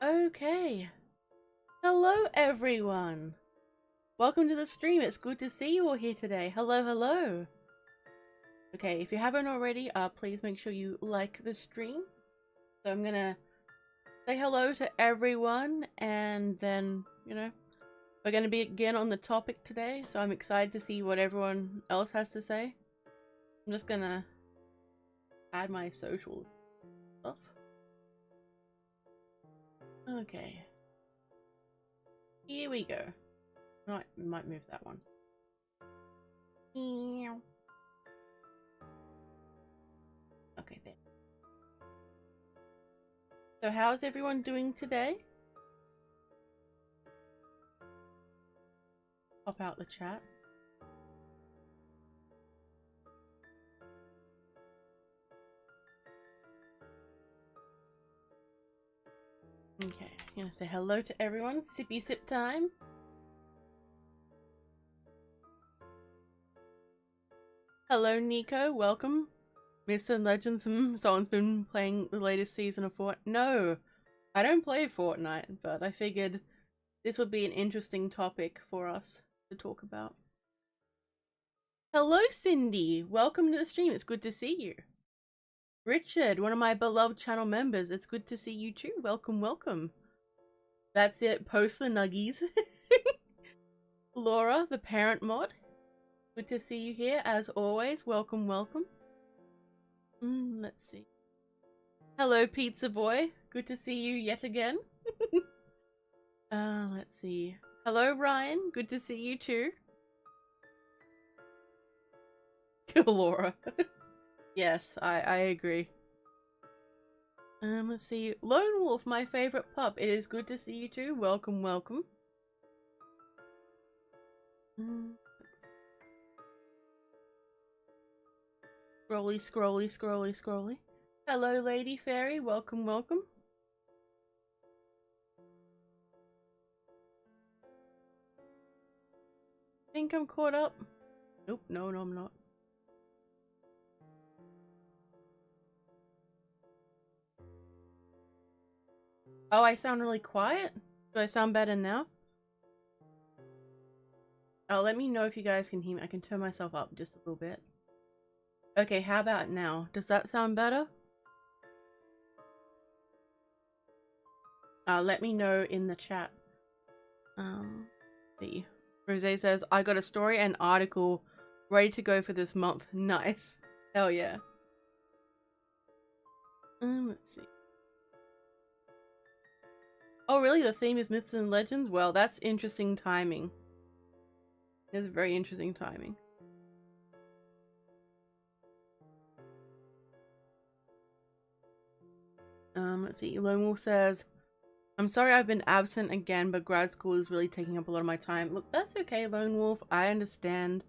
Okay. Hello, everyone. Welcome to the stream. It's good to see you all here today. Hello, hello. Okay, if you haven't already, please make sure you like the stream. So I'm gonna say hello to everyone, and then, we're gonna begin on the topic today. So I'm excited to see what everyone else has to say. I'm just gonna add my socials stuff. Okay. Here we go. Might move that one. Okay, there. So how's everyone doing today? Pop out the chat. Okay, I'm gonna say hello to everyone. Sippy sip time. Hello, Nico. Welcome. Myths and Legends. Someone's been playing the latest season of Fortnite. No, I don't play Fortnite, but I figured this would be an interesting topic for us to talk about. Hello, Cindy. Welcome to the stream. It's good to see you. Richard, one of my beloved channel members. It's good to see you too. Welcome, welcome. That's it. Post the nuggies. Laura, the parent mod. Good to see you here as always. Welcome, welcome. Let's see. Hello, Pizza Boy. Good to see you yet again. Let's see. Hello, Ryan. Good to see you too. Laura. Yes, I agree. Let's see. Lone Wolf, my favorite pup. It is good to see you too. Welcome, welcome. Scrolly, scrolly, scrolly, scrolly. Hello, Lady Fairy. Welcome, welcome. Think I'm caught up? Nope, no, I'm not. Oh, I sound really quiet? Do I sound better now? Oh, let me know if you guys can hear me. I can turn myself up just a little bit. Okay, how about now? Does that sound better? Let me know in the chat. See. Rose says, I got a story and article ready to go for this month. Nice. Hell yeah. Let's see. Oh, really? The theme is Myths and Legends? Well, that's interesting timing. It's very interesting timing. Let's see. Lone Wolf says, I'm sorry I've been absent again, but grad school is really taking up a lot of my time. Look, that's okay, Lone Wolf. I understand.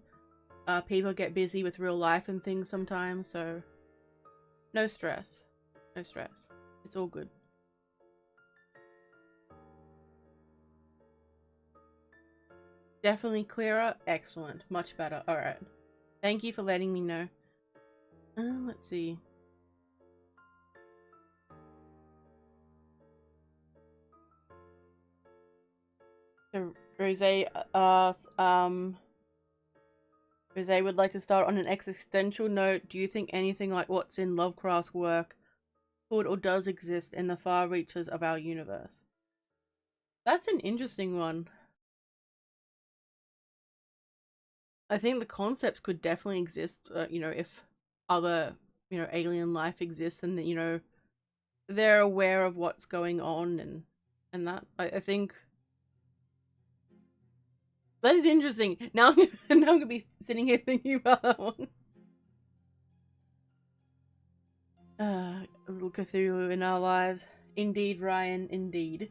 People get busy with real life and things sometimes, so no stress. No stress. It's all good. Definitely clearer. Excellent. Much better. Alright. Thank you for letting me know. Let's see. So Rose Rose would like to start on an existential note. Do you think anything like what's in Lovecraft's work could or does exist in the far reaches of our universe? That's an interesting one. I think the concepts could definitely exist, if other, alien life exists and that, they're aware of what's going on and that. I think that is interesting. Now I'm gonna be sitting here thinking about that one. A little Cthulhu in our lives. Indeed, Ryan, indeed.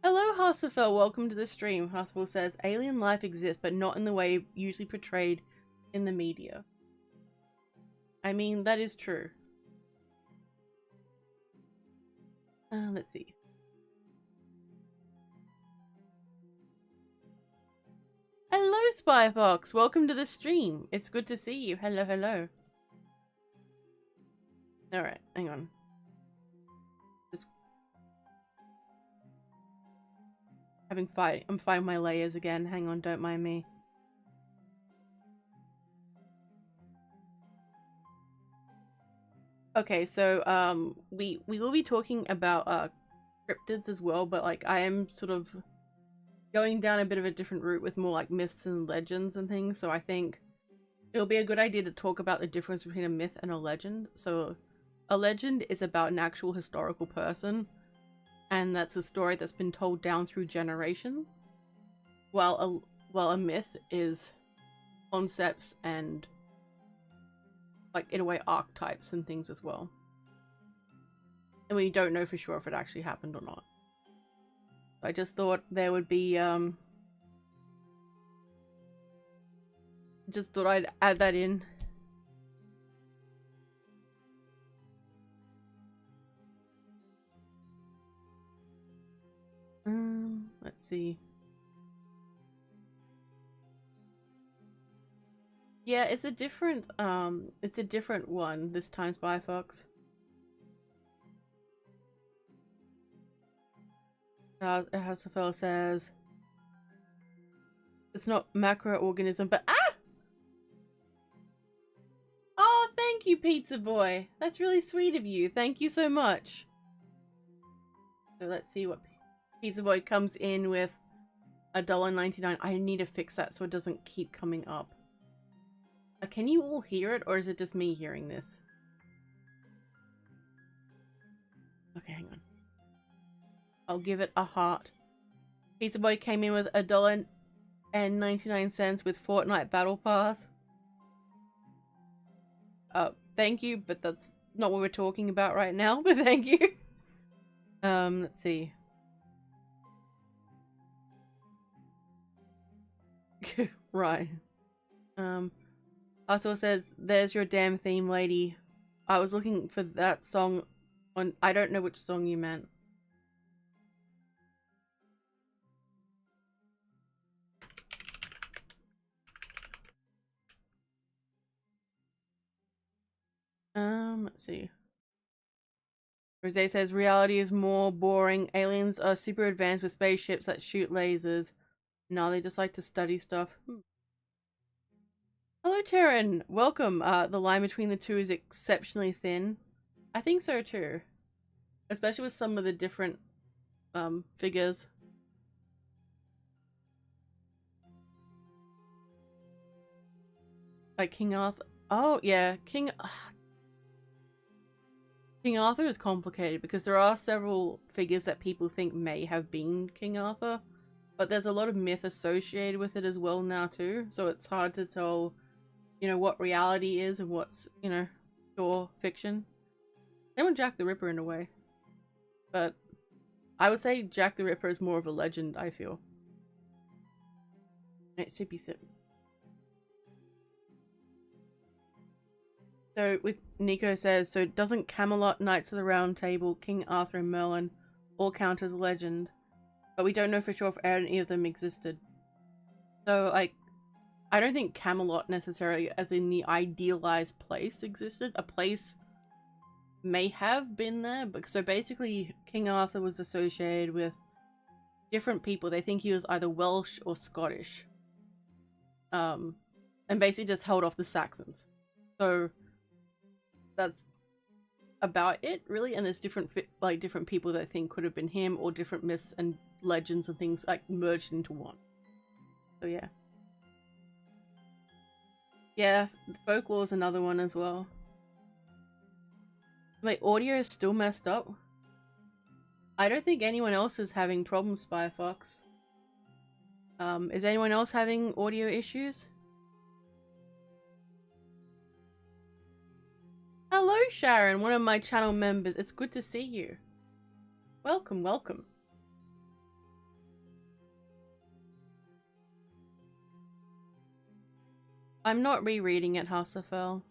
Hello, Harsafel. Welcome to the stream. Harsafel says, alien life exists, but not in the way usually portrayed in the media. I mean, that is true. Let's see. Hello, Spy Fox! Welcome to the stream. It's good to see you. Hello, hello. Alright, hang on. Just I'm finding my layers again. Hang on, don't mind me. Okay, so we will be talking about cryptids as well, but like I am sort of going down a bit of a different route with more like myths and legends and things, so I think it'll be a good idea to talk about the difference between a myth and a legend. So a legend is about an actual historical person, and that's a story that's been told down through generations, while a myth is concepts and, like, in a way, archetypes and things as well. And we don't know for sure if it actually happened or not. I just thought there would be, just thought I'd add that in. Let's see. Yeah, it's a different one this time, Spy Fox. Hasselfeld says it's not macroorganism, but oh, thank you, Pizza Boy. That's really sweet of you. Thank you so much. So let's see what Pizza Boy comes in with. $1.99. I need to fix that so it doesn't keep coming up. Can you all hear it, or is it just me hearing this? Okay, hang on. I'll give it a heart. Pizza Boy came in with $1.99 with Fortnite Battle Pass. Thank you, but that's not what we're talking about right now, but thank you. Let's see. Right. Also says, there's your damn theme, lady. I was looking for that song on, I don't know which song you meant. Let's see. Rosé says, reality is more boring. Aliens are super advanced with spaceships that shoot lasers. No, they just like to study stuff. Hello, Taryn. Welcome. The line between the two is exceptionally thin. I think so too. Especially with some of the different figures. Like King Arthur. Oh, yeah. King Arthur is complicated because there are several figures that people think may have been King Arthur, but there's a lot of myth associated with it as well now too, so it's hard to tell, you know, what reality is and what's, you know, pure fiction. Same with Jack the Ripper in a way, but I would say Jack the Ripper is more of a legend, I feel. Right, sippy sip. So with Nico says, so doesn't Camelot, Knights of the Round Table, King Arthur and Merlin all count as legend? But we don't know for sure if any of them existed. So like, I don't think Camelot necessarily as in the idealized place existed. A place may have been there, but so basically King Arthur was associated with different people. They think he was either Welsh or Scottish. And basically just held off the Saxons. So that's about it, really. And there's different people that I think could have been him, or different myths and legends and things like merged into one. So yeah. Yeah, folklore is another one as well. My audio is still messed up. I don't think anyone else is having problems, Spy Fox. Is anyone else having audio issues? Hello, Sharon, one of my channel members. It's good to see you. Welcome, welcome. I'm not rereading it, Hasselfeld.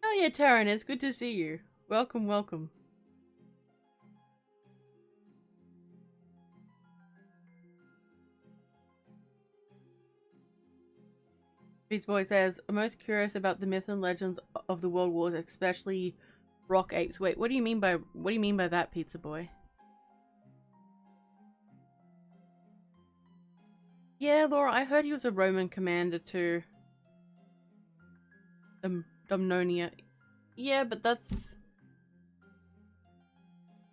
Oh yeah, Taryn, it's good to see you. Welcome, welcome. Beats Boy says, I'm most curious about the myth and legends of the world wars, especially rock apes. Wait, what do you mean by that, Pizza Boy? Yeah, Laura, I heard he was a Roman commander too. Domnonia. Yeah, but that's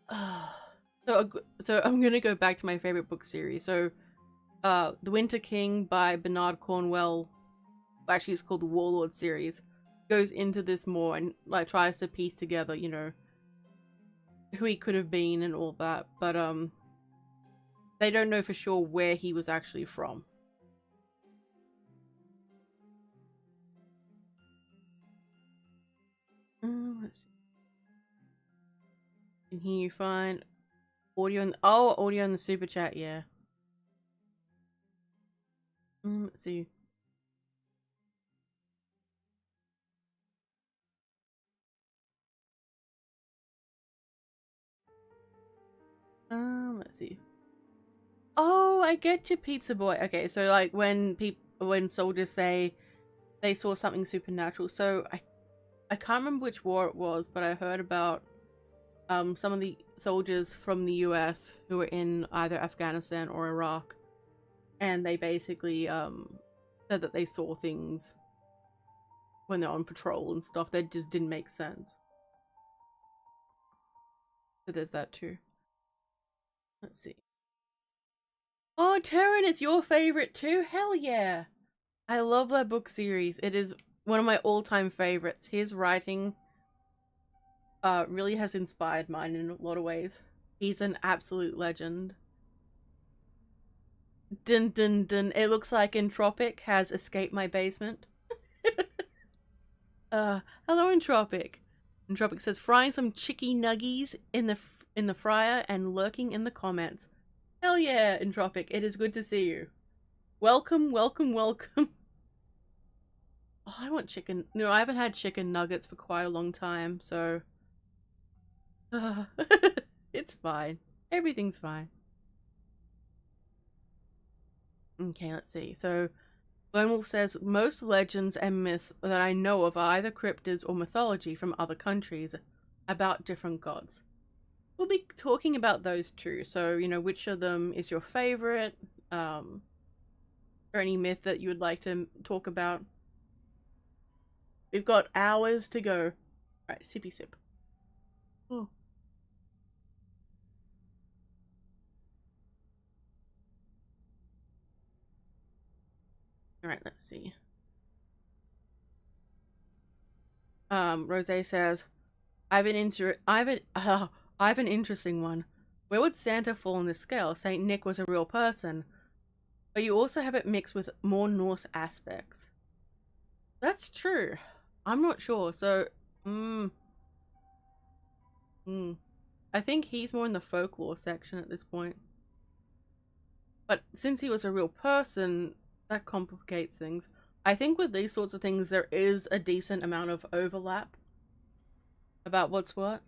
so I'm gonna go back to my favorite book series. So The Winter King by Bernard Cornwell, actually it's called the Warlord series, goes into this more and like tries to piece together, you know, who he could have been and all that, but they don't know for sure where he was actually from. Let's see. Can you find audio in audio in the super chat, yeah. Let's see. Let's see. Oh, I get you, Pizza Boy. Okay, so like when soldiers say they saw something supernatural. So I can't remember which war it was, but I heard about some of the soldiers from the US who were in either Afghanistan or Iraq, and they basically said that they saw things when they're on patrol and stuff that just didn't make sense. So there's that too. Let's see. Oh, Taryn, it's your favorite too? Hell yeah! I love that book series. It is one of my all-time favorites. His writing really has inspired mine in a lot of ways. He's an absolute legend. Dun dun dun. It looks like Entropic has escaped my basement. Hello Entropic. Entropic says frying some chicky nuggies in the fryer and lurking in the comments. Hell yeah, Entropic. It is good to see you. Welcome, welcome, welcome. Oh, I want chicken. No, I haven't had chicken nuggets for quite a long time, so it's fine. Everything's fine. Okay, let's see. So Bonewolf says, most legends and myths that I know of are either cryptids or mythology from other countries about different gods. We'll be talking about those too. So, you know, which of them is your favorite? Or any myth that you would like to talk about? We've got hours to go. Alright, sippy sip. Oh. Alright, let's see. Rose says, I have an interesting one. Where would Santa fall on this scale? Saint Nick was a real person, but you also have it mixed with more Norse aspects. That's true. I'm not sure. So, I think he's more in the folklore section at this point. But since he was a real person, that complicates things. I think with these sorts of things, there is a decent amount of overlap about what's what.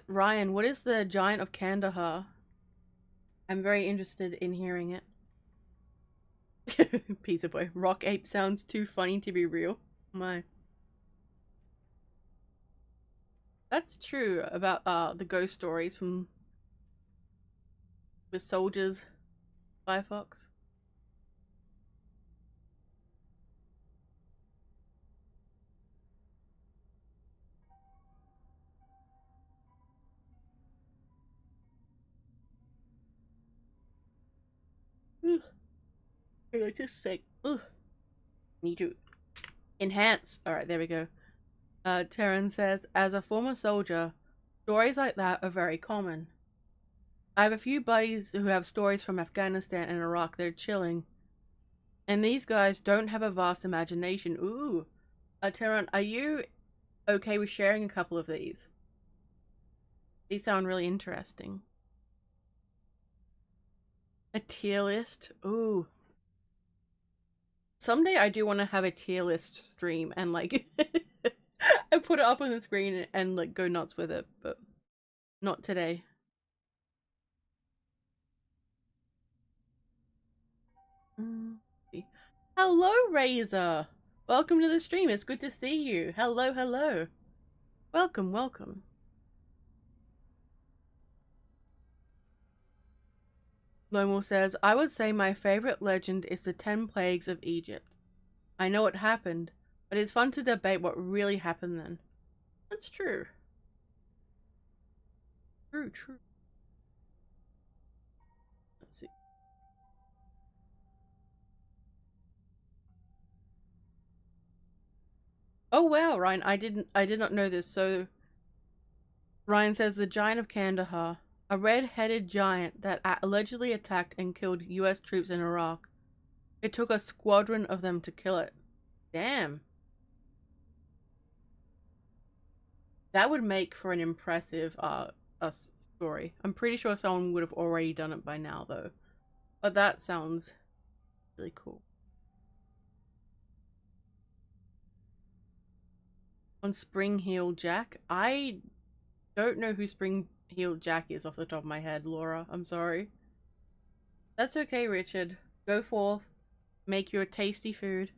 Ryan, what is the Giant of Kandahar? I'm very interested in hearing it. Pizza Boy. Rock ape sounds too funny to be real. My. That's true about the ghost stories from with soldiers, Firefox. I just say, need to enhance. Alright, there we go. Terran says, as a former soldier, stories like that are very common. I have a few buddies who have stories from Afghanistan and Iraq that are chilling. And these guys don't have a vast imagination. Ooh. Terran, are you okay with sharing a couple of these? These sound really interesting. A tier list? Ooh. Someday I do want to have a tier list stream and like I put it up on the screen and like go nuts with it, but not today. Hello, Razor! Welcome to the stream. It's good to see you. Hello, hello. Welcome, welcome. Lomel says, I would say my favorite legend is the 10 Plagues of Egypt. I know it happened, but it's fun to debate what really happened then. That's true. True. Let's see. Oh wow, Ryan, I did not know this. So Ryan says the Giant of Kandahar, a red-headed giant that allegedly attacked and killed US troops in Iraq. It took a squadron of them to kill it. Damn. That would make for an impressive story. I'm pretty sure someone would have already done it by now though. But that sounds really cool. On Spring Heel Jack, I don't know who Spring Heel Jack is off the top of my head, Laura. I'm sorry. That's okay, Richard. Go forth. Make your tasty food.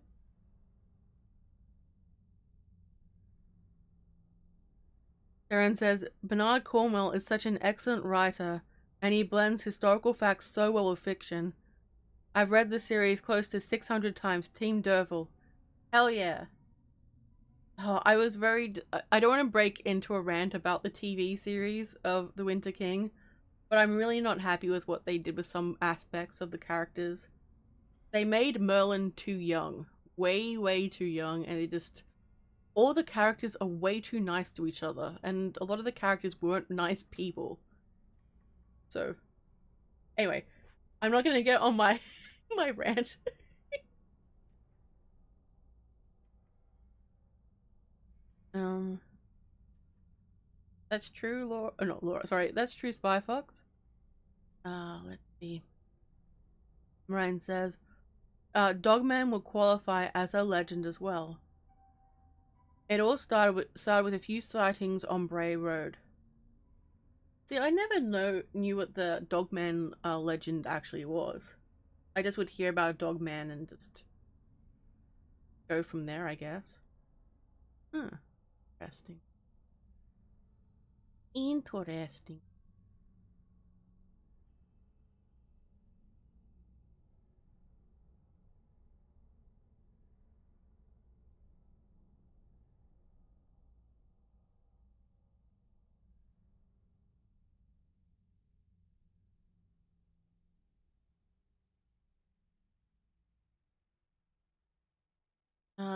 Aaron says, Bernard Cornwell is such an excellent writer, and he blends historical facts so well with fiction. I've read the series close to 600 times. Team Derville. Hell yeah. Oh, I don't want to break into a rant about the TV series of The Winter King, but I'm really not happy with what they did with some aspects of the characters. They made Merlin too young. Way too young, and all the characters are way too nice to each other, and a lot of the characters weren't nice people. So, anyway, I'm not gonna get on my my rant. That's true, Laura. Oh, not Laura. Sorry, that's true, Spy Fox. Let's see. Ryan says, Dogman will qualify as a legend as well. It all started with a few sightings on Bray Road. See, I never knew what the Dogman legend actually was. I just would hear about Dogman and just go from there, I guess. Interesting. Interesting.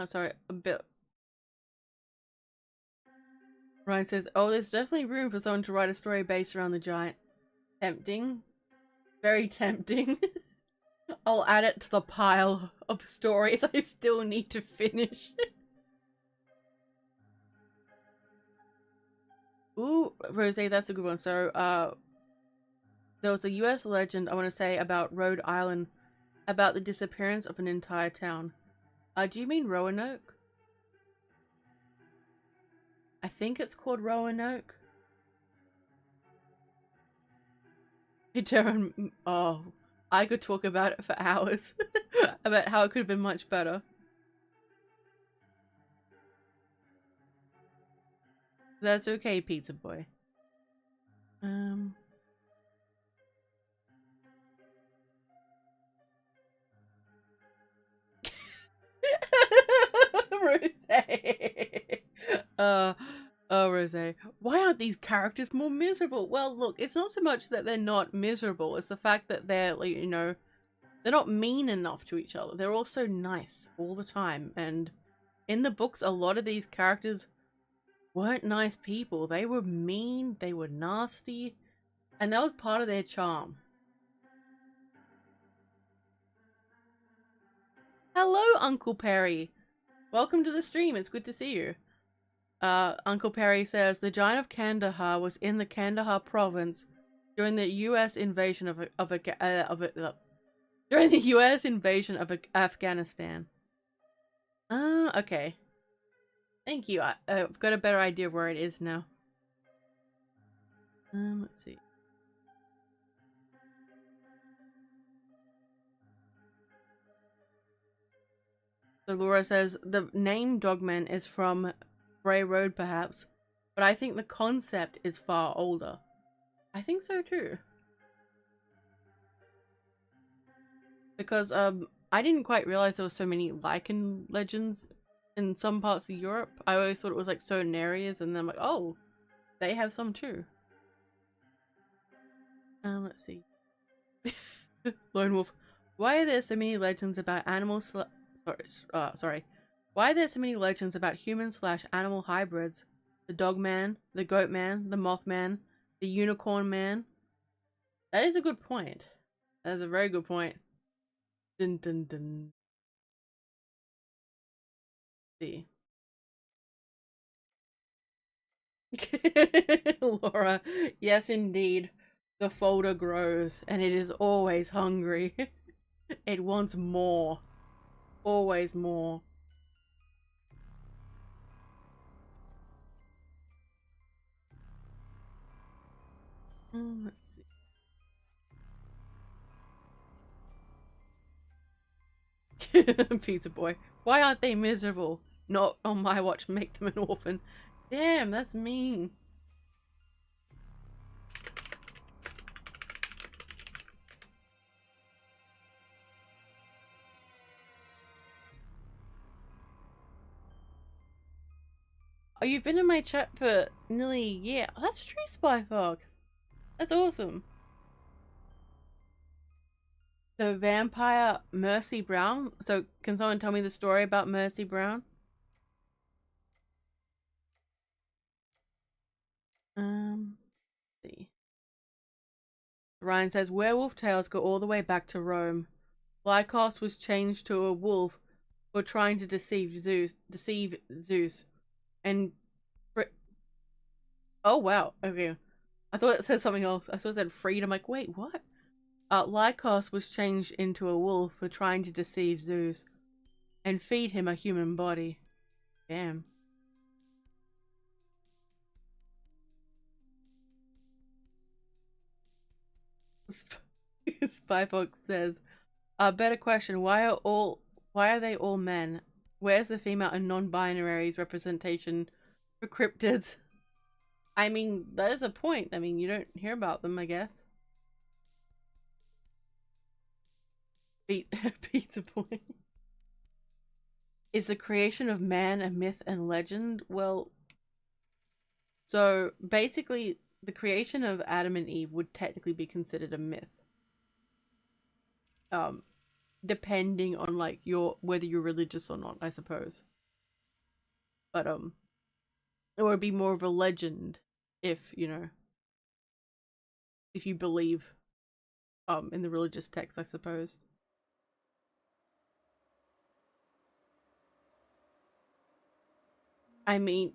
Sorry, a bit. Ryan says, oh, there's definitely room for someone to write a story based around the giant. Tempting. Very tempting. I'll add it to the pile of stories I still need to finish. Ooh, Rose, that's a good one. So, there was a US legend, I want to say, about Rhode Island, about the disappearance of an entire town. Do you mean Roanoke? I think it's called Roanoke. Darren, oh, I could talk about it for hours. About how it could have been much better. That's okay, Pizza Boy. Rose. Oh, Rose. Why aren't these characters more miserable? Well, look, it's not so much that they're not miserable, it's the fact that they're, like, you know, they're not mean enough to each other. They're also nice all the time. And in the books, a lot of these characters weren't nice people. They were mean, they were nasty, and that was part of their charm. Hello, Uncle Perry. Welcome to the stream. It's good to see you. Uncle Perry says, the Giant of Kandahar was in the Kandahar province during the U.S. invasion of Afghanistan. Okay. Thank you. I've got a better idea of where it is now. Let's see. So Laura says the name Dogman is from Bray Road, perhaps, but I think the concept is far older. I think so too. Because I didn't quite realize there were so many lichen legends in some parts of Europe. I always thought it was like certain areas, and then I'm like, oh, they have some too. Let's see. Lone Wolf. Why are there so many legends about animals? Sorry. Why are there so many legends about human/animal hybrids? The Dog Man, the Goat Man, the Moth Man, the Unicorn Man. That is a good point. That is a very good point. Dun dun dun. See. Laura, yes indeed. The folder grows and it is always hungry. It wants more. Always more. Let's see. Pizza Boy. Why aren't they miserable? Not on my watch, make them an orphan. Damn, that's mean. Oh, you've been in my chat for nearly a year. Oh, that's true, Spy Fox. That's awesome. The vampire Mercy Brown. So, can someone tell me the story about Mercy Brown? Let's see. Ryan says werewolf tales go all the way back to Rome. Lycos was changed to a wolf for trying to deceive Zeus, and oh wow, okay. I thought it said something else. I thought it said freedom. Like, wait, what? Lycos was changed into a wolf for trying to deceive Zeus and feed him a human body. Damn. Spyfox says, better question, why are they all men? Where's the female and non-binaries representation for cryptids? I mean, that is a point. I mean, you don't hear about them, I guess. Pizza point. Is the creation of man a myth and legend? Well, so basically the creation of Adam and Eve would technically be considered a myth. Depending on like whether you're religious or not, I suppose. But it would be more of a legend if, you know, if you believe in the religious text, I suppose. I mean,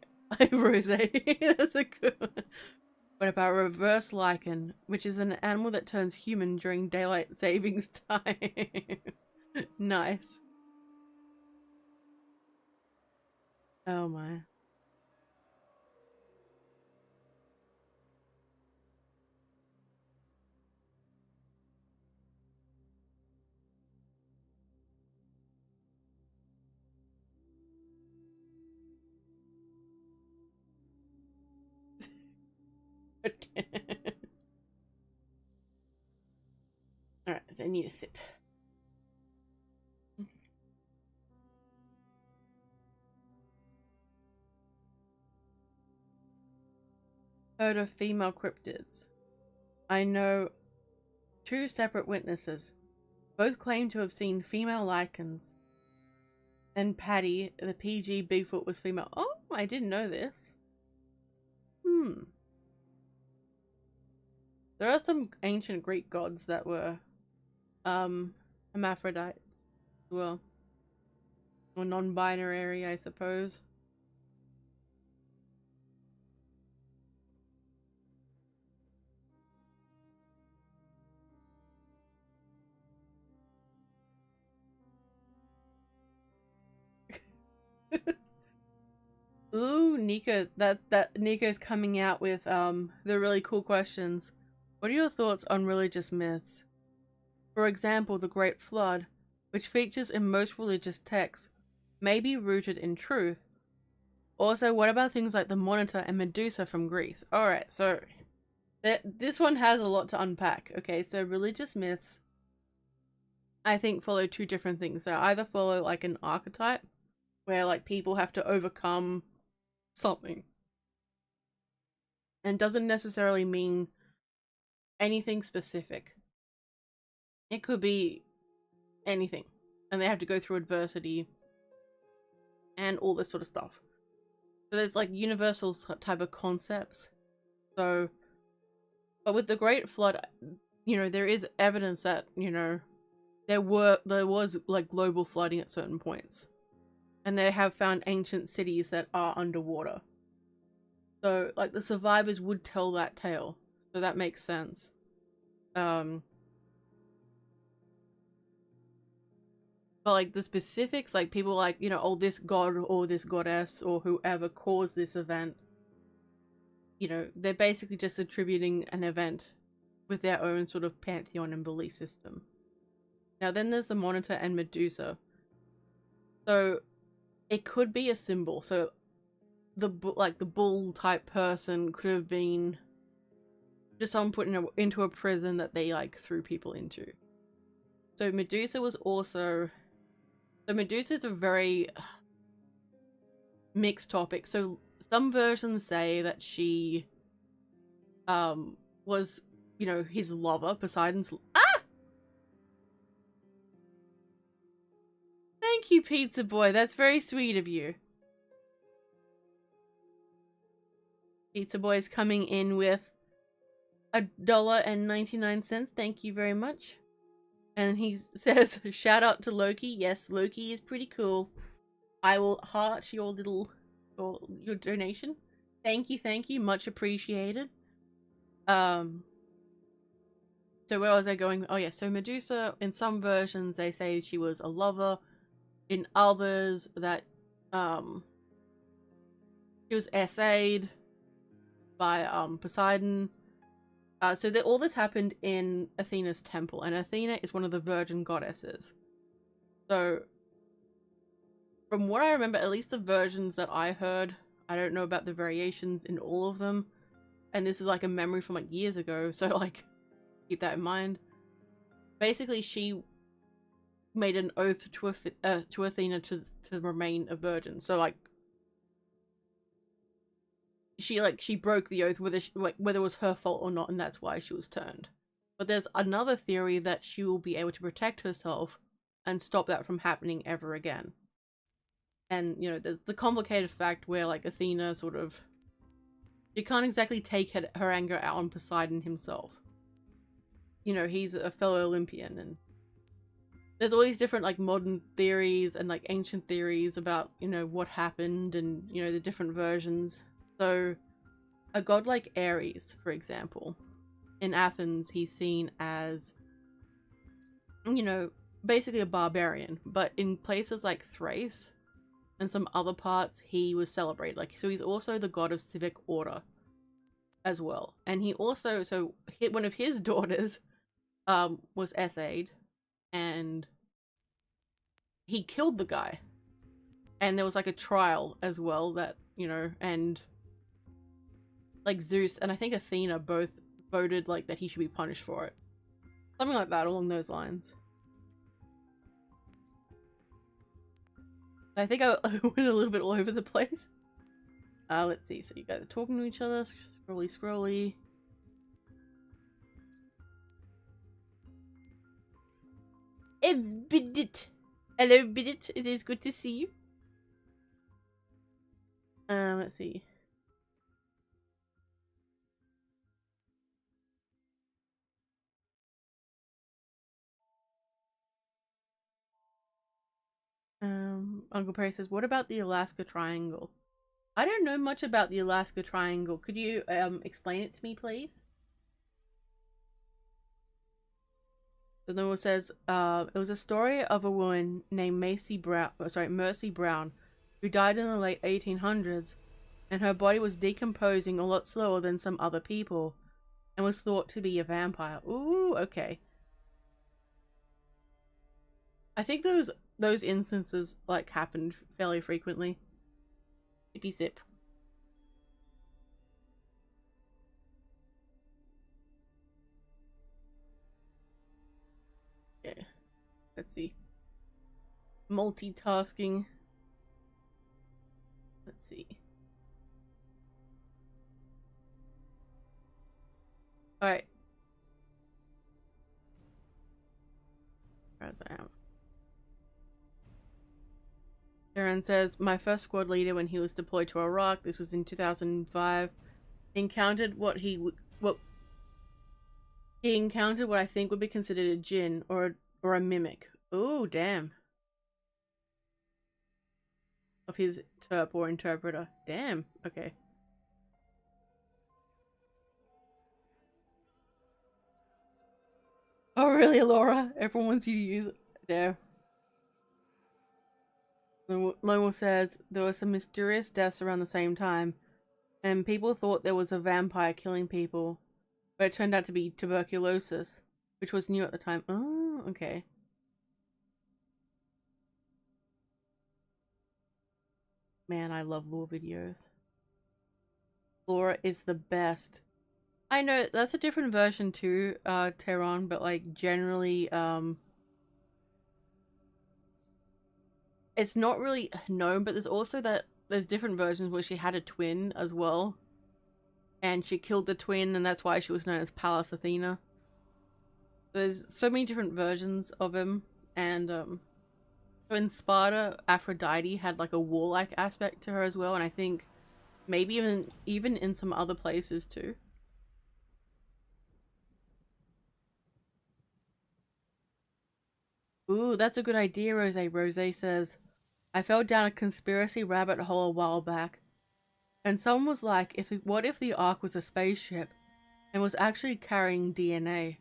Rose, that's a good one. What about reverse lichen, which is an animal that turns human during daylight savings time? Nice. Oh my. Alright, so I need a sip. Heard of female cryptids. I know 2 separate witnesses. Both claim to have seen female lichens. And Patty, the PG Bigfoot, was female. Oh, I didn't know this. There are some ancient Greek gods that were hermaphrodite as well. Or non-binary, I suppose. Ooh, Nico, that Nico's coming out with the really cool questions. What are your thoughts on religious myths? For example, the Great Flood, which features in most religious texts. may be rooted in truth. Also, what about things like the Monitor and Medusa from Greece? Alright, so this one has a lot to unpack. Okay, so religious myths, I think, follow two different things. They either follow like an archetype, where like people have to overcome something, and doesn't necessarily mean anything specific. It could be anything, and they have to go through adversity and all this sort of stuff. So there's like universal type of concepts. So, but with the Great Flood, you know, there is evidence that, you know, there was like global flooding at certain points, and they have found ancient cities that are underwater. So like the survivors would tell that tale, so that makes sense. But like the specifics, like people like, you know, oh, this god or this goddess or whoever caused this event, you know, they're basically just attributing an event with their own sort of pantheon and belief system. Now then there's the Monitor and Medusa. So it could be a symbol. So the bull type person could have been just someone put into a prison that they like threw people into. So Medusa was also... So Medusa is a very mixed topic. So some versions say that she was, you know, his lover, Poseidon's... Ah! Thank you, Pizza Boy. That's very sweet of you. Pizza Boy is coming in with $1.99. Thank you very much. And he says, shout out to Loki. Yes, Loki is pretty cool. I will heart your little, your donation. Thank you, much appreciated. So where was I going? Oh yeah, so Medusa, in some versions they say she was a lover. In others that she was essayed by Poseidon. So that all this happened in Athena's temple, and Athena is one of the virgin goddesses. So from what I remember, at least the versions that I heard, I don't know about the variations in all of them, and this is like a memory from like years ago, so like keep that in mind. Basically, she made an oath to Athena to remain a virgin. So like she broke the oath, whether it was her fault or not, and that's why she was turned. But there's another theory that she will be able to protect herself and stop that from happening ever again. And you know, there's the complicated fact where like Athena sort of, she can't exactly take her anger out on Poseidon himself. You know, he's a fellow Olympian, and there's all these different like modern theories and like ancient theories about, you know, what happened and, you know, the different versions. So a god like Ares, for example, in Athens, he's seen as, you know, basically a barbarian, but in places like Thrace and some other parts, he was celebrated. Like, so he's also the god of civic order as well. And he also, so one of his daughters was essayed, and he killed the guy. And there was like a trial as well that, you know, and like Zeus and I think Athena both voted like that he should be punished for it. Something like that along those lines. I think I went a little bit all over the place. Let's see. So you guys are talking to each other. Scrolly. Bidit. Hello, Bidit. It is good to see you. Let's see. Uncle Perry says, what about the Alaska Triangle? I don't know much about the Alaska Triangle. Could you explain it to me, please? So then it says, it was a story of a woman named Mercy Brown, who died in the late 1800s, and her body was decomposing a lot slower than some other people, and was thought to be a vampire. Ooh, okay. I think those instances like happened fairly frequently. Sippy sip. Yeah. Let's see. Multitasking. Let's see. Alright. As I am. Aaron says, my first squad leader when he was deployed to Iraq, this was in 2005, encountered what he encountered what I think would be considered a djinn or a mimic. Oh, damn. Of his terp or interpreter. Damn. Okay. Oh, really, Laura? Everyone wants you to use it. Damn. Lowell says, there were some mysterious deaths around the same time, and people thought there was a vampire killing people, but it turned out to be tuberculosis, which was new at the time. Oh, okay. Man, I love lore videos. Laura is the best. I know, that's a different version too, Tehran, but like generally, it's not really known, but there's also there's different versions where she had a twin as well. And she killed the twin, and that's why she was known as Pallas Athena. There's so many different versions of him, and so in Sparta, Aphrodite had like a warlike aspect to her as well, and I think maybe even in some other places too. Ooh, that's a good idea, Rose. Rose says, I fell down a conspiracy rabbit hole a while back, and someone was like, what if the Ark was a spaceship and was actually carrying DNA?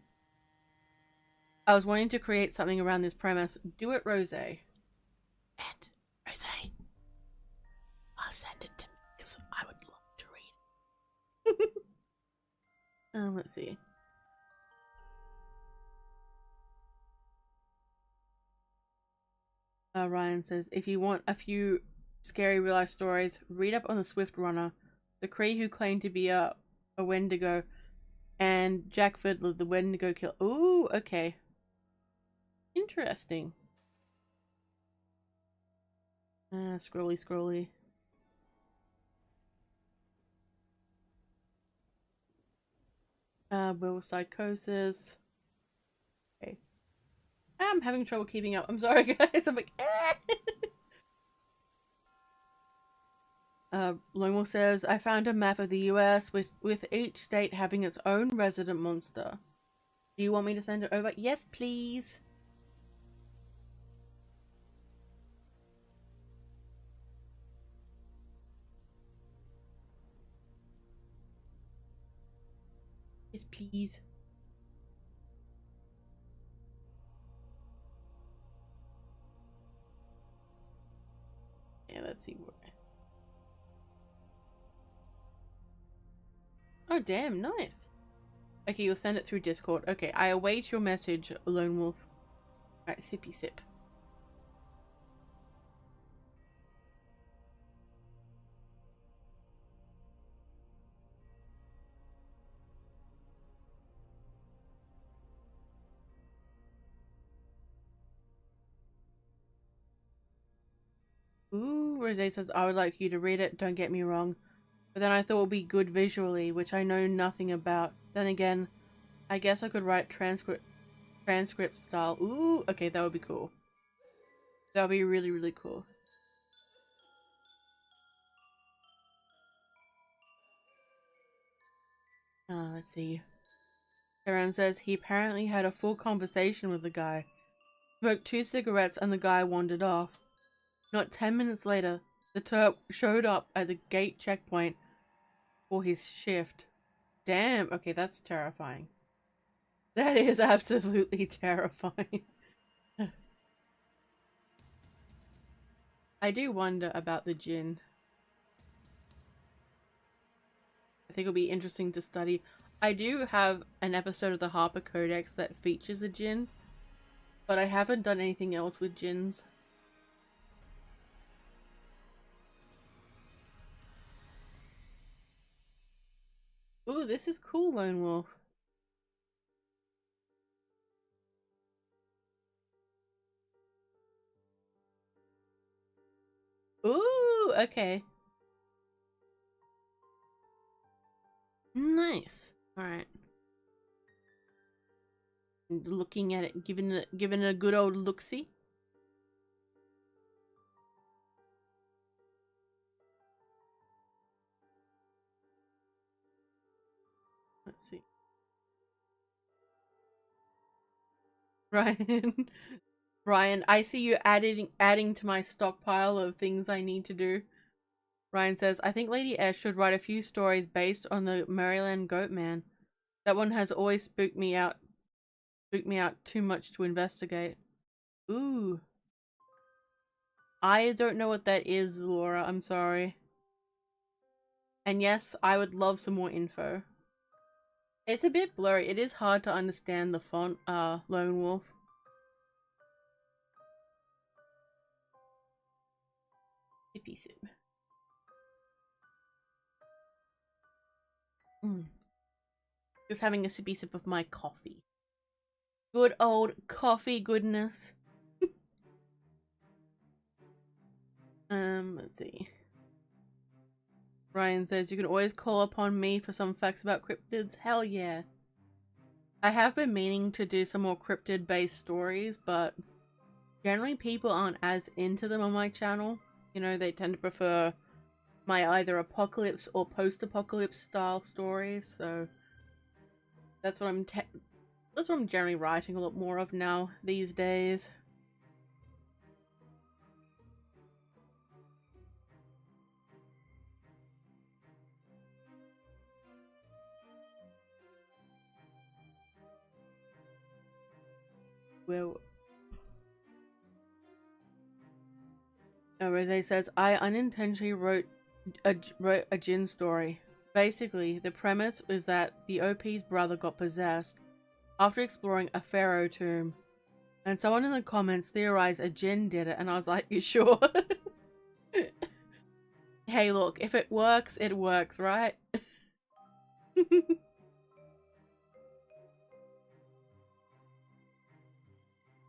I was wanting to create something around this premise. Do it, Rose. And, Rose, send it to me, because I would love to read it. Let's see. Ryan says, if you want a few scary real-life stories, read up on the Swift Runner, the Cree who claimed to be a Wendigo, and Jack Fiddler, the Wendigo killer. Ooh, okay. Interesting. Scrolly. Will psychosis. Okay. I'm having trouble keeping up. I'm sorry, guys. I'm like, Longwell says, I found a map of the US with each state having its own resident monster. Do you want me to send it over? Yes, please. Yes, please. Yeah, let's see what. Oh, damn, nice. Okay, you'll send it through Discord. Okay, I await your message, Lone Wolf. Alright, sippy sip. Ooh, Rose says, I would like you to read it, don't get me wrong. But then I thought it would be good visually, which I know nothing about. Then again, I guess I could write transcript style. Ooh, okay, that would be cool. That would be really, really cool. Let's see. Aaron says he apparently had a full conversation with the guy. Smoked 2 cigarettes and the guy wandered off. Not 10 minutes later, the Turk showed up at the gate checkpoint for his shift. Damn, okay, that's terrifying. That is absolutely terrifying. I do wonder about the djinn. I think it'll be interesting to study. I do have an episode of the HARPER CODEX that features a djinn, but I haven't done anything else with djinns. Ooh, this is cool, Lone Wolf. Ooh, okay. Nice. Alright. Looking at it, giving it a good old look-see. Let's see. Ryan. Ryan, I see you adding to my stockpile of things I need to do. Ryan says, I think Lady S should write a few stories based on the Maryland Goat Man. That one has always spooked me out too much to investigate. Ooh. I don't know what that is, Laura. I'm sorry. And yes, I would love some more info. It's a bit blurry. It is hard to understand the font, Lone Wolf. Sippy sip. Just having a sippy sip of my coffee. Good old coffee goodness. Let's see. Ryan says, you can always call upon me for some facts about cryptids. Hell yeah. I have been meaning to do some more cryptid-based stories, but generally people aren't as into them on my channel. You know, they tend to prefer my either apocalypse or post-apocalypse style stories, so that's what I'm generally writing a lot more of now these days. Well, Rose says, I unintentionally wrote a Jinn story. Basically, the premise is that the OP's brother got possessed after exploring a pharaoh tomb, and someone in the comments theorized a Jinn did it, and I was like, you sure? Hey, look, if it works, right?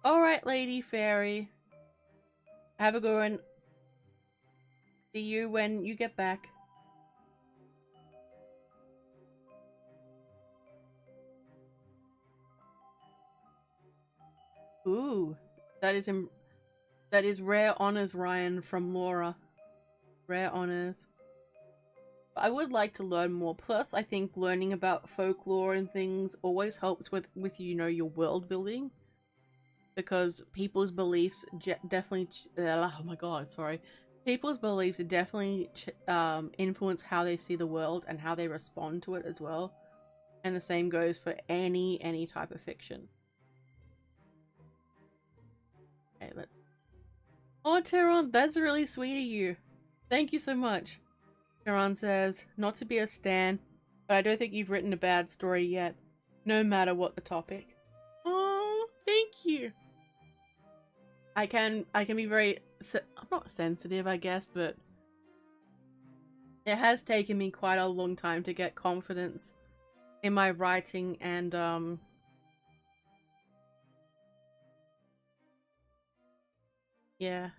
Alright, Lady Fairy. Have a good one. See you when you get back. Ooh, that is rare honors, Ryan, from Laura. Rare honors. I would like to learn more. Plus, I think learning about folklore and things always helps with you know, your world building, because people's beliefs definitely oh my god, sorry. People's beliefs definitely influence how they see the world and how they respond to it as well. And the same goes for any type of fiction. Okay, let's... Oh, Tehran, that's really sweet of you. Thank you so much. Tehran says, not to be a stan, but I don't think you've written a bad story yet, no matter what the topic. Oh, thank you. I can be very... I'm not sensitive, I guess, but it has taken me quite a long time to get confidence in my writing, and yeah.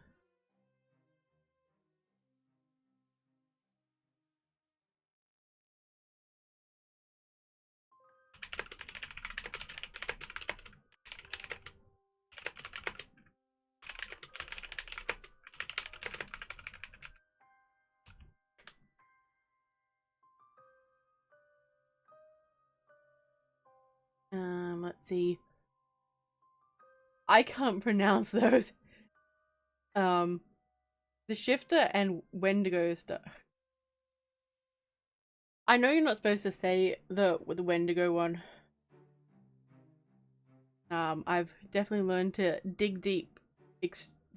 Let's see. I can't pronounce those. The Shifter and Wendigo stuff. I know you're not supposed to say the Wendigo one. I've definitely learned to dig deep.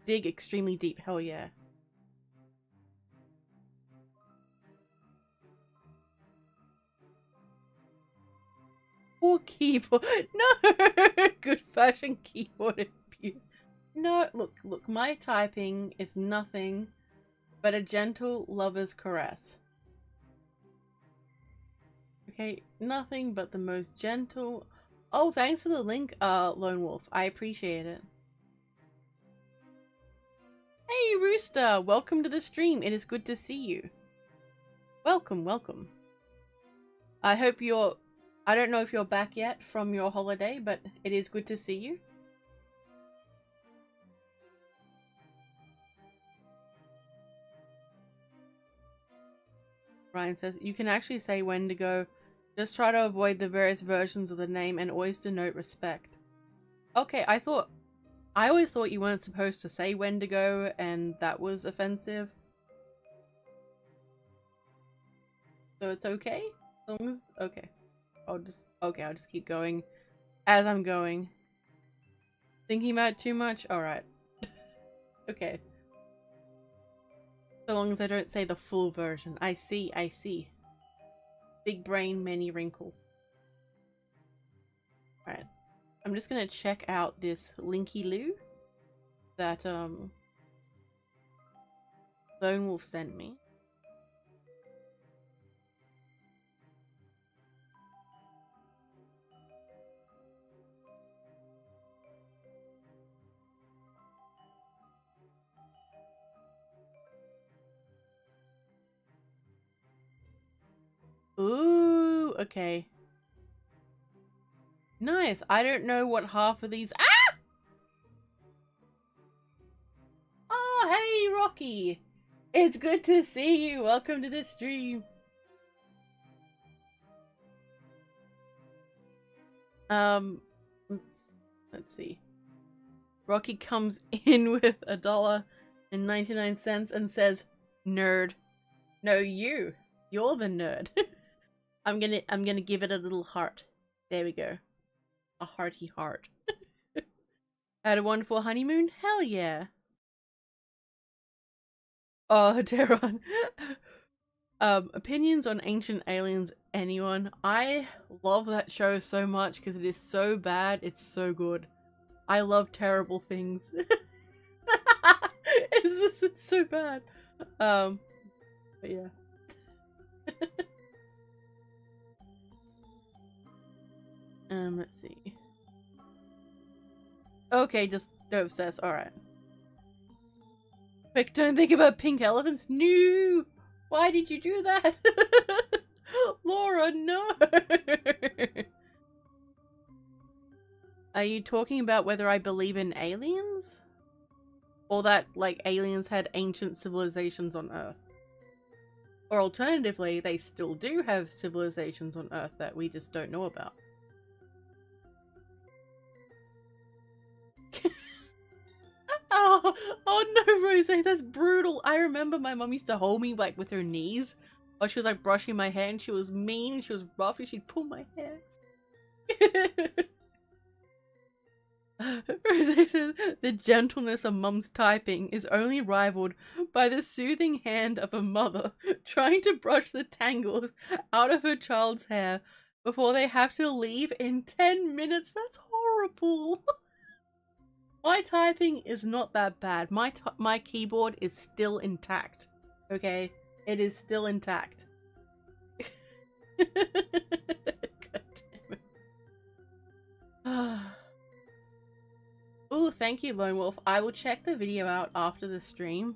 Dig extremely deep, hell yeah. Or keyboard. No! Good fashion keyboard abuse. No, look, my typing is nothing but a gentle lover's caress. Okay, nothing but the most gentle. Oh, thanks for the link, Lone Wolf. I appreciate it. Hey, Rooster! Welcome to the stream. It is good to see you. Welcome, welcome. I hope you're... I don't know if you're back yet from your holiday, but it is good to see you. Ryan says, you can actually say Wendigo. Just try to avoid the various versions of the name and always denote respect. Okay, I always thought you weren't supposed to say Wendigo and that was offensive. So it's okay? As long as... Okay. I'll just keep going as I'm going. Thinking about it too much? Alright. Okay. So long as I don't say the full version. I see, I see. Big brain, many wrinkle. Alright. I'm just gonna check out this Linky Loo that Lone Wolf sent me. Ooh, okay. Nice. I don't know what half of these... Ah! Oh, hey, Rocky. It's good to see you. Welcome to the stream. Let's see. Rocky comes in with $1.99 and says, "Nerd." No, you're the nerd. I'm gonna give it a little heart. There we go. A hearty heart. Had a wonderful honeymoon? Hell yeah. Oh, Teron. Opinions on Ancient Aliens, anyone? I love that show so much because it is so bad, it's so good. I love terrible things. It's so bad. But yeah. Let's see. Okay, just no obsess. Alright. Quick, don't think about pink elephants. No! Why did you do that? Laura, no! Are you talking about whether I believe in aliens? Or that, like, aliens had ancient civilizations on Earth? Or alternatively, they still do have civilizations on Earth that we just don't know about. Oh no, Rose, that's brutal. I remember my mum used to hold me like with her knees while she was like brushing my hair, and she was mean, she was rough, and she'd pull my hair. Rose says, the gentleness of mum's typing is only rivaled by the soothing hand of a mother trying to brush the tangles out of her child's hair before they have to leave in 10 minutes. That's horrible. My typing is not that bad. My keyboard is still intact. Okay? It is still intact. God damn it. Ooh, thank you, Lone Wolf. I will check the video out after the stream.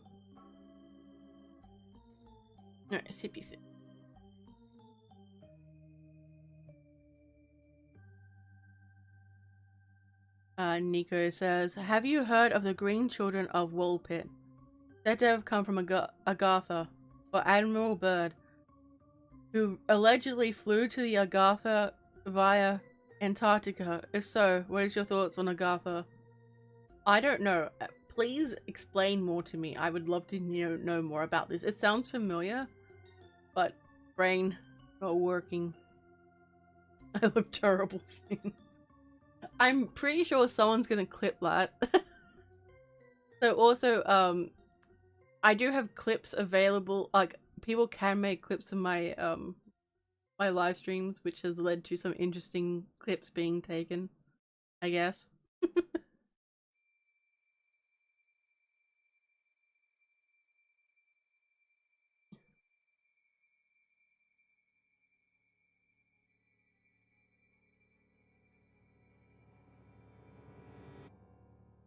Alright, sippy sip. Nico says, have you heard of the Green Children of Woolpit? Said to have come from Agartha, or Admiral Byrd, who allegedly flew to the Agartha via Antarctica. If so, what is your thoughts on Agartha? I don't know. Please explain more to me. I would love to know more about this. It sounds familiar, but brain not working. I love terrible things. I'm pretty sure someone's gonna clip that. So also, I do have clips available. Like, people can make clips of my my live streams, which has led to some interesting clips being taken, I guess.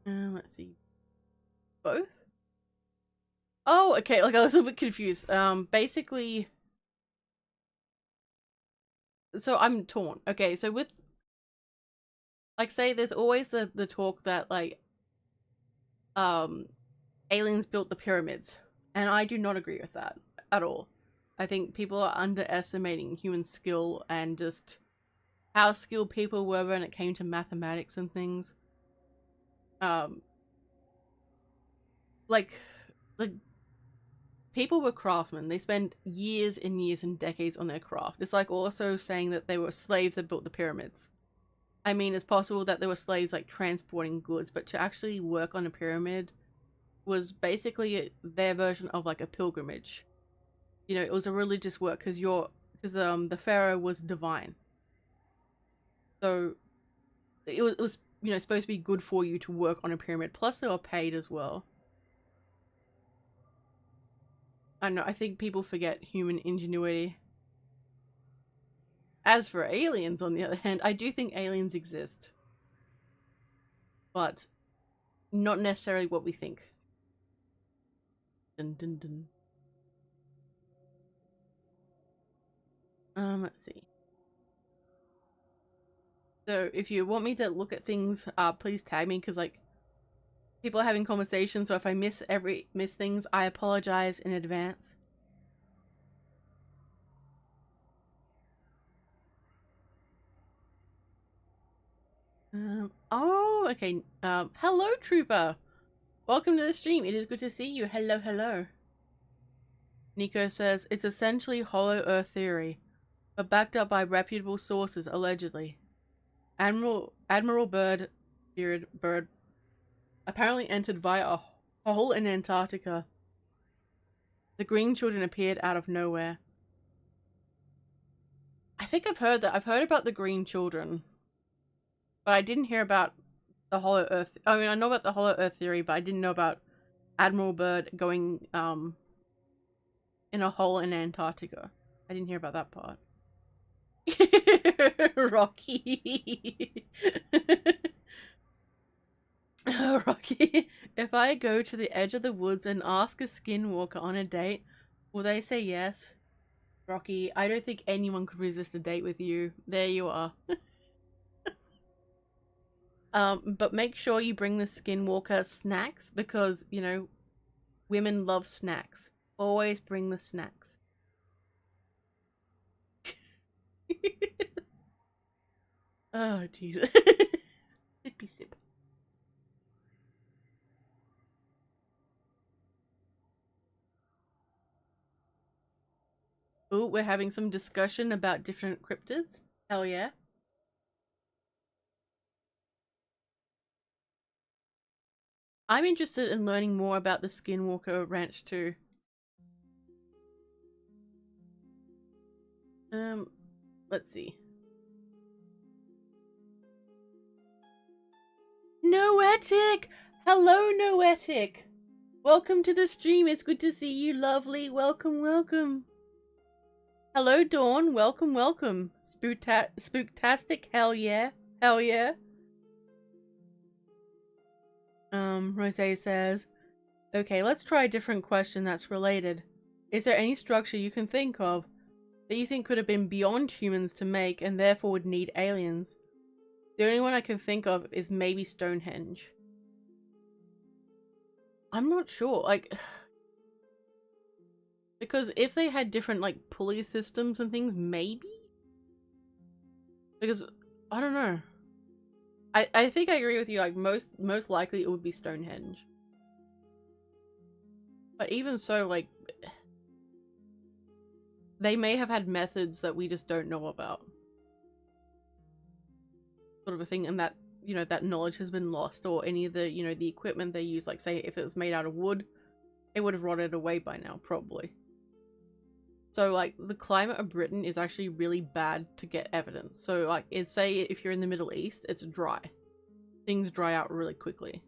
Let's see. Both? Oh, okay, like I was a bit confused. Basically, so I'm torn. Okay, so with, like, say there's always the talk that, like, um, aliens built the pyramids. And I do not agree with that at all. I think people are underestimating human skill and just how skilled people were when it came to mathematics and things. Um, like, like people were craftsmen. They spent years and years and decades on their craft. It's like also saying that they were slaves that built the pyramids. I mean, it's possible that there were slaves like transporting goods, but to actually work on a pyramid was basically their version of like a pilgrimage. You know, it was a religious work because the pharaoh was divine, so it was you know supposed to be good for you to work on a pyramid. Plus, they were paid as well. I don't know. I think people forget human ingenuity. As for aliens, on the other hand, I do think aliens exist, but not necessarily what we think. Dun, dun, dun. Let's see. So if you want me to look at things, please tag me because like people are having conversations. So if I miss things, I apologize in advance. Oh, okay. Hello, Trooper. Welcome to the stream. It is good to see you. Hello, hello. Nico says it's essentially hollow earth theory, but backed up by reputable sources, allegedly. Admiral Byrd apparently entered via a hole in Antarctica. The green children appeared out of nowhere. I think I've heard that. I've heard about the green children, but I didn't hear about the hollow earth. I mean, I know about the hollow earth theory, but I didn't know about Admiral Byrd going in a hole in Antarctica. I didn't hear about that part. Rocky. Rocky. If I go to the edge of the woods and ask a skinwalker on a date, will they say yes? Rocky, I don't think anyone could resist a date with you. There you are. But make sure you bring the skinwalker snacks because, you know, women love snacks. Always bring the snacks. Oh, Jesus. Sippy sip. Oh, we're having some discussion about different cryptids. Hell yeah. I'm interested in learning more about the Skinwalker Ranch too. Let's see. Noetic! Hello, Noetic! Welcome to the stream. It's good to see you, lovely. Welcome, welcome. Hello, Dawn. Welcome, welcome. Spooktastic. Hell yeah. Hell yeah. Rose says, okay, let's try a different question that's related. Is there any structure you can think of that you think could have been beyond humans to make and therefore would need aliens? The only one I can think of is maybe Stonehenge. I'm not sure, like, because if they had different, like, pulley systems and things, maybe? Because, I don't know. I think I agree with you, like, most likely it would be Stonehenge. But even so, like, they may have had methods that we just don't know about. Sort of a thing, and that, you know, that knowledge has been lost, or any of the, you know, the equipment they use, like, say, if it was made out of wood, it would have rotted away by now, probably. So, like, the climate of Britain is actually really bad to get evidence. So, like, say if you're in the Middle East, it's dry. Things dry out really quickly.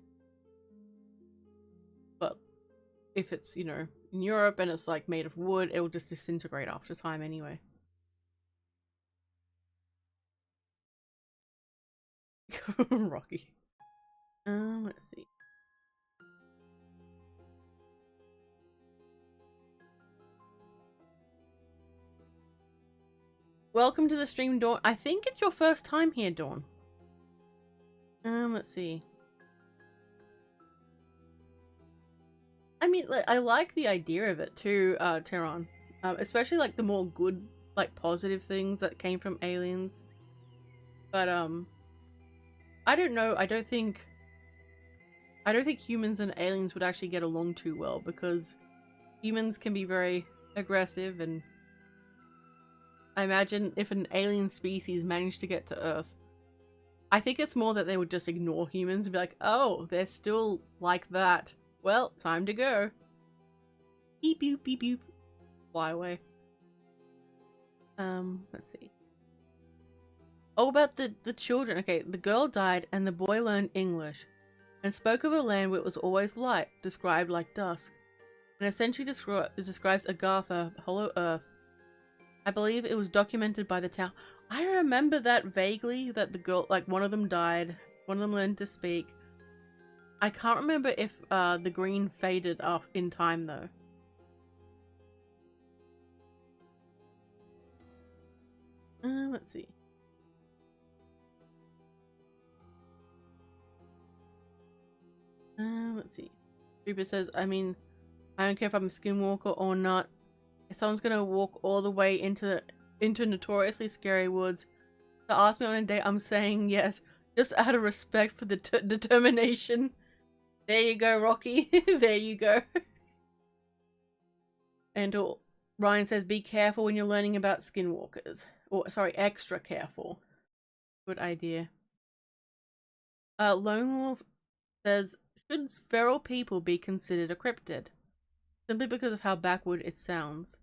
But if it's, you know, in Europe and it's, like, made of wood, it will just disintegrate after time anyway. Rocky. Let's see. Welcome to the stream, Dawn. I think it's your first time here, Dawn. Let's see. I mean, I like the idea of it too, Tehran. Especially like the more good, like positive things that came from aliens. But I don't know. I don't think humans and aliens would actually get along too well, because humans can be very aggressive, and I imagine if an alien species managed to get to Earth, I think it's more that they would just ignore humans and be like, oh, they're still like that. Well, time to go. Beep boop beep boop. Fly away. Let's see. Oh, about the children. Okay, the girl died and the boy learned English and spoke of a land where it was always light, described like dusk, and essentially describes Agartha, Hollow Earth. I believe it was documented by the town. I remember that vaguely, that the girl, like one of them died, one of them learned to speak. I can't remember if the green faded up in time though. Let's see. Let's see. Reaper says, I mean, I don't care if I'm a skinwalker or not. If someone's gonna walk all the way into notoriously scary woods to ask me on a date, I'm saying yes, just out of respect for the determination. There you go, Rocky. There you go. And Ryan says, be careful when you're learning about skinwalkers. Or, sorry, extra careful. Good idea. Lone Wolf says, should feral people be considered a cryptid? Simply because of how backward it sounds.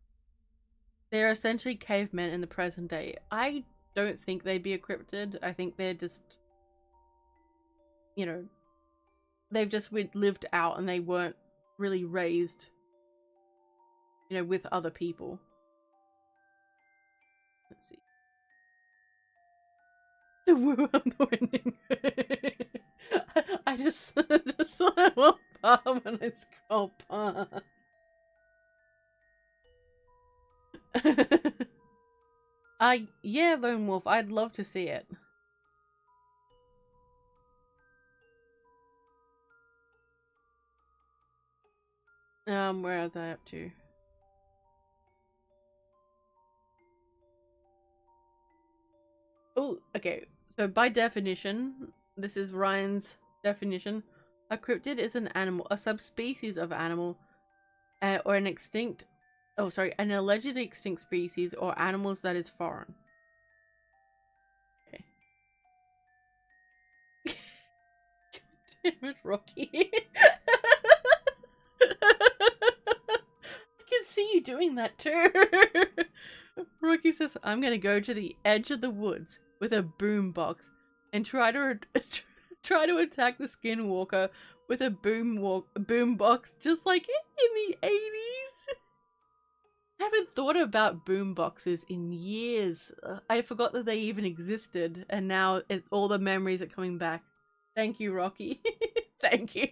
They're essentially cavemen in the present day. I don't think they'd be a cryptid. I think they're just, you know, they've just lived out and they weren't really raised, you know, with other people. Let's see. The woo on the winning. I just saw that one part when I scroll past. Yeah, Lone Wolf, I'd love to see it. Where was I up to? Oh, okay. So by definition, this is Ryan's definition. A cryptid is an animal, a subspecies of animal, or an extinct, oh sorry, an allegedly extinct species or animals that is foreign. Okay. Damn it, Rocky. I can see you doing that too. Rocky says, I'm gonna go to the edge of the woods with a boombox and try to attack the skinwalker with a boombox, just like in the 80s. I haven't thought about boomboxes in years. I forgot that they even existed, and now all the memories are coming back. Thank you, Rocky. Thank you.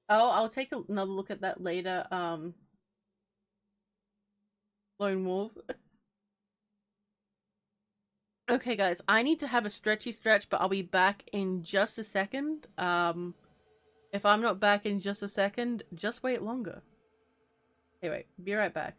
Oh, I'll take another look at that later, Lone Wolf. Okay, guys, I need to have a stretchy stretch, but I'll be back in just a second. If I'm not back in just a second, just wait longer. Anyway, be right back.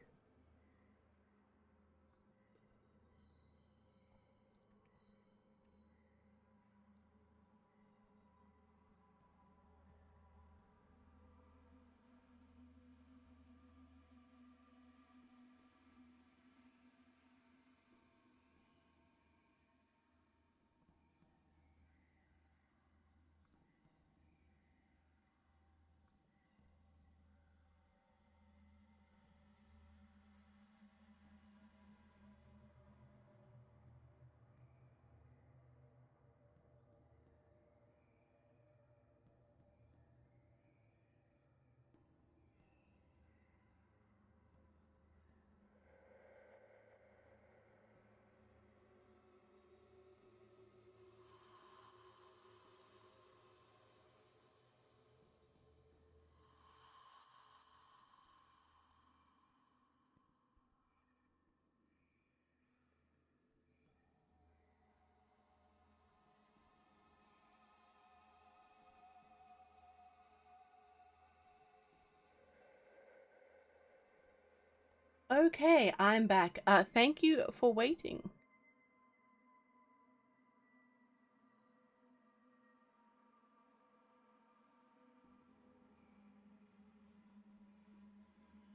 Okay, I'm back. Thank you for waiting.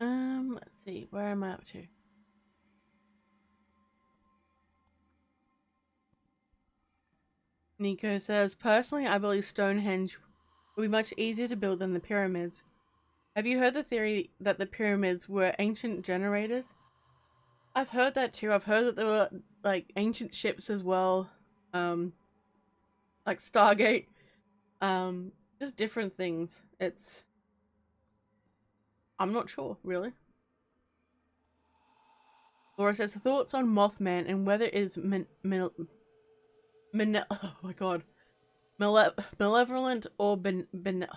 Let's see, where am I up to? Nico says, personally, I believe Stonehenge would be much easier to build than the pyramids. Have you heard the theory that the pyramids were ancient generators? I've heard that too. I've heard that there were like ancient ships as well. Like Stargate. Just different things. I'm not sure, really. Laura says, thoughts on Mothman and whether it is oh my god. Malevolent or benevolent.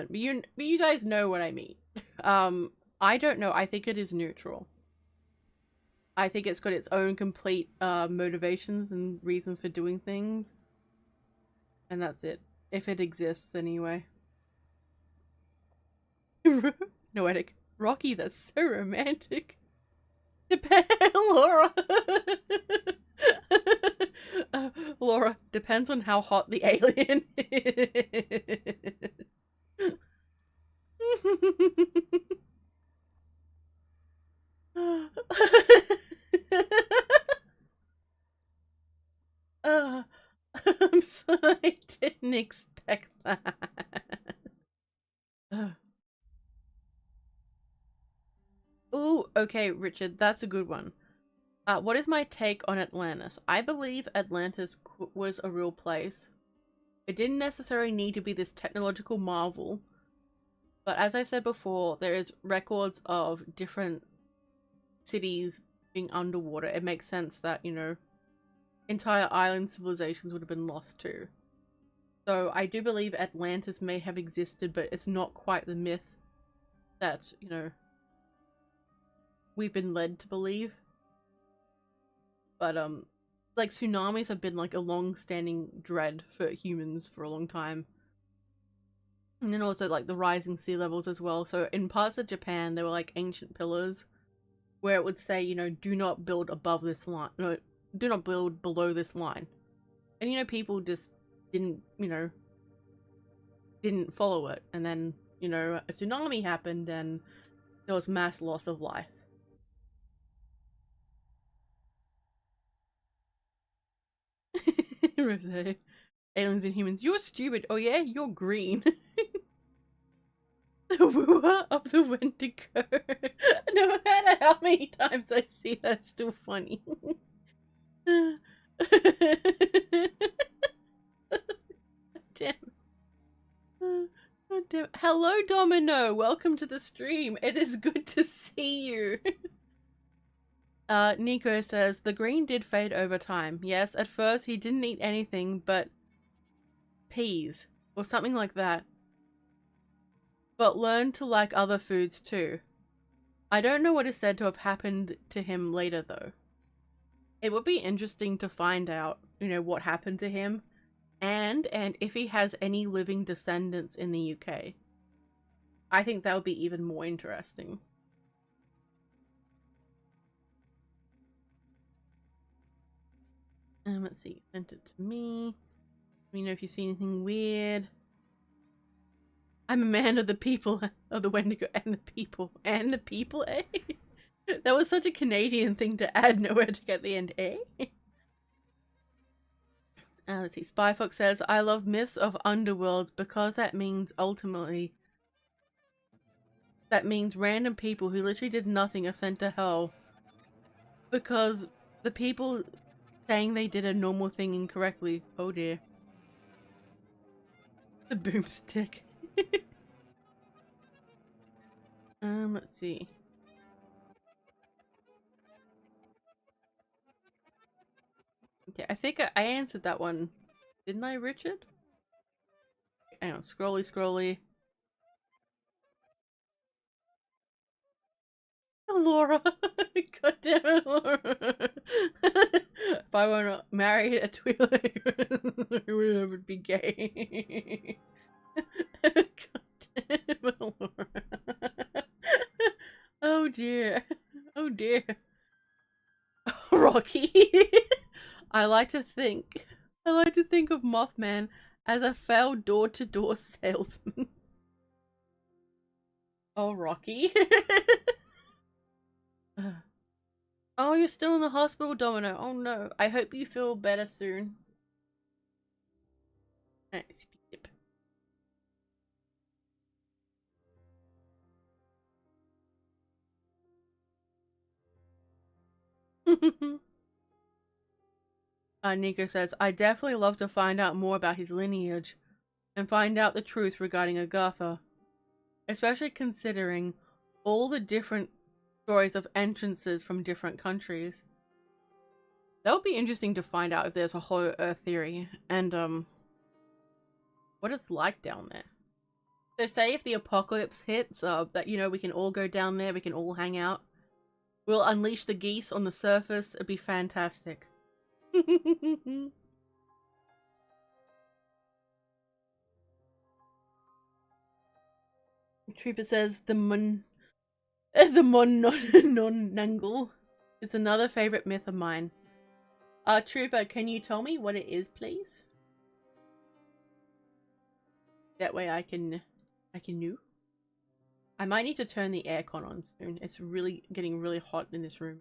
But you guys know what I mean. I don't know. I think it is neutral. I think it's got its own complete motivations and reasons for doing things. And that's it. If it exists anyway. Noetic. Rocky, that's so romantic. Laura. Laura, depends on how hot the alien is. I'm sorry, I didn't expect that. Ooh, okay, Richard, that's a good one. What is my take on Atlantis? I believe Atlantis was a real place. It didn't necessarily need to be this technological marvel, but as I've said before, there is records of different cities being underwater. It makes sense that, you know, entire island civilizations would have been lost too. So I do believe Atlantis may have existed, but it's not quite the myth that, you know, we've been led to believe. But like tsunamis have been like a long-standing dread for humans for a long time. And then also like the rising sea levels as well. So in parts of Japan there were like ancient pillars where it would say, you know, do not build above this line. No, do not build below this line. And you know, people just didn't, you know, didn't follow it. And then, you know, a tsunami happened and there was mass loss of life. Rose. Aliens and humans. You're stupid. Oh yeah? You're green. The wooer of the Wendigo. No matter how many times I see that, it's still funny. Damn. Oh, damn. Hello, Domino. Welcome to the stream. It is good to see you. Nico says, the green did fade over time. Yes, at first he didn't eat anything but peas or something like that. But learned to like other foods too. I don't know what is said to have happened to him later though. It would be interesting to find out, you know, what happened to him and if he has any living descendants in the UK. I think that would be even more interesting. Let's see, sent it to me. Let me know if you see anything weird. I'm a man of the people, of the Wendigo, and the people, eh? That was such a Canadian thing to add Noetic at the end, eh? Let's see, Spyfox says, I love myths of underworlds because that means ultimately, that means random people who literally did nothing are sent to hell because the people saying they did a normal thing incorrectly. Oh dear. The boomstick. Let's see. Okay, I think I answered that one. Didn't I, Richard? Hang on, scrolly. Laura! God damn it, Laura! If I were married a Twi'lek, I would be gay. God dear. Oh dear. Rocky. I like to think of Mothman as a failed door-to-door salesman. Oh, Rocky. Oh, you're still in the hospital, Domino. Oh no. I hope you feel better soon. Nice. Nico says, I definitely love to find out more about his lineage and find out the truth regarding Agatha, especially considering all the different stories of entrances from different countries. That would be interesting to find out if there's a Hollow Earth theory and what it's like down there. So say if the apocalypse hits, that, you know, we can all go down there, we can all hang out. We'll unleash the geese on the surface, it'd be fantastic. Trooper says the non nangle is another favorite myth of mine. Trooper, can you tell me what it is, please? That way I can know. I might need to turn the aircon on soon. It's really getting really hot in this room.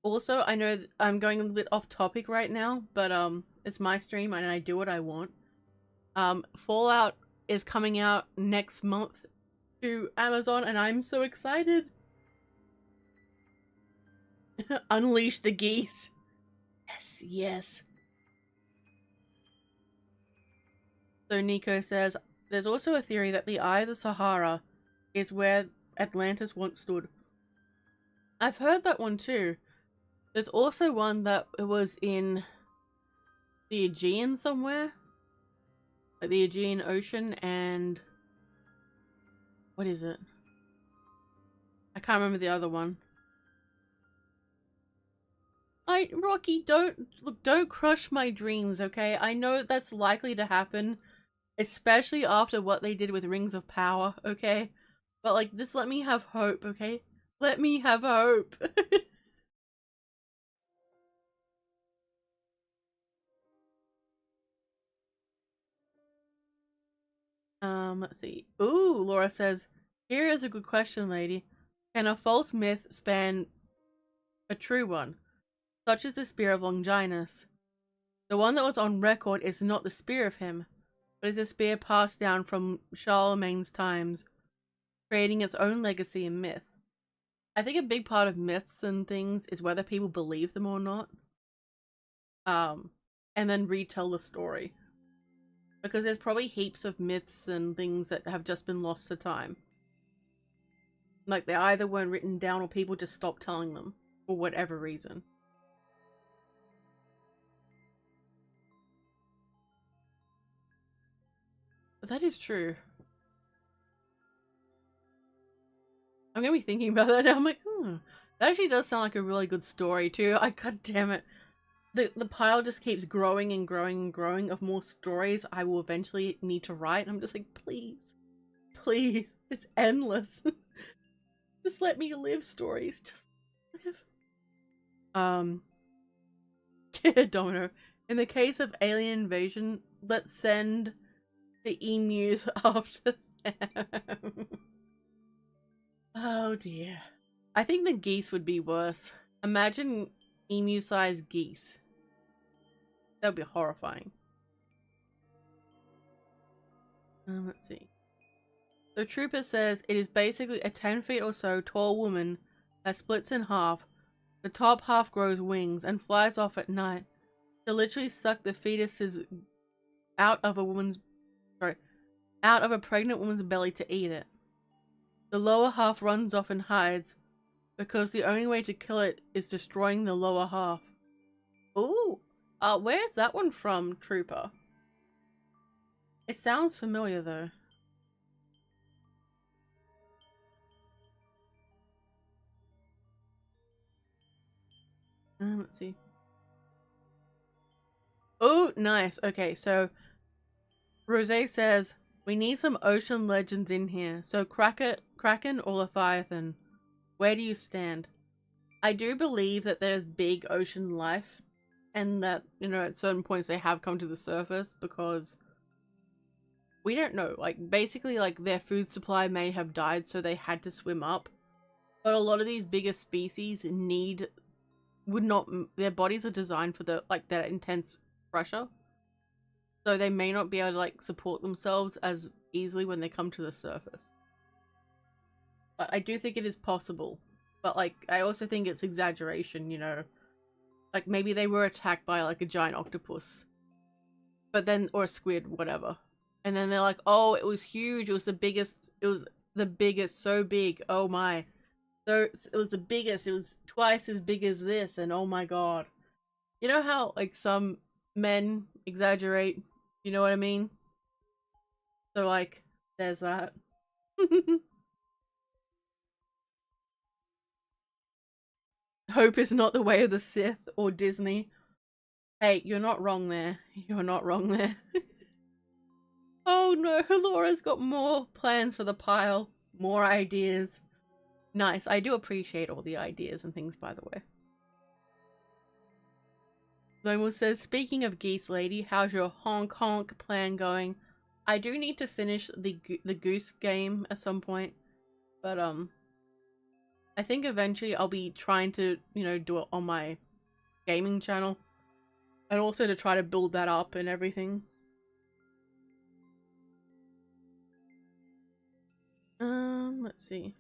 Also, I know I'm going a little bit off topic right now, but it's my stream and I do what I want. Fallout is coming out next month to Amazon and I'm so excited. Unleash the geese. Yes, yes. So Nico says, there's also a theory that the Eye of the Sahara is where Atlantis once stood. I've heard that one too. There's also one that it was in the Aegean somewhere. Like the Aegean Ocean and... what is it? I can't remember the other one. Rocky, don't crush my dreams, okay? I know that's likely to happen, especially after what they did with Rings of Power, okay? But like, just let me have hope, okay? Let me have hope. Let's see. Ooh, Laura says, here is a good question, lady. Can a false myth span a true one, such as the Spear of Longinus? The one that was on record is not the spear of him, but is a spear passed down from Charlemagne's times, creating its own legacy and myth. I think a big part of myths and things is whether people believe them or not. And then retell the story. Because there's probably heaps of myths and things that have just been lost to time. Like they either weren't written down or people just stopped telling them for whatever reason. But that is true. I'm gonna be thinking about that now. I'm like, that actually does sound like a really good story too. God damn it. The pile just keeps growing and growing and growing of more stories I will eventually need to write. I'm just like, please. Please. It's endless. Just let me live stories. Just live. Domino. In the case of alien invasion, let's send the emus after them. Oh dear. I think the geese would be worse. Imagine emu-sized geese. That would be horrifying. Let's see. The trooper says it is basically a 10 feet or so tall woman that splits in half. The top half grows wings and flies off at night to literally suck the fetuses out of a pregnant woman's belly to eat it. The lower half runs off and hides because the only way to kill it is destroying the lower half. Ooh, where's that one from, Trooper? It sounds familiar though. Let's see. Oh, nice. Okay, so Rosé says We need some ocean legends in here. So Kraken or Leviathan, where do you stand? I do believe that there's big ocean life and that, you know, at certain points they have come to the surface because we don't know. Like, basically, like, their food supply may have died, so they had to swim up. But a lot of these bigger species their bodies are designed for that intense pressure. So they may not be able to, like, support themselves as easily when they come to the surface. But I do think it is possible. But, like, I also think it's exaggeration, you know. Like, maybe they were attacked by, like, a giant octopus. But then, or a squid, whatever. And then they're like, oh, it was huge. It was the biggest, so big. Oh my. So, it was the biggest. It was twice as big as this. And oh my god. You know how, like, some men exaggerate? You know what I mean? So, like, there's that. Hope is not the way of the Sith or Disney. Hey, you're not wrong there. You're not wrong there. Oh no, Laura's got more plans for the pile. More ideas. Nice. I do appreciate all the ideas and things, by the way. Lomal says, speaking of geese lady, how's your honk honk plan going? I do need to finish the goose game at some point. But, I think eventually I'll be trying to, you know, do it on my gaming channel. And also to try to build that up and everything. Let's see.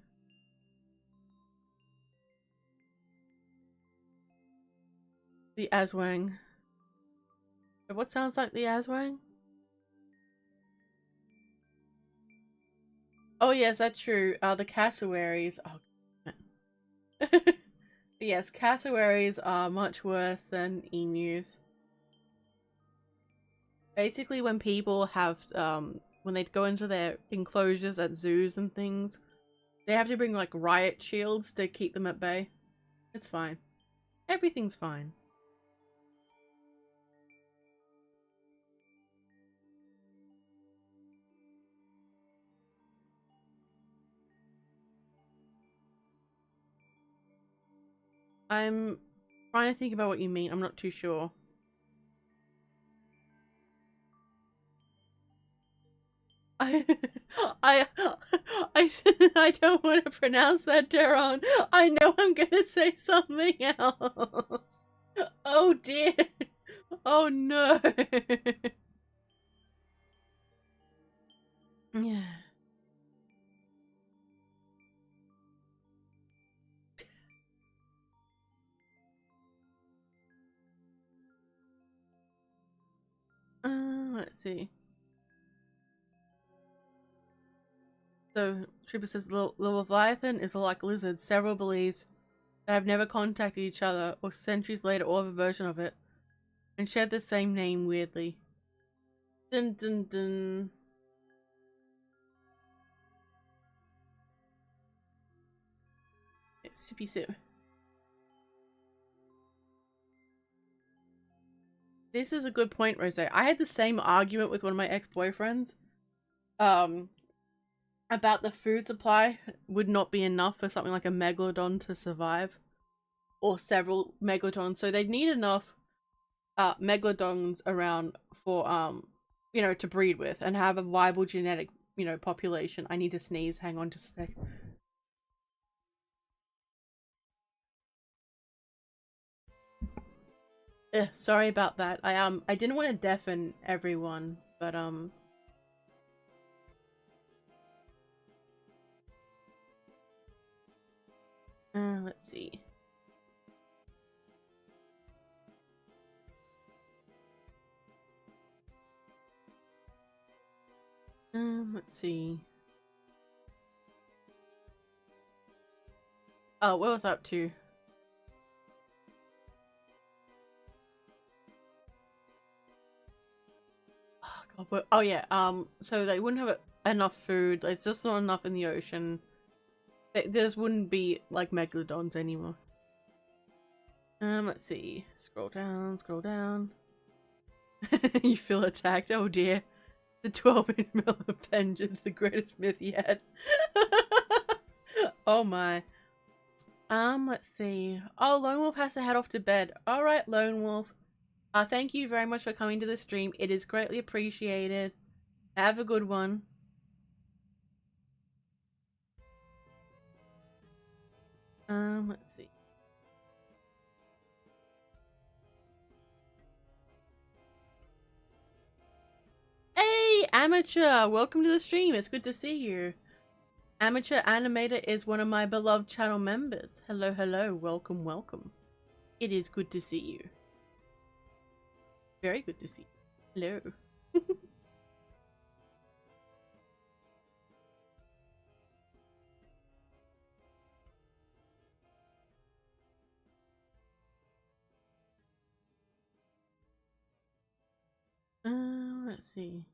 The Aswang. What sounds like the Aswang? Oh yes, that's true. The cassowaries. Oh. Yes, cassowaries are much worse than emus. Basically, when people have, when they go into their enclosures at zoos and things, they have to bring, like, riot shields to keep them at bay. It's fine. Everything's fine. I'm trying to think about what you mean. I'm not too sure. I I I don't want to pronounce that, Daron. I know I'm gonna say something else. Oh dear. Oh no. Yeah. Let's see. So, Trooper says the Leviathan is like lizards. Several believes that have never contacted each other or centuries later or have a version of it and shared the same name weirdly. Dun dun dun. It's sippy sip. This is a good point, Rose. I had the same argument with one of my ex-boyfriends. About the food supply would not be enough for something like a megalodon to survive. Or several megalodons. So they'd need enough megalodons around for, you know, to breed with and have a viable genetic, you know, population. I need to sneeze. Hang on just a sec. Sorry about that. I didn't want to deafen everyone, but let's see. Let's see. Oh, what was I up to? Oh, God, oh yeah, so they wouldn't have enough food. It's just not enough in the ocean. There just wouldn't be, like, megalodons anymore. Let's see. Scroll down, scroll down. You feel attacked? Oh dear. The 12-inch Melon Vengeance, the greatest myth yet. Oh my. Let's see. Oh, Lone Wolf has to head off to bed. Alright, Lone Wolf. Thank you very much for coming to the stream. It is greatly appreciated. Have a good one. Let's see. Hey, Amateur! Welcome to the stream. It's good to see you. Amateur Animator is one of my beloved channel members. Hello, hello. Welcome, welcome. It is good to see you. Very good to see you. Hello. Let's see.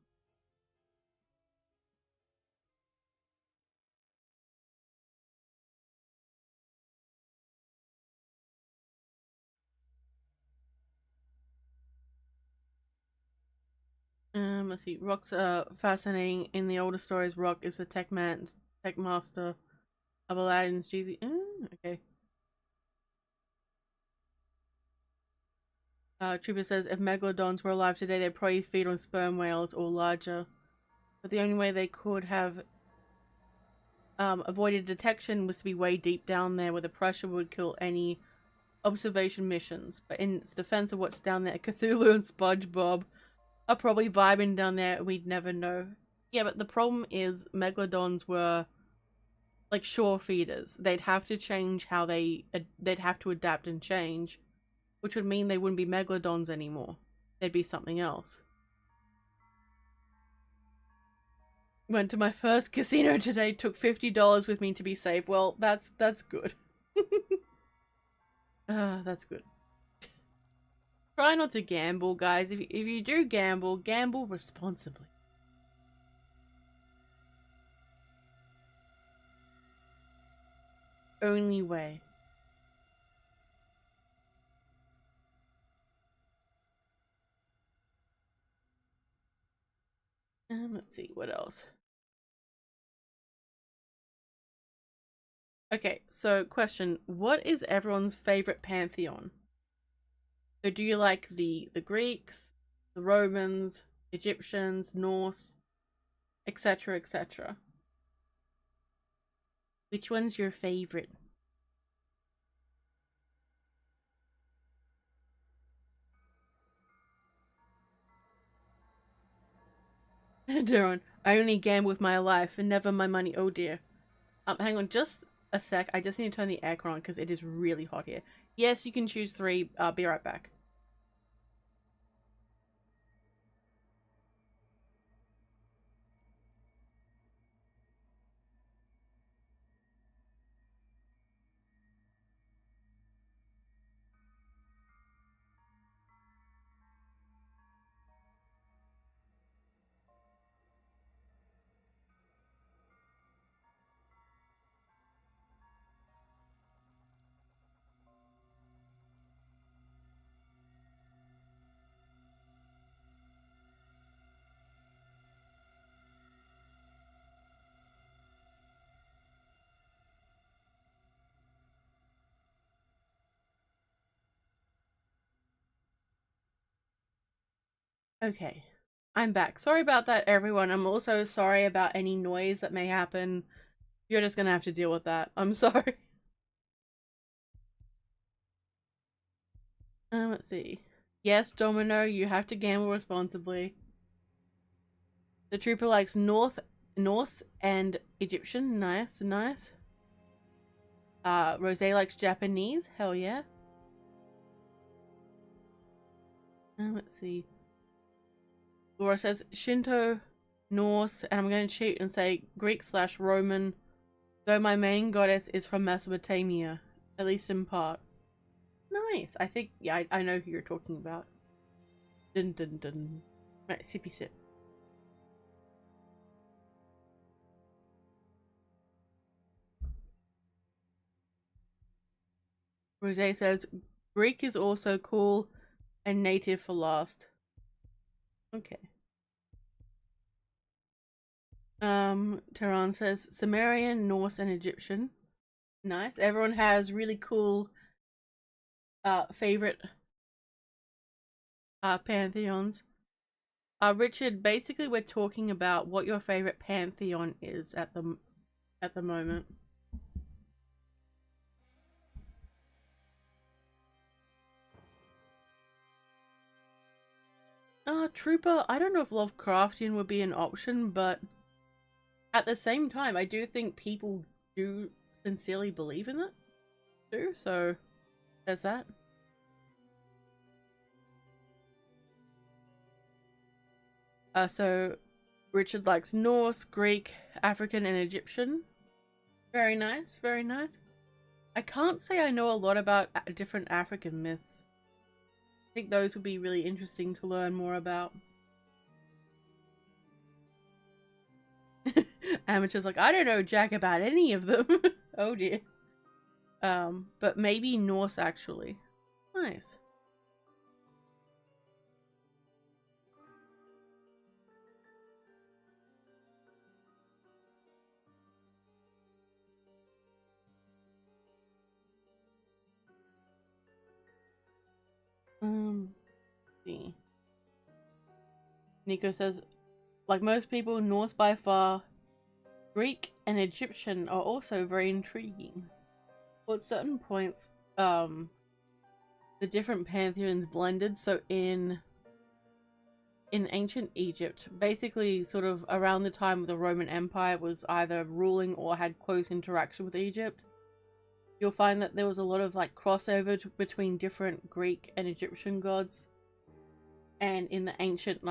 Let's see. Rock's fascinating. In the older stories, Rock is the tech master of Aladdin's GZ. Okay. Trooper says if megalodons were alive today, they'd probably feed on sperm whales or larger. But the only way they could have avoided detection was to be way deep down there where the pressure would kill any observation missions. But in its defense of what's down there, Cthulhu and SpongeBob are probably vibing down there and we'd never know. Yeah, but the problem is megalodons were like shore feeders. They'd have to change how they'd have to adapt and change, which would mean they wouldn't be megalodons anymore. They'd be something else. Went to my first casino today, took $50 with me to be safe. Well, that's good. That's good. Try not to gamble, guys. If you do gamble, gamble responsibly. Only way. Let's see, what else? Okay, so question. What is everyone's favorite pantheon? So do you like the Greeks, the Romans, Egyptians, Norse, etc., etc.? Which one's your favorite? Darren, I only gamble with my life and never my money. Oh dear. Hang on just a sec. I just need to turn the aircon on because it is really hot here. Yes, you can choose 3. Be right back. Okay, I'm back. Sorry about that, everyone. I'm also sorry about any noise that may happen. You're just gonna have to deal with that. I'm sorry. Let's see. Yes, Domino, you have to gamble responsibly. The trooper likes Norse and Egyptian. Nice, nice. Rose likes Japanese. Hell yeah. Let's see. Laura says Shinto, Norse, and I'm going to cheat and say Greek/Roman, though my main goddess is from Mesopotamia, at least in part. Nice. I think, yeah, I know who you're talking about. Dun dun dun. Right, sippy sip. Rose says Greek is also cool and native for last. Okay. Tehran says Sumerian, Norse, and Egyptian. Nice. Everyone has really cool favorite pantheons. Richard, basically we're talking about what your favorite pantheon is at the moment. Trooper, I don't know if Lovecraftian would be an option, but at the same time, I do think people do sincerely believe in it too, so there's that. So Richard likes Norse, Greek, African, and Egyptian. Very nice, very nice. I can't say I know a lot about different African myths. I think those would be really interesting to learn more about. Amateur's like, I don't know jack about any of them. Oh dear. But maybe Norse actually. Nice. See. Nico says, like most people, Norse by far. Greek and Egyptian are also very intriguing. Well, at certain points, the different pantheons blended. So in ancient Egypt, basically sort of around the time the Roman Empire was either ruling or had close interaction with Egypt, you'll find that there was a lot of like crossover between different Greek and Egyptian gods. And in the ancient,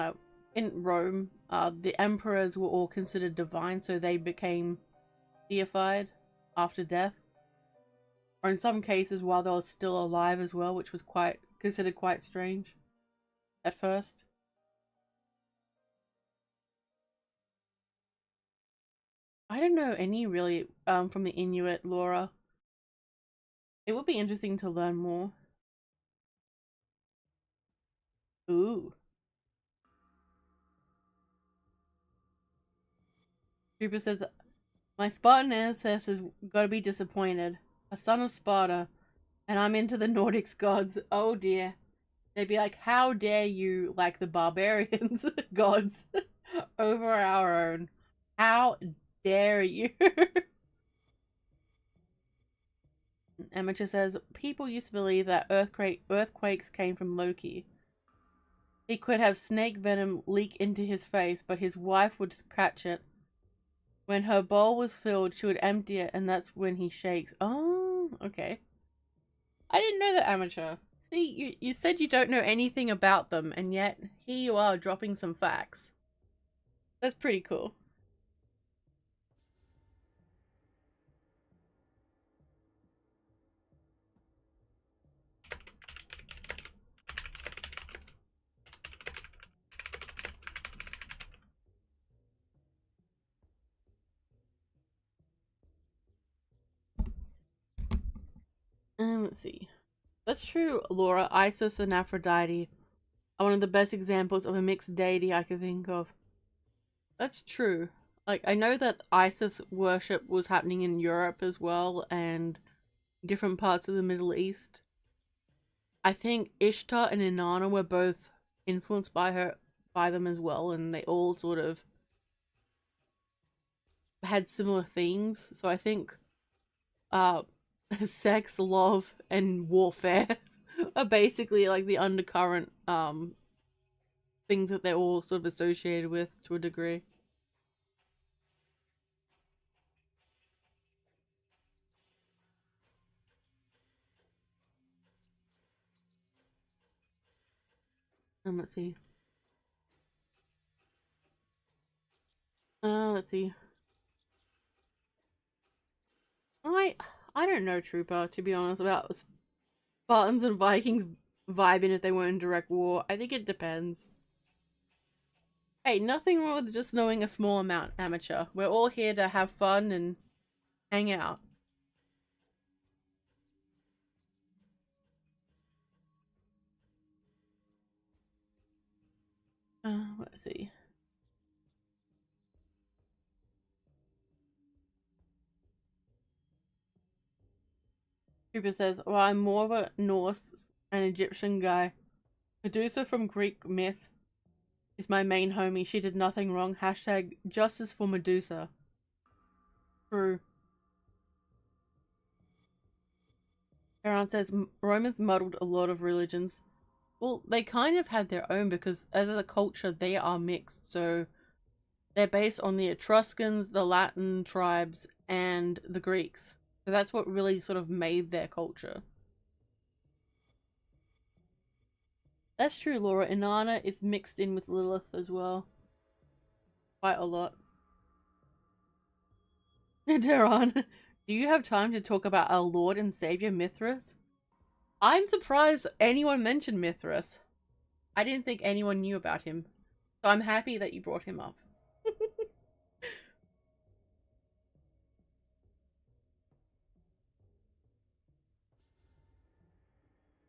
in Rome, the emperors were all considered divine, so they became deified after death. Or in some cases while they were still alive as well, which was considered quite strange at first. I don't know any really from the Inuit Laura. It would be interesting to learn more. Ooh. Trooper says, my Spartan ancestors gotta be disappointed. A son of Sparta, and I'm into the Nordics gods. Oh dear. They'd be like, how dare you like the barbarians gods over our own? How dare you? Amateur says, people used to believe that earthquakes came from Loki. He could have snake venom leak into his face, but his wife would catch it. When her bowl was filled, she would empty it, and that's when he shakes. Oh, okay. I didn't know that, Amateur. See, you said you don't know anything about them, and yet here you are dropping some facts. That's pretty cool. Let's see. That's true, Laura. Isis and Aphrodite are one of the best examples of a mixed deity I could think of. That's true. Like, I know that Isis worship was happening in Europe as well, and different parts of the Middle East. I think Ishtar and Inanna were both influenced by them as well, and they all sort of had similar themes. So I think uh sex, love, and warfare are basically like the undercurrent things that they're all sort of associated with to a degree. Let's see. Let's see. I I don't know, Trooper, to be honest, about Spartans and Vikings vibing if they weren't in direct war. I think it depends. Hey, nothing wrong with just knowing a small amount, amateur. We're all here to have fun and hang out. Let's see. Cooper says, well, I'm more of a Norse and Egyptian guy. Medusa from Greek myth is my main homie. She did nothing wrong. Hashtag justice for Medusa. True. Aaron says, Romans muddled a lot of religions. Well, they kind of had their own because as a culture, they are mixed. So they're based on the Etruscans, the Latin tribes, and the Greeks. So that's what really sort of made their culture. That's true, Laura. Inanna is mixed in with Lilith as well. Quite a lot. Daron, do you have time to talk about our Lord and Savior Mithras? I'm surprised anyone mentioned Mithras. I didn't think anyone knew about him. So I'm happy that you brought him up.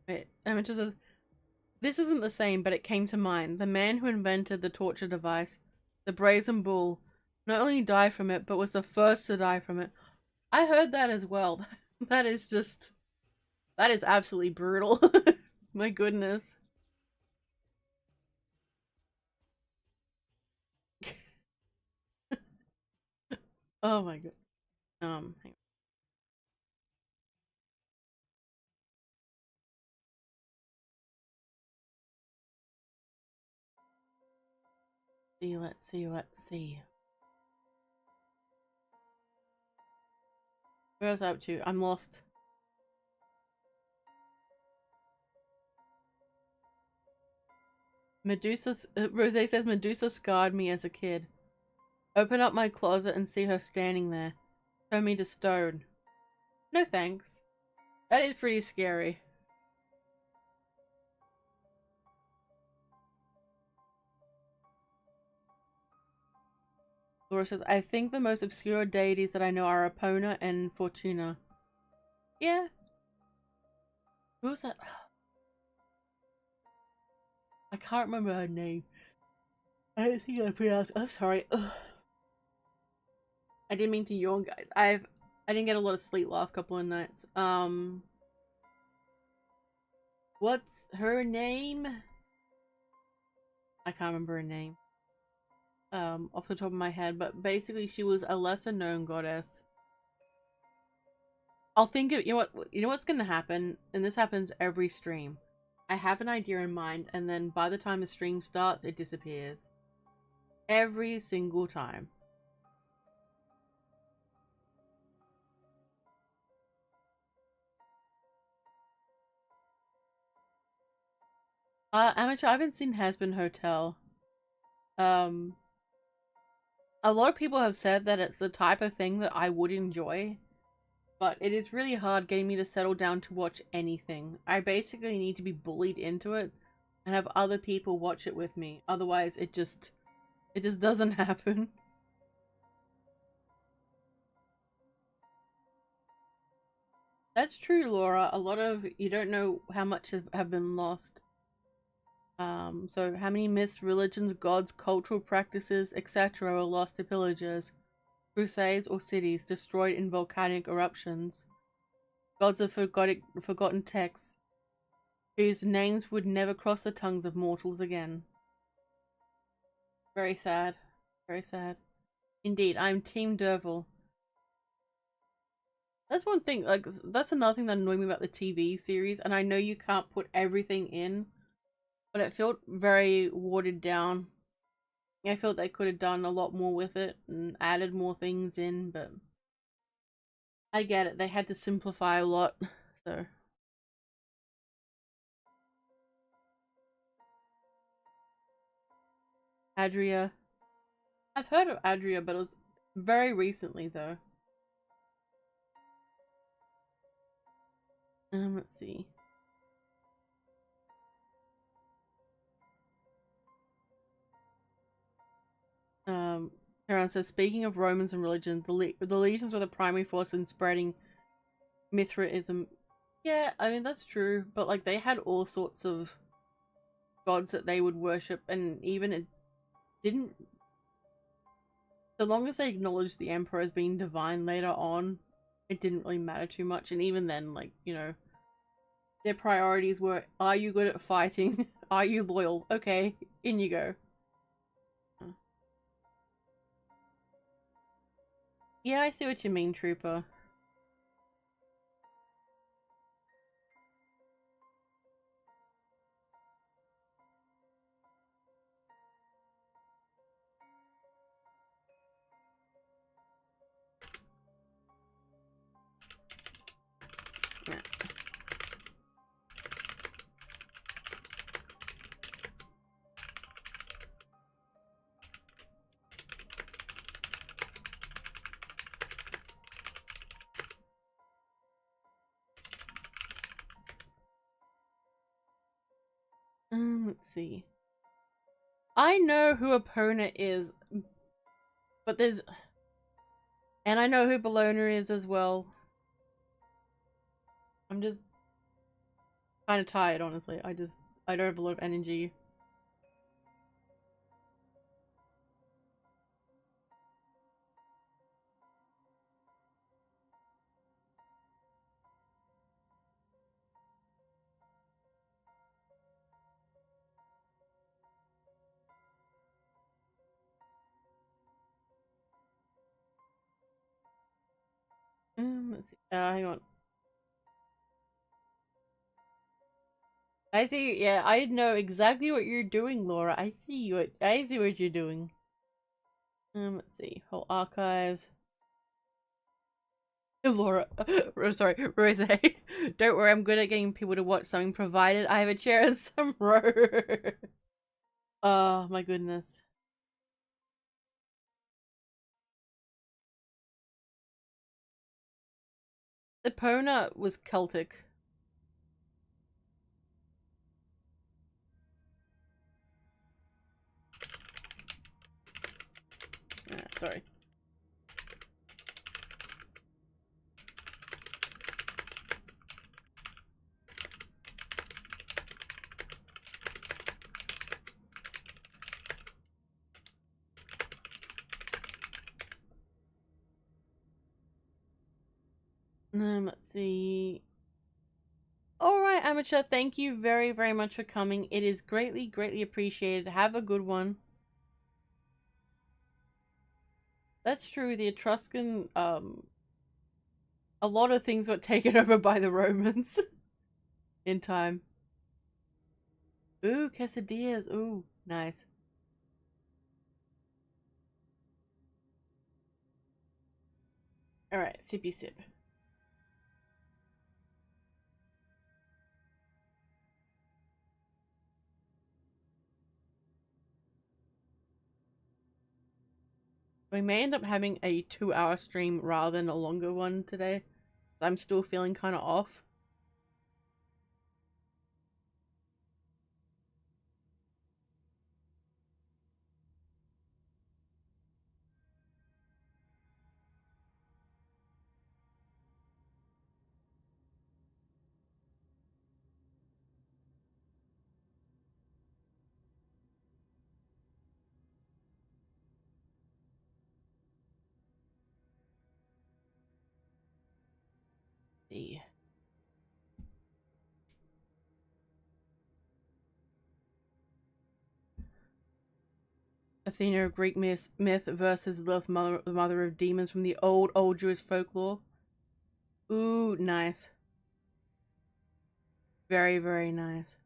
Wait, this isn't the same, but it came to mind. The man who invented the torture device, the brazen bull, not only died from it, but was the first to die from it. I heard that as well. That is absolutely brutal. My goodness. Oh my god. Hang on. Let's see. Where was I up to? I'm lost. Rose says Medusa scarred me as a kid. Open up my closet and see her standing there. Turn me to stone. No thanks. That is pretty scary. Laura says, I think the most obscure deities that I know are Epona and Fortuna. Yeah. Who's that? I can't remember her name. I don't think I pronounced. I'm sorry. Ugh. I didn't mean to yawn, guys. I didn't get a lot of sleep last couple of nights. What's her name? I can't remember her name. Off the top of my head, but basically she was a lesser known goddess. I'll think of, you know what's gonna happen, and this happens every stream. I have an idea in mind, and then by the time the stream starts, it disappears. Every single time. Amateur, I haven't seen Hazbin Hotel. A lot of people have said that it's the type of thing that I would enjoy, but it is really hard getting me to settle down to watch anything. I basically need to be bullied into it and have other people watch it with me. Otherwise, it just doesn't happen. That's true, Laura. A lot of you don't know how much have been lost. So how many myths, religions, gods, cultural practices, etc. were lost to pillagers, crusades, or cities destroyed in volcanic eruptions? Gods of forgotten texts, whose names would never cross the tongues of mortals again. Very sad. Very sad. Indeed, I'm Team Derval. That's one thing, like, that's another thing that annoyed me about the TV series, and I know you can't put everything in, but it felt very watered down. I felt they could have done a lot more with it and added more things in, but I get it. They had to simplify a lot, so. Adria. I've heard of Adria, but it was very recently, though. Let's see. Karen says, speaking of Romans and religion, the legions were the primary force in spreading Mithraism. Yeah, I mean, that's true, but like they had all sorts of gods that they would worship, and even it didn't. So long as they acknowledged the emperor as being divine later on, it didn't really matter too much. And even then, like, you know, their priorities were, are you good at fighting? Are you loyal? Okay, in you go. Yeah, I see what you mean, Trooper. Yeah. Let's see. I know who Epona is, but there's... And I know who Bologna is as well. I'm just kind of tired, honestly. I don't have a lot of energy. Let's see. Hang on. I see. Yeah, I know exactly what you're doing, Laura. I see what you're doing. Let's see. Whole archives. Laura, sorry, Rose. Don't worry, I'm good at getting people to watch something, provided I have a chair and some row. Oh my goodness. Epona was Celtic. Sorry. Let's see. Alright, Amateur, thank you very, very much for coming. It is greatly, greatly appreciated. Have a good one. That's true, the Etruscan, a lot of things got taken over by the Romans in time. Ooh, quesadillas. Ooh, nice. Alright, sippy sip. We may end up having a 2-hour stream rather than a longer one today. I'm still feeling kind of off. See. Athena of Greek myth versus Lilith, the mother of demons from the old Jewish folklore. Ooh, nice. Very, very nice.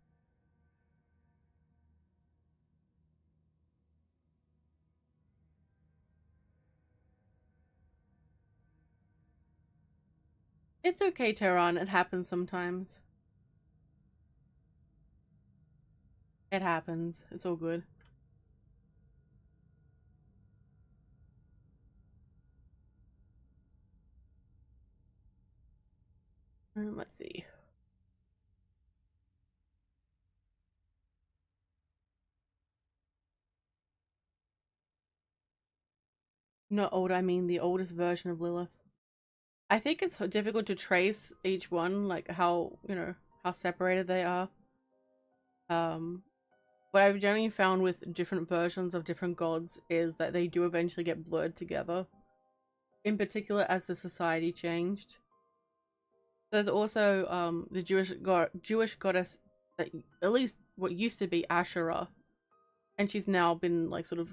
It's okay, Tehran. It happens sometimes. It happens. It's all good. Let's see. Not old, I mean the oldest version of Lilith. I think it's difficult to trace each one, like how, you know, how separated they are. What I've generally found with different versions of different gods is that they do eventually get blurred together. in particular as the society changed. There's also the Jewish goddess that at least what used to be Asherah, and she's now been like sort of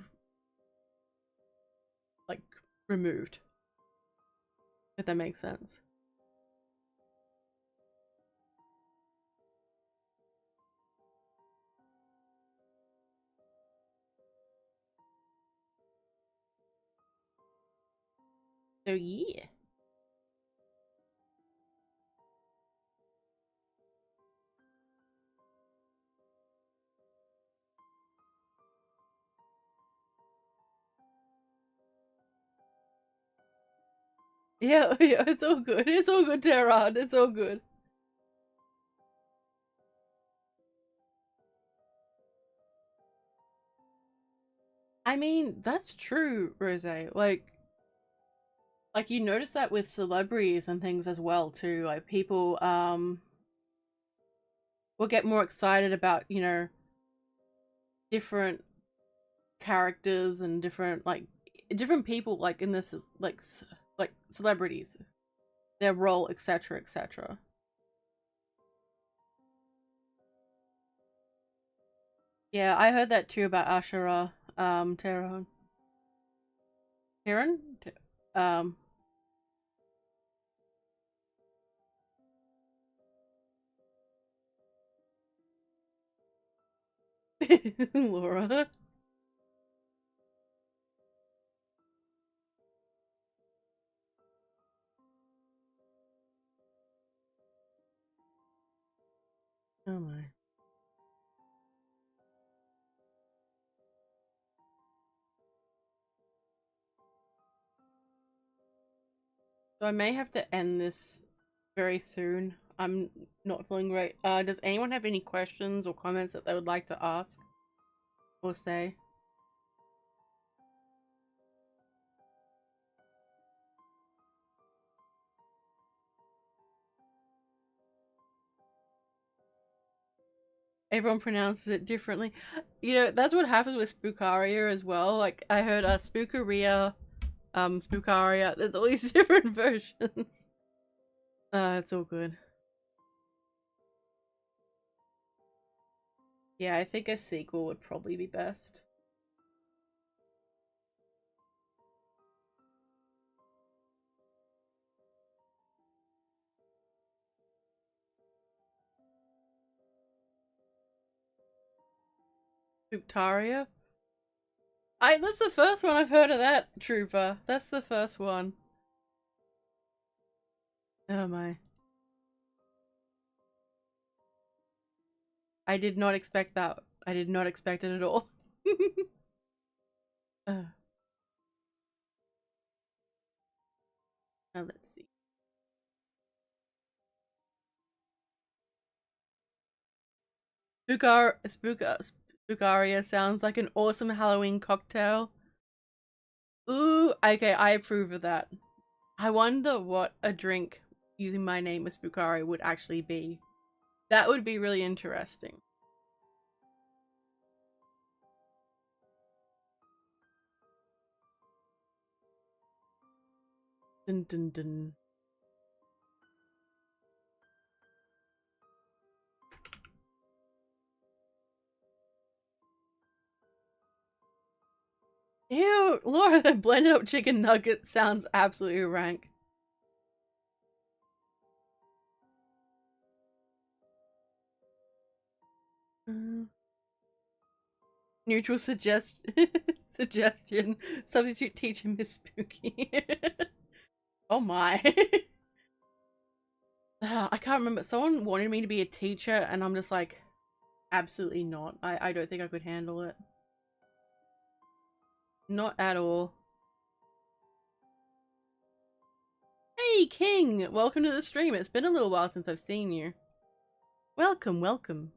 like removed, if that makes sense. So yeah. Yeah, yeah, it's all good. It's all good, Tehran. It's all good. I mean, that's true, Rose. Like you notice that with celebrities and things as well too. Like people will get more excited about, you know, different characters and different people like in this is like celebrities, their role, etc, etc. Yeah, I heard that too about Asherah, Tehran. Tehran? Um Laura. Oh my. So I may have to end this very soon. I'm not feeling great. Does anyone have any questions or comments that they would like to ask or say? Everyone pronounces it differently. You know, that's what happens with Spookaria as well. Like, I heard Spookaria, Spookaria. There's all these different versions. It's all good. Yeah, I think a sequel would probably be best. Spookaria? That's the first one I've heard of that, Trooper. That's the first one. Oh my. I did not expect that. I did not expect it at all. uh, let's see. Spookaria sounds like an awesome Halloween cocktail. Ooh, okay, I approve of that. I wonder what a drink using my name as Spookaria would actually be. That would be really interesting. Dun dun dun. Ew, Laura, the blended up chicken nugget sounds absolutely rank. Neutral suggestion. Substitute teacher Miss Spooky. Oh my. I can't remember. Someone wanted me to be a teacher, and I'm just like, absolutely not. I don't think I could handle it. Not at all. Hey, King! Welcome to the stream. It's been a little while since I've seen you. Welcome, welcome.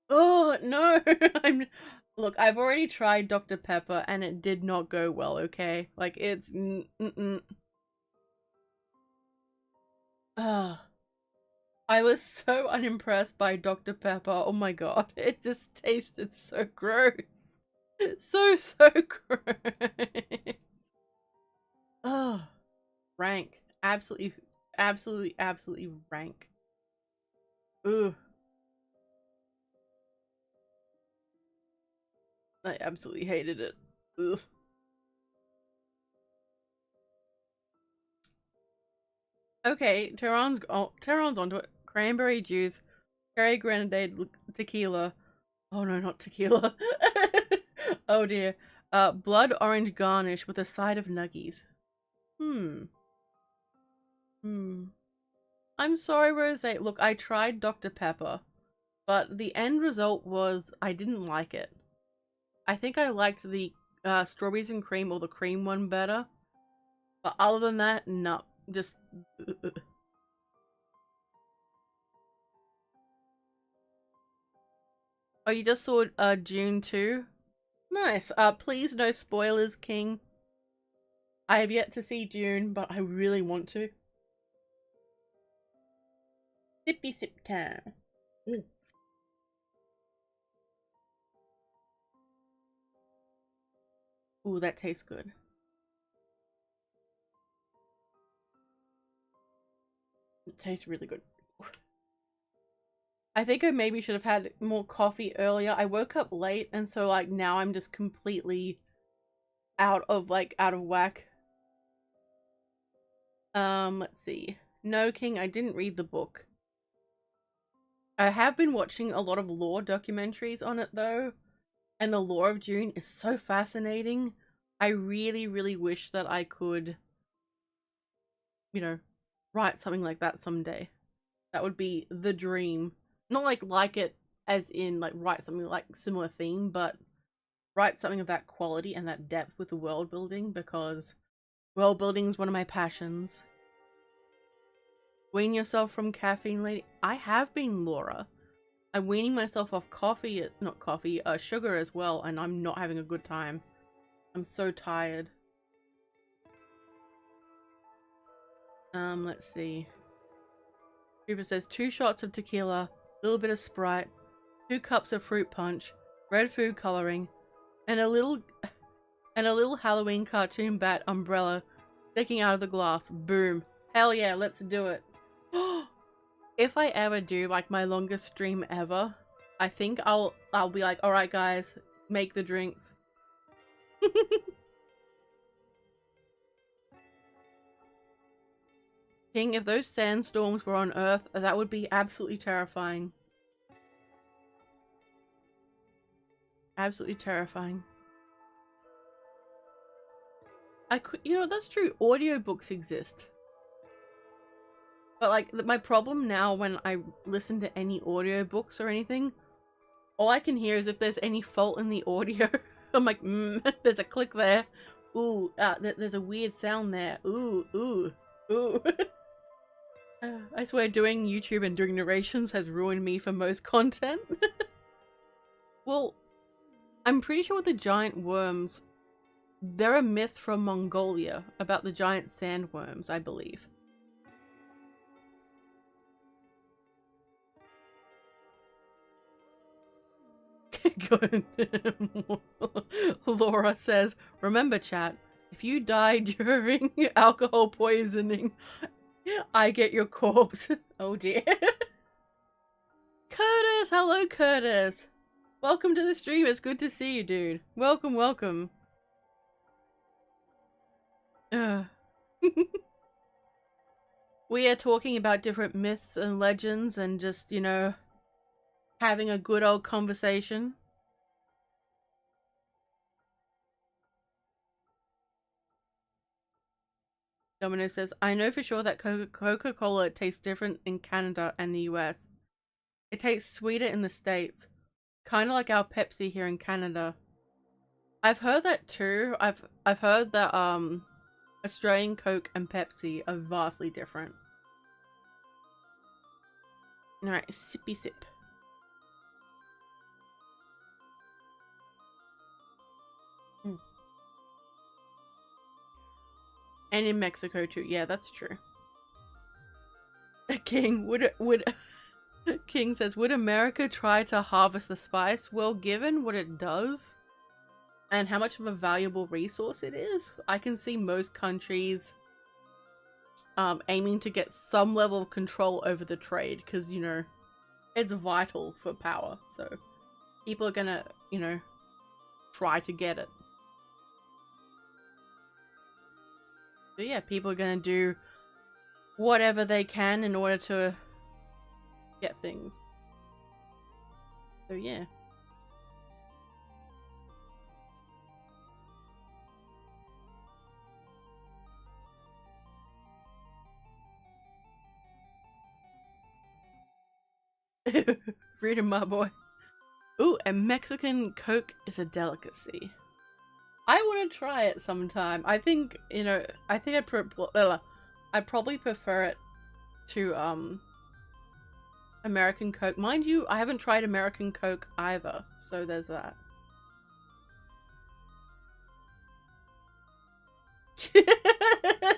Oh, no! Look, I've already tried Dr. Pepper, and it did not go well, okay? Like, it's... Ugh. I was so unimpressed by Dr. Pepper. Oh my god, it just tasted so gross. So gross. Oh, rank. Absolutely, absolutely rank. Ugh. I absolutely hated it. Ugh. Okay, Tehran's onto it. Cranberry juice, cherry grenadine tequila. Oh no, not tequila. Oh dear. Blood orange garnish with a side of nuggies. Hmm. Hmm. I'm sorry, Rose. Look, I tried Dr. Pepper, but the end result was I didn't like it. I think I liked the strawberries and cream or the cream one better. But other than that, no. Just... Oh, you just saw June 2? Nice. Please no spoilers, King. I have yet to see June, but I really want to. Sippy sip time. Ooh, that tastes good. It tastes really good. I think I maybe should have had more coffee earlier. I woke up late, and so like now I'm just completely out of whack. Let's see. No, King, I didn't read the book. I have been watching a lot of lore documentaries on it though, and the lore of June is so fascinating. I really, really wish that I could, you know, write something like that someday. That would be the dream. Not like it as in like write something like similar theme, but write something of that quality and that depth with the world building, because world building is one of my passions. Wean yourself from caffeine, lady. I have been, Laura. I'm weaning myself off sugar as well, and I'm not having a good time. I'm so tired. Let's see. Cooper says 2 shots of tequila, a little bit of Sprite, 2 cups of fruit punch, red food coloring, and a little Halloween cartoon bat umbrella sticking out of the glass. Boom. Hell yeah, let's do it. If I ever do like my longest stream ever, I think I'll be like, alright guys, make the drinks. King, if those sandstorms were on Earth, that would be absolutely terrifying. Absolutely terrifying. You know, that's true, audiobooks exist. But like, my problem now when I listen to any audiobooks or anything, all I can hear is if there's any fault in the audio. I'm like, there's a click there. Ooh, there's a weird sound there. Ooh, ooh, ooh. I swear doing YouTube and doing narrations has ruined me for most content. Well, I'm pretty sure with the giant worms, they're a myth from Mongolia about the giant sandworms, I believe. Good. Laura says, remember chat, if you die during alcohol poisoning, I get your corpse. Oh dear. Curtis! Hello, Curtis! Welcome to the stream. It's good to see you, dude. Welcome, welcome. We are talking about different myths and legends and just, you know, having a good old conversation. Domino says, I know for sure that Coca-Cola tastes different in Canada and the US. It tastes sweeter in the States. Kind of like our Pepsi here in Canada. I've heard that too. I've heard that Australian Coke and Pepsi are vastly different. Alright, sippy sip. And in Mexico too. Yeah, that's true. King, would King says, would America try to harvest the spice? Well, given what it does and how much of a valuable resource it is, I can see most countries aiming to get some level of control over the trade, because, you know, it's vital for power. So people are gonna, you know, try to get it. So yeah, people are gonna do whatever they can in order to get things. So yeah. Freedom, my boy. Ooh, and Mexican Coke is a delicacy. I want to try it sometime. I think, you know, I think I'd probably prefer it to American Coke. Mind you, I haven't tried American Coke either, so there's that.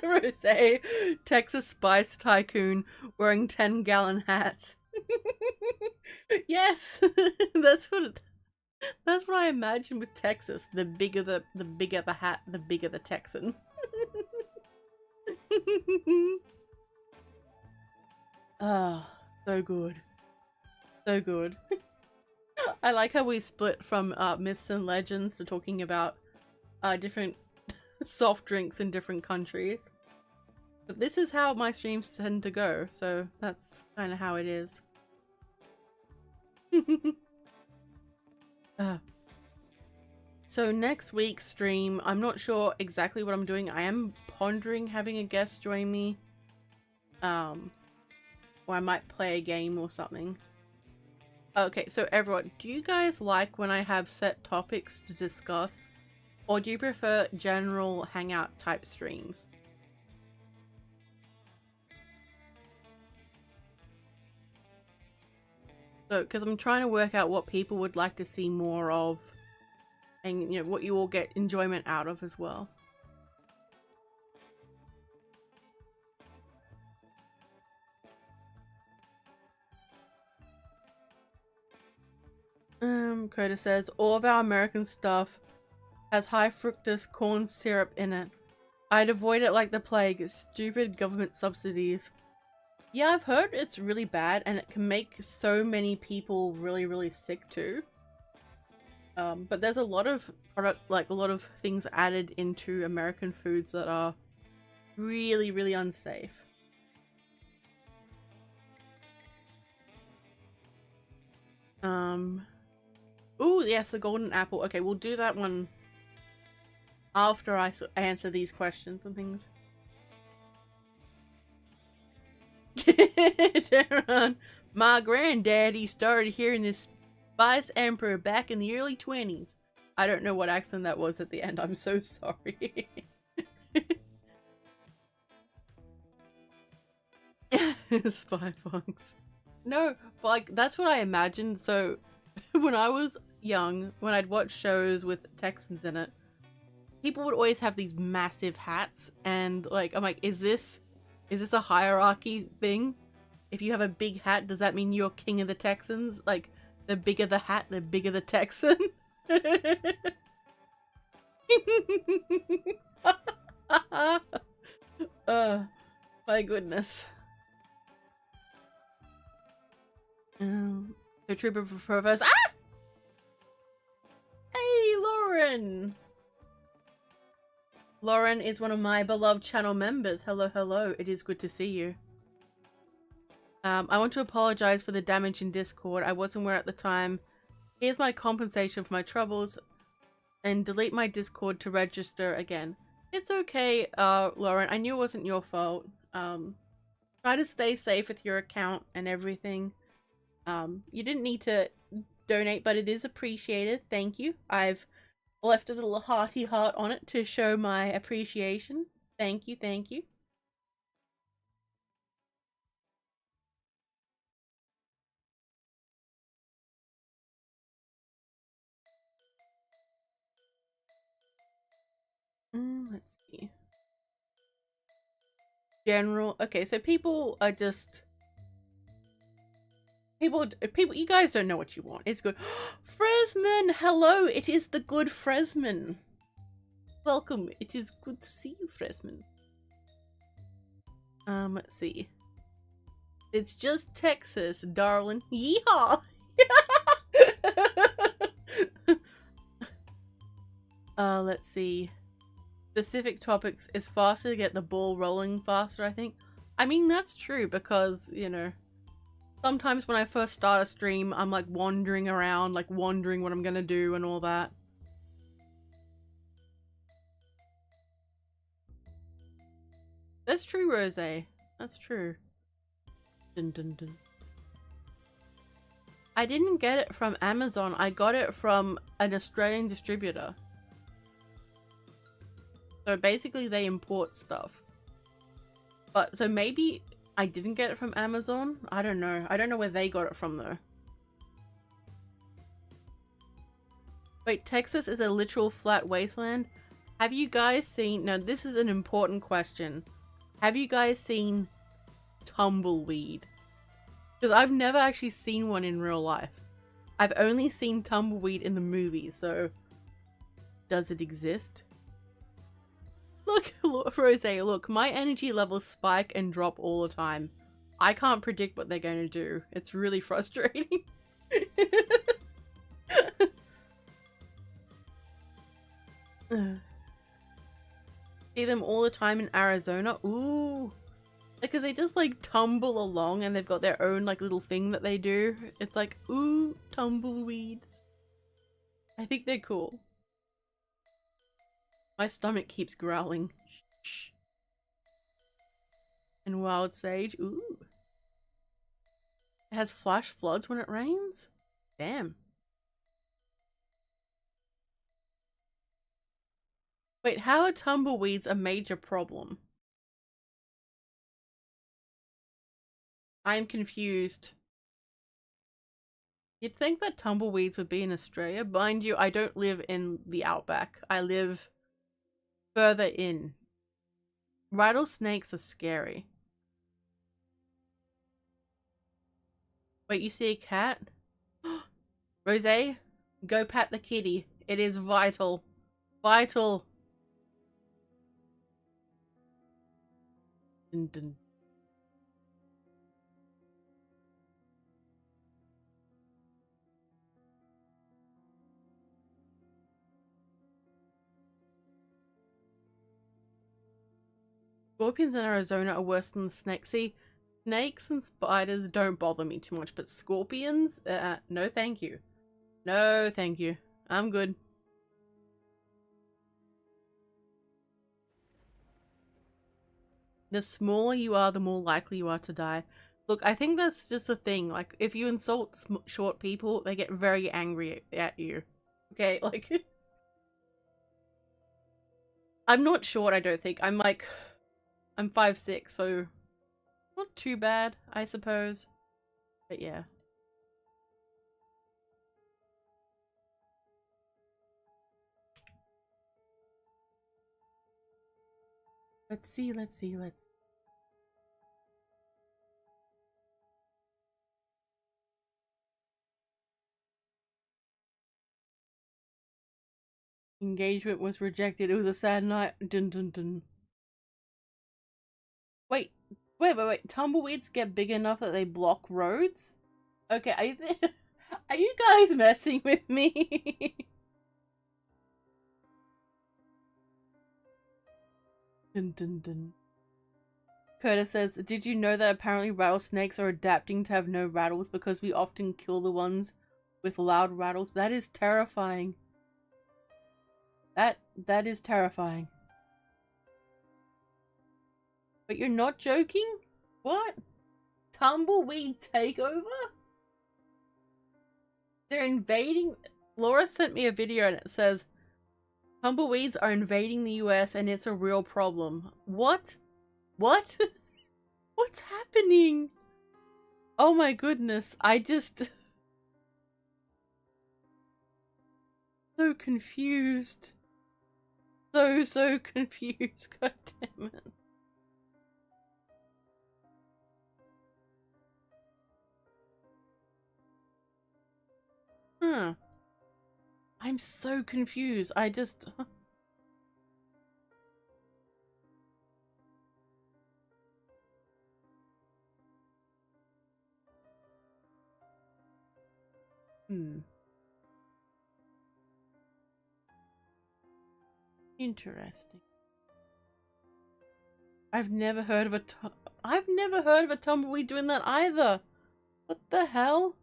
Rosé, Texas Spice Tycoon wearing 10-gallon hats. Yes, that's what I imagine with Texas. The bigger the hat, the bigger the Texan. Oh, so good. So good. I like how we split from myths and legends to talking about different soft drinks in different countries. But this is how my streams tend to go, so that's kind of how it is. So next week's stream, I'm not sure exactly what I'm doing. I am pondering having a guest join me. Or I might play a game or something. Okay, so everyone, do you guys like when I have set topics to discuss? Or do you prefer general hangout type streams? So, because I'm trying to work out what people would like to see more of, and, you know, what you all get enjoyment out of as well. Coda says, all of our American stuff has high fructose corn syrup in it. I'd avoid it like the plague. It's stupid government subsidies. Yeah, I've heard it's really bad and it can make so many people really, really sick too. But there's a lot of a lot of things added into American foods that are really, really unsafe. Ooh, yes, the golden apple. Okay, we'll do that one after I answer these questions and things. My granddaddy started hearing this Spice Emperor back in the early 20s. I don't know what accent that was at the end. I'm so sorry. Spy punks. No, but like that's what I imagined. So when I was young, when I'd watch shows with Texans in it, people would always have these massive hats, and like I'm like, is this a hierarchy thing? If you have a big hat, does that mean you're king of the Texans? Like, the bigger the hat, the bigger the Texan? My goodness. The trooper for provost. Ah! Hey, Lauren! Lauren is one of my beloved channel members. Hello, hello. It is good to see you. I want to apologize for the damage in Discord. I wasn't aware at the time. Here's my compensation for my troubles. And delete my Discord to register again. It's okay, Lauren. I knew it wasn't your fault. Try to stay safe with your account and everything. You didn't need to donate, but it is appreciated. Thank you. I've left a little hearty heart on it to show my appreciation. Thank you, thank you. Let's see. General. Okay, so people are just People, you guys don't know what you want. It's good. Fresman, hello. It is the good Fresman. Welcome. It is good to see you, Fresman. Let's see. It's just Texas, darling. Yeehaw! Let's see. Specific topics. It's faster to get the ball rolling faster, I think. I mean, that's true because, you know, sometimes when I first start a stream, I'm like wandering around, like wondering what I'm gonna do and all that. That's true, Rose. That's true. Dun, dun, dun. I didn't get it from Amazon. I got it from an Australian distributor. So basically they import stuff. But so maybe I didn't get it from Amazon? I don't know. I don't know where they got it from though. Wait, Texas is a literal flat wasteland? Have you guys seen... Now this is an important question. Have you guys seen tumbleweed? Because I've never actually seen one in real life. I've only seen tumbleweed in the movies, so... Does it exist? Look, Rose, look, my energy levels spike and drop all the time. I can't predict what they're going to do. It's really frustrating. See them all the time in Arizona? Ooh. Because they just like tumble along and they've got their own like little thing that they do. It's like, ooh, tumbleweeds. I think they're cool. My stomach keeps growling. Shh. And wild sage. Ooh. It has flash floods when it rains? Damn. Wait, how are tumbleweeds a major problem? I'm confused. You'd think that tumbleweeds would be in Australia. Mind you, I don't live in the outback. I live further in. Rattlesnakes are scary. Wait, you see a cat? Rosé, go pat the kitty. It is vital. Vital. Dun, dun. Scorpions in Arizona are worse than the snakes. See, snakes and spiders don't bother me too much, but scorpions? No thank you. No thank you. I'm good. The smaller you are, the more likely you are to die. Look, I think that's just a thing. Like, if you insult short people, they get very angry at you. Okay, like... I'm not short, I don't think. I'm 5'6", so... Not too bad, I suppose. But yeah. Let's see. Engagement was rejected. It was a sad night. Dun dun dun. Wait. Tumbleweeds get big enough that they block roads? Okay, are you guys messing with me? Dun dun dun. Curtis says, did you know that apparently rattlesnakes are adapting to have no rattles because we often kill the ones with loud rattles? That is terrifying. That is terrifying. But you're not joking? What? Tumbleweed takeover? They're invading... Laura sent me a video and it says, tumbleweeds are invading the US and it's a real problem. What? What? What's happening? Oh my goodness, I just... So confused. So confused, god damn it. I'm so confused. I just... Interesting. I've never heard of a tumbleweed doing that either. What the hell?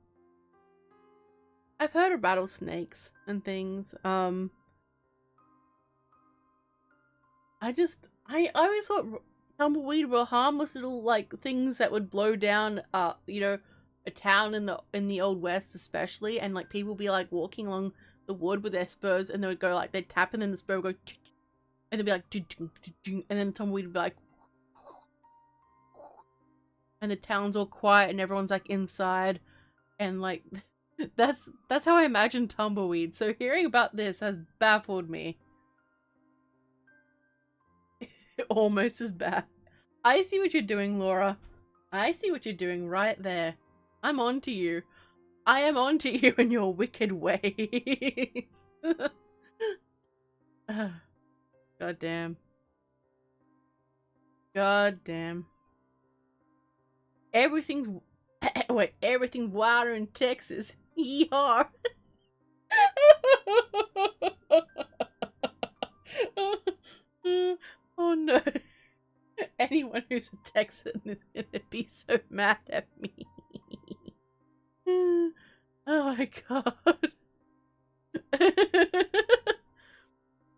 I've heard of rattlesnakes and things. I always thought tumbleweed were harmless little like things that would blow down you know, a town in the old west especially, and like people be like walking along the wood with their spurs and they would go like they'd tap and then the spur would go and they'd be like and then the tumbleweed would be like and the town's all quiet and everyone's like inside and like that's how I imagine tumbleweed. So hearing about this has baffled me. Almost as bad. I see what you're doing, Laura. I see what you're doing right there. I'm on to you. I am on to you and your wicked ways. God damn. God damn. Everything's wait, everything's wilder in Texas. Yeehaw. Oh no. Anyone who's a Texan is gonna be so mad at me. Oh my god.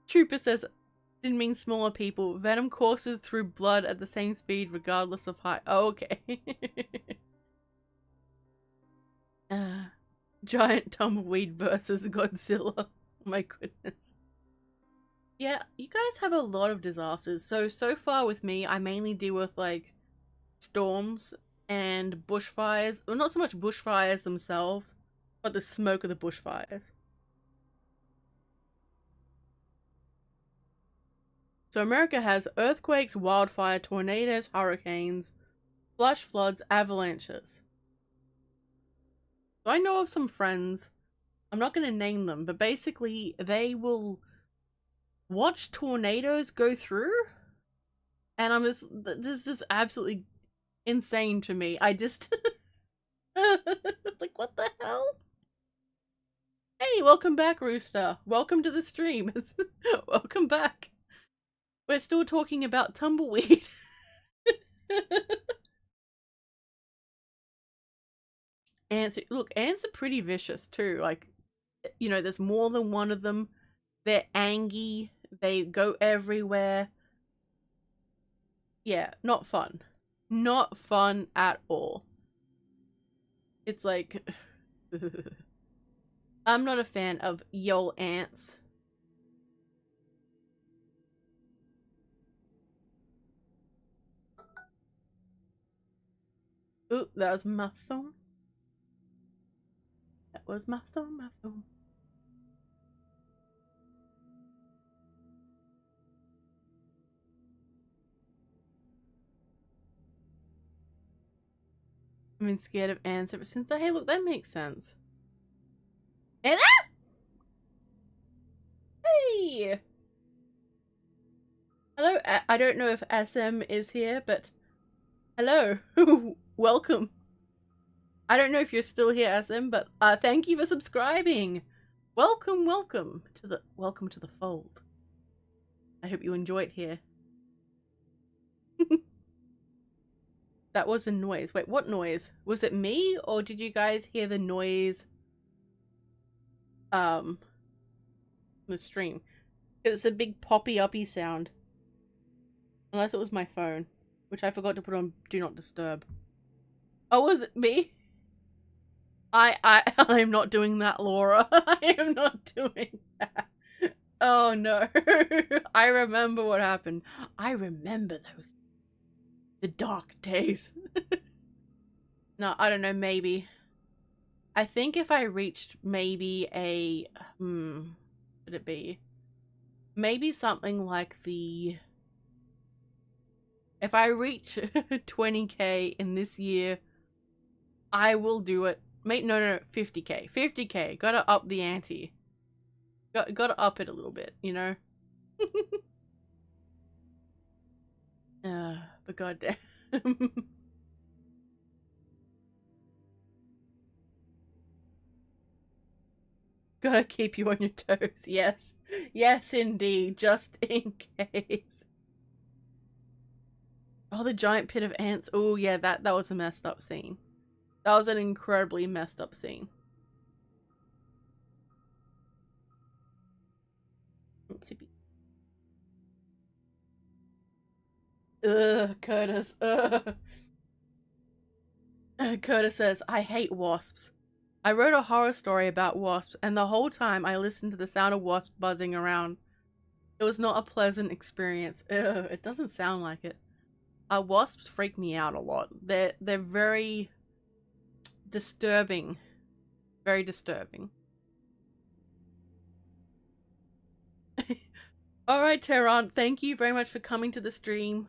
Trooper says, didn't mean smaller people. Venom courses through blood at the same speed regardless of height. Oh, okay. Giant tumbleweed versus Godzilla. Oh my goodness. Yeah, you guys have a lot of disasters. So far with me, I mainly deal with like storms and bushfires. Well, not so much bushfires themselves, but the smoke of the bushfires. So America has earthquakes, wildfire, tornadoes, hurricanes, flash floods, avalanches. So I know of some friends, I'm not going to name them, but basically they will watch tornadoes go through, and I'm just, this is absolutely insane to me. I just like, what the hell? Hey, welcome back, Rooster. Welcome to the stream. Welcome back. We're still talking about tumbleweed. Ants, look, ants are pretty vicious too. Like, you know, there's more than one of them. They're angry. They go everywhere. Yeah, not fun. Not fun at all. It's like... I'm not a fan of yo ants. Ooh, that was my phone. That was my phone, my phone. I've been scared of ants ever since. Hey, look, that makes sense. And hey! Hello, I don't know if SM is here, but hello. Welcome. I don't know if you're still here, SM, but thank you for subscribing. Welcome to the fold. I hope you enjoy it here. That was a noise. Wait, what noise? Was it me, or did you guys hear the noise the stream? It's a big poppy uppy sound. Unless it was my phone, which I forgot to put on do not disturb. Oh, was it me? I'm not doing that, Laura. I am not doing that. Oh no. I remember what happened. I remember the dark days. No, I don't know, maybe. I think if I reached maybe a what would it be? Maybe something like the if I reach 20k in this year, I will do it. No, 50k. 50k. Gotta up the ante. Gotta up it a little bit, you know? But goddamn. Gotta keep you on your toes. Yes. Yes, indeed. Just in case. Oh, the giant pit of ants. Oh, yeah, that was a messed up scene. That was an incredibly messed up scene. Let's see. Ugh, Curtis. Ugh. Curtis says, I hate wasps. I wrote a horror story about wasps, and the whole time I listened to the sound of wasps buzzing around. It was not a pleasant experience. Ugh, it doesn't sound like it. Wasps freak me out a lot. They're very disturbing. Very disturbing. Alright, Tehran, thank you very much for coming to the stream.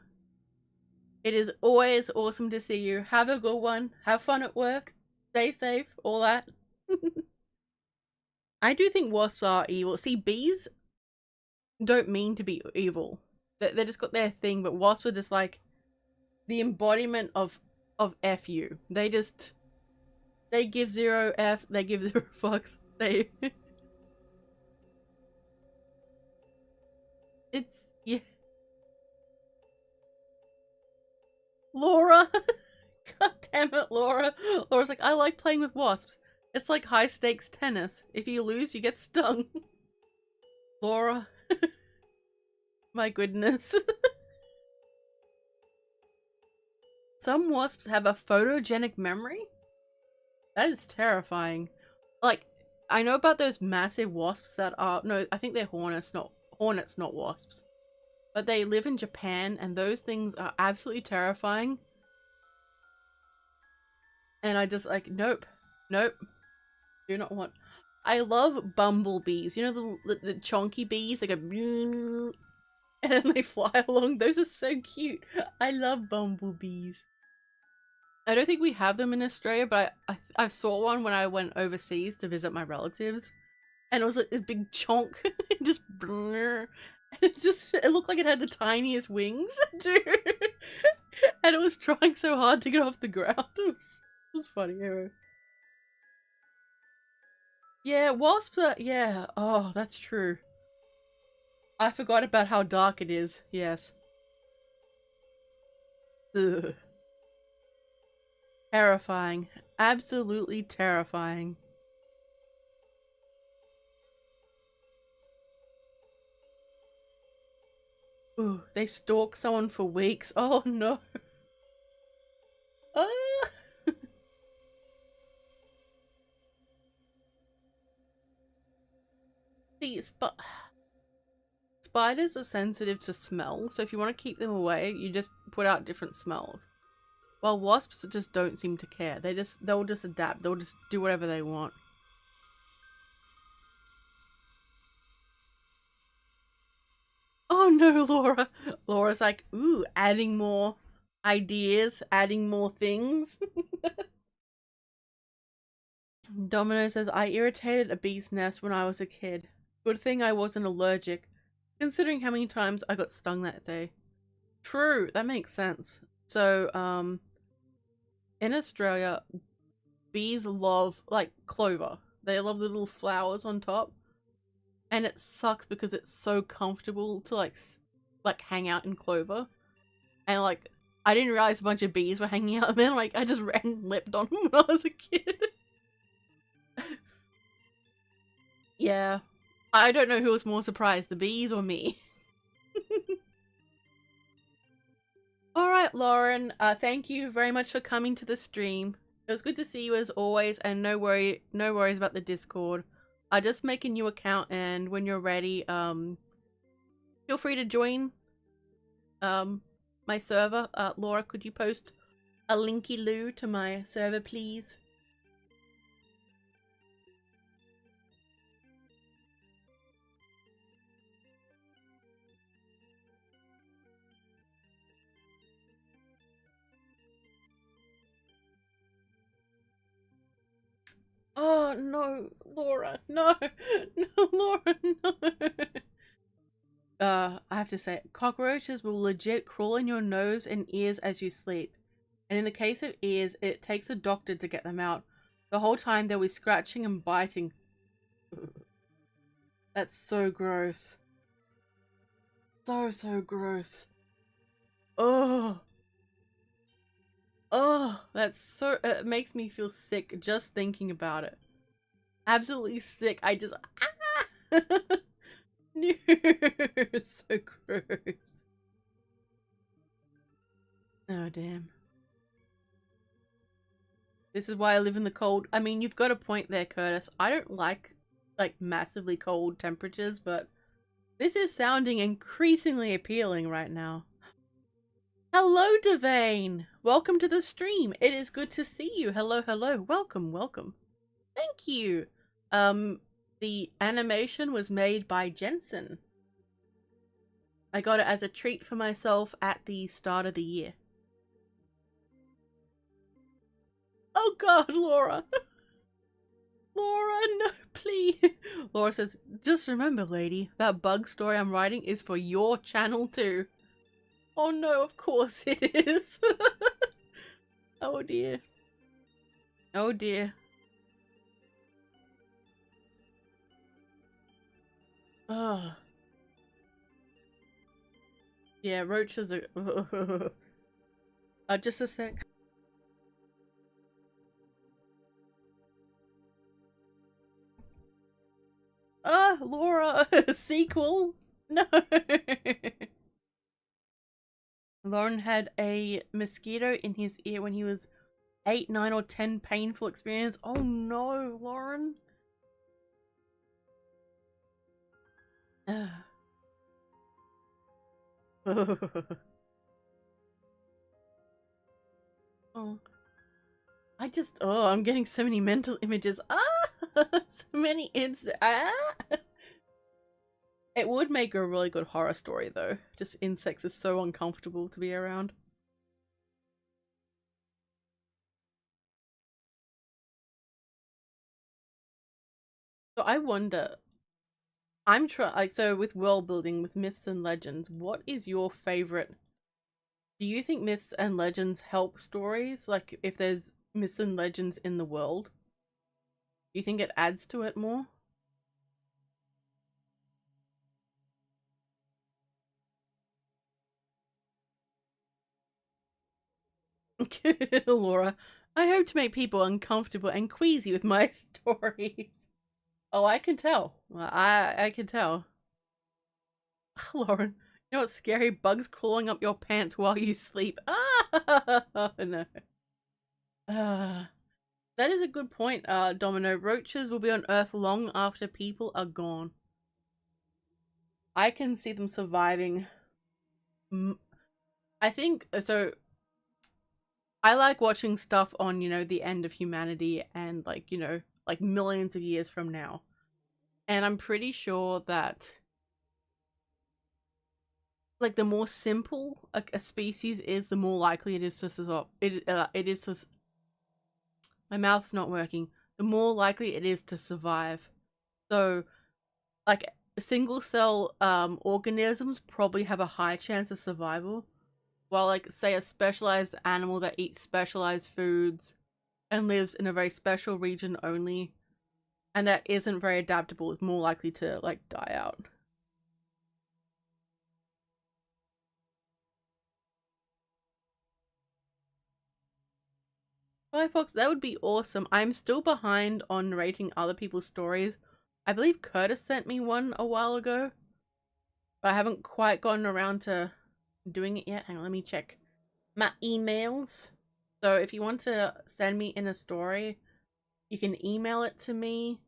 It is always awesome to see you. Have a good one. Have fun at work. Stay safe. All that. I do think wasps are evil. See, bees don't mean to be evil. They just got their thing, but wasps are just like the embodiment of F you. They give zero F, they give zero fucks. It's, yeah. Laura! God damn it, Laura. Laura's like, I like playing with wasps. It's like high stakes tennis. If you lose, you get stung. Laura. My goodness. Some wasps have a photogenic memory? That is terrifying. Like, I know about those massive wasps that are, no, I think they're hornets, not wasps. But they live in Japan, and those things are absolutely terrifying. And I just like, nope, do not want. I love bumblebees. You know the chonky bees, like a and then they fly along. Those are so cute. I love bumblebees. I don't think we have them in Australia, but I saw one when I went overseas to visit my relatives, and it was like this big chonk, just and it looked like it had the tiniest wings, dude. And it was trying so hard to get off the ground. It was funny. Anyway. Yeah, wasps are, yeah. Oh, that's true. I forgot about how dark it is. Yes. Ugh. Terrifying. Absolutely terrifying. Ooh, they stalk someone for weeks. Oh no. Ah. See, spiders are sensitive to smell, so if you want to keep them away, you just put out different smells. While wasps just don't seem to care. They'll just adapt. They'll just do whatever they want. Oh no, Laura. Laura's like, ooh, adding more ideas, adding more things. Domino says, I irritated a bee's nest when I was a kid. Good thing I wasn't allergic, considering how many times I got stung that day. True, that makes sense. So, in Australia, bees love, like, clover. They love the little flowers on top. And it sucks because it's so comfortable to, like hang out in clover. And, like, I didn't realize a bunch of bees were hanging out there. Like, I just ran and leapt on them when I was a kid. Yeah. I don't know who was more surprised, the bees or me. Alright, Lauren, thank you very much for coming to the stream. It was good to see you as always, and no worries about the Discord. Just make a new account, and when you're ready, feel free to join my server. Laura, could you post a linky-loo to my server, please? Oh no, Laura, no, no, Laura, no. I have to say, cockroaches will legit crawl in your nose and ears as you sleep. And in the case of ears, it takes a doctor to get them out. The whole time they'll be scratching and biting. That's so gross. So gross. Oh. Oh, that's so, it makes me feel sick just thinking about it. Absolutely sick. I just, ah! No, so gross. Oh, damn. This is why I live in the cold. I mean, you've got a point there, Curtis. I don't like massively cold temperatures, but this is sounding increasingly appealing right now. Hello, Devane! Welcome to the stream. It is good to see you. Hello, hello. Welcome, welcome. Thank you. The animation was made by Jensen. I got it as a treat for myself at the start of the year. Oh god, Laura! Laura, no, please! Laura says, just remember, lady, that bug story I'm writing is for your channel too. Oh no, of course it is. Oh dear. Oh dear. Oh. Yeah, roaches are... just a sec. Ah, Laura, sequel? No. Lauren had a mosquito in his ear when he was 8, 9, or 10. Painful experience. Oh no, Lauren. Oh. I'm getting so many mental images. Ah, so many ah. It would make a really good horror story though. Just insects are so uncomfortable to be around. So I wonder, I'm trying, so with world building, with myths and legends, what is your favorite? Do you think myths and legends help stories? Like if there's myths and legends in the world, do you think it adds to it more? Laura, I hope to make people uncomfortable and queasy with my stories. Oh, I can tell. I can tell. Lauren, you know what's scary? Bugs crawling up your pants while you sleep. Ah, no. That is a good point, Domino. Roaches will be on Earth long after people are gone. I can see them surviving. I think, so I like watching stuff on, the end of humanity and like millions of years from now. And I'm pretty sure that like the more simple a species is, the more likely it is to survive. It is to. My mouth's not working. The more likely it is to survive. So, like single cell organisms probably have a high chance of survival, while like say a specialized animal that eats specialized foods and lives in a very special region only, and that isn't very adaptable, is more likely to like die out. Firefox, that would be awesome. I'm still behind on narrating other people's stories. I believe Curtis sent me one a while ago, but I haven't quite gotten around to doing it yet. Hang on, let me check my emails. So if you want to send me in a story, you can email it to me,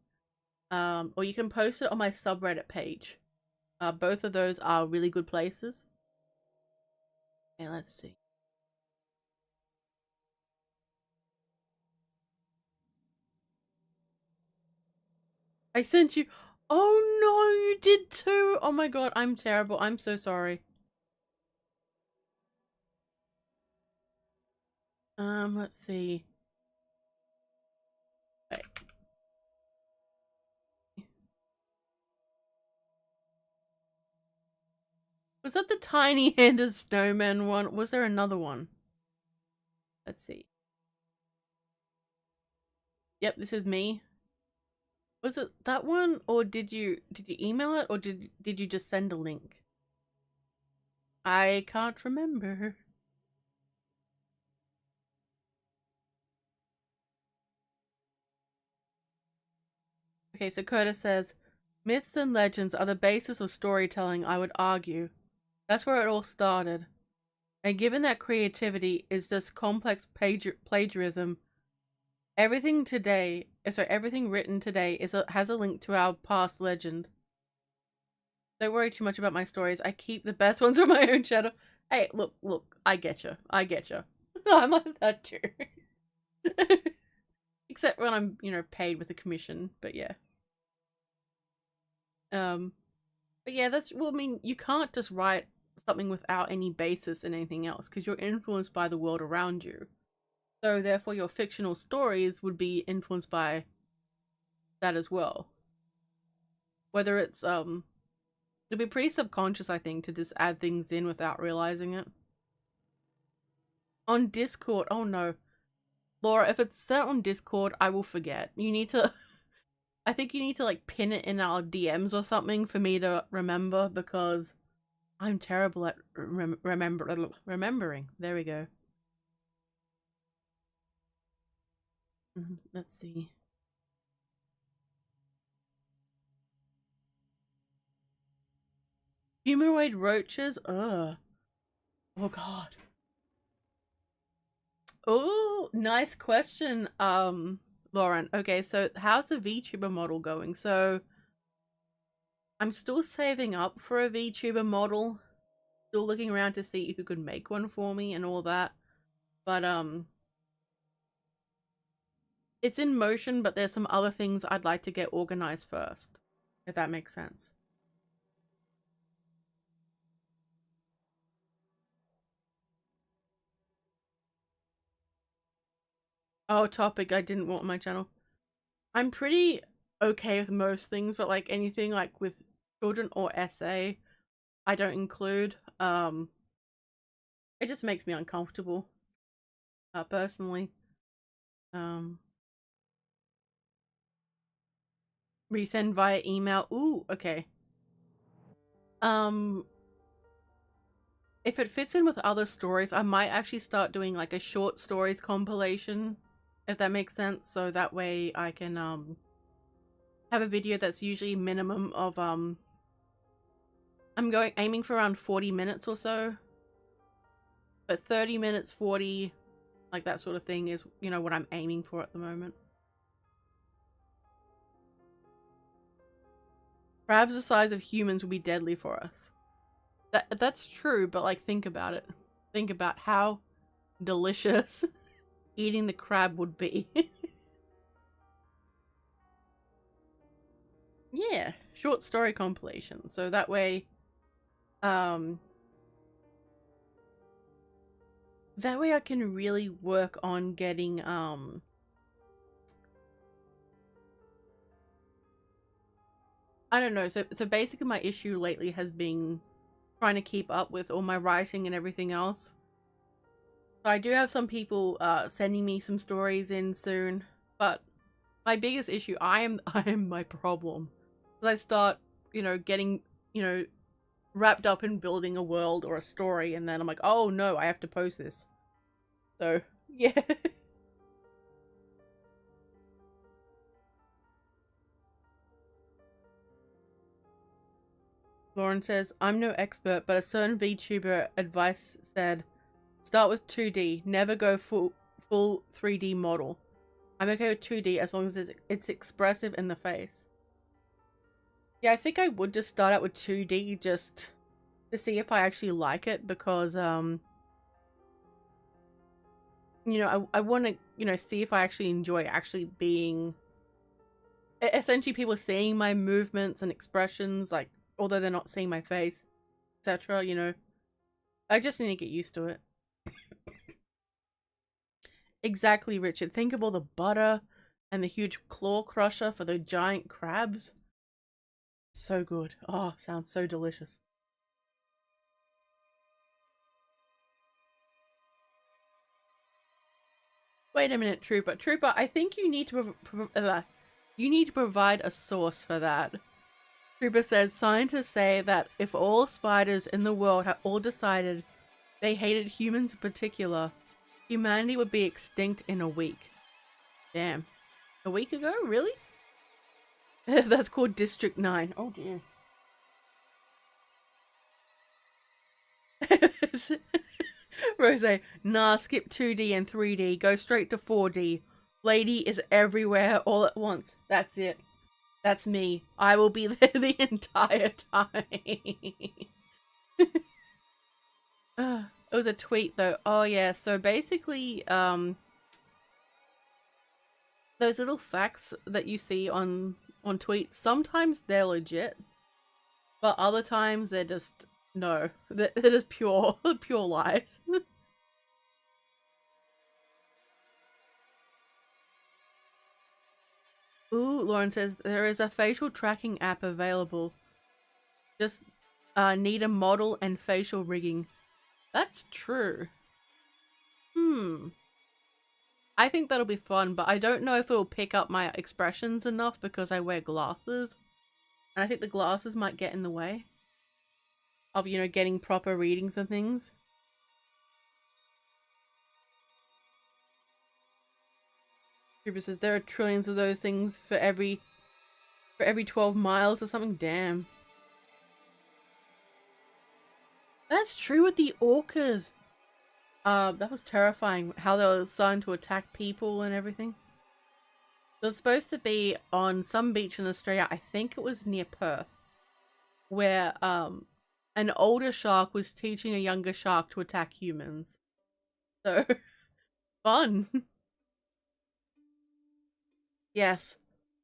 or you can post it on my subreddit page. Both of those are really good places. And let's see. I sent you. Oh no, you did too. Oh my god, I'm terrible. I'm so sorry. Let's see. Okay. Was that the tiny-handed snowman one? Was there another one? Let's see. Yep, this is me. Was it that one, or did you email it, or did you just send a link? I can't remember. Okay, so Curtis says, myths and legends are the basis of storytelling, I would argue. That's where it all started. And given that creativity is just complex plagiarism, everything written today has a link to our past legend. Don't worry too much about my stories. I keep the best ones for my own channel. Hey, look, I get you. I'm like that too. Except when I'm, paid with a commission, but yeah. But yeah, you can't just write something without any basis in anything else, because you're influenced by the world around you. So therefore your fictional stories would be influenced by that as well. Whether it's, it'd be pretty subconscious, I think, to just add things in without realizing it. On Discord, oh no. Laura, if it's sent on Discord, I will forget. You need to... I think you need to, like, pin it in our DMs or something for me to remember, because I'm terrible at remembering. There we go. Let's see. Humanoid roaches? Ugh. Oh god. Oh, nice question, Lauren. Okay, so how's the VTuber model going? So I'm still saving up for a VTuber model. Still looking around to see who could make one for me and all that. But it's in motion, but there's some other things I'd like to get organized first, if that makes sense. Oh, topic I didn't want on my channel. I'm pretty okay with most things, but like anything like with children or essay, I don't include. It just makes me uncomfortable, personally. Resend via email. Ooh, okay. If it fits in with other stories, I might actually start doing like a short stories compilation, if that makes sense. So that way I can have a video that's usually minimum of I'm aiming for around 40 minutes or so. But 30 minutes, 40, like that sort of thing is, what I'm aiming for at the moment. Crabs the size of humans would be deadly for us. That's true, but like think about it. Think about how delicious eating the crab would be. Yeah, short story compilation. So that way, that way I can really work on getting, I don't know. So basically my issue lately has been trying to keep up with all my writing and everything else. So I do have some people sending me some stories in soon, but my biggest issue, I am my problem. I start, getting, wrapped up in building a world or a story, and then I'm like, oh no, I have to post this. So, yeah. Lauren says, I'm no expert, but a certain VTuber advice said, start with 2D, never go full 3D model. I'm okay with 2D as long as it's expressive in the face. Yeah, I think I would just start out with 2D just to see if I actually like it, because I want to, see if I actually enjoy actually being, essentially people seeing my movements and expressions, like, although they're not seeing my face, etc. I just need to get used to it. Exactly, Richard. Think of all the butter and the huge claw crusher for the giant crabs. So good. Oh, sounds so delicious. Wait a minute, Trooper. Trooper, I think you need to provide a source for that. Trooper says scientists say that if all spiders in the world had all decided they hated humans in particular, humanity would be extinct in a week. Damn. A week ago? Really? That's called District 9. Oh dear. Rose, nah, skip 2D and 3D. Go straight to 4D. Lady is everywhere all at once. That's it. That's me. I will be there the entire time. It was a tweet though. Oh yeah, so basically, those little facts that you see on tweets, sometimes they're legit, but other times they're just no, they're just pure lies. Ooh, Lauren says there is a facial tracking app available. Just need a model and facial rigging. That's true. I think that'll be fun, but I don't know if it'll pick up my expressions enough because I wear glasses. And I think the glasses might get in the way of, you know, getting proper readings and things. Trooper says there are trillions of those things for every 12 miles or something. Damn. That's true with the orcas. That was terrifying how they were starting to attack people and everything. It was supposed to be on some beach in Australia, I think it was near Perth, where an older shark was teaching a younger shark to attack humans. So, fun. Yes,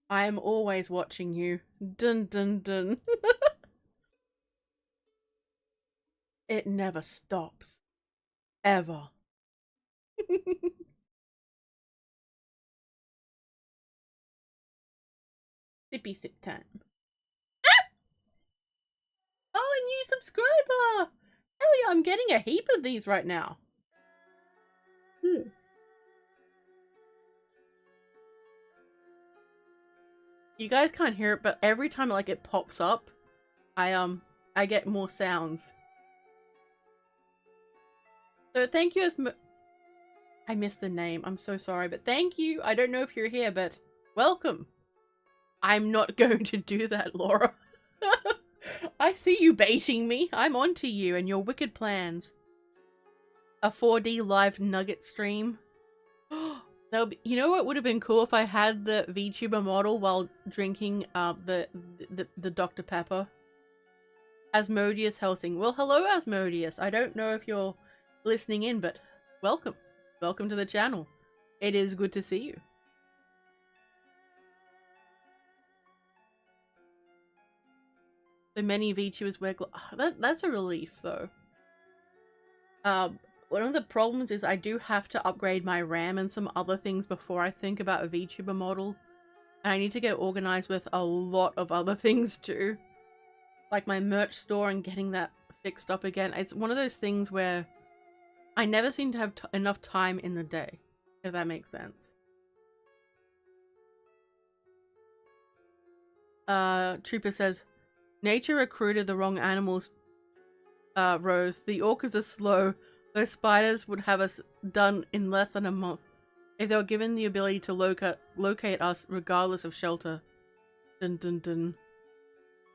I am always watching you. Dun dun dun. It never stops. Ever. Sippy sip time. Ah! Oh, a new subscriber! Hell yeah, I'm getting a heap of these right now. You guys can't hear it, but every time like it pops up, I get more sounds. So thank you I missed the name. I'm so sorry, but thank you. I don't know if you're here, but welcome. I'm not going to do that, Laura. I see you baiting me. I'm onto you and your wicked plans. A 4D live nugget stream. That would be, you know what would have been cool if I had the VTuber model while drinking the Dr. Pepper. Asmodeus Helsing. Well, hello Asmodeus. I don't know if you're listening in, but welcome. Welcome to the channel. It is good to see you. So many VTubers wear that's a relief though. One of the problems is I do have to upgrade my RAM and some other things before I think about a VTuber model. And I need to get organized with a lot of other things too. Like my merch store and getting that fixed up again. It's one of those things where I never seem to have enough time in the day, if that makes sense. Trooper says, nature recruited the wrong animals, Rose. The orcas are slow. Those spiders would have us done in less than a month if they were given the ability to locate us regardless of shelter. Dun dun dun.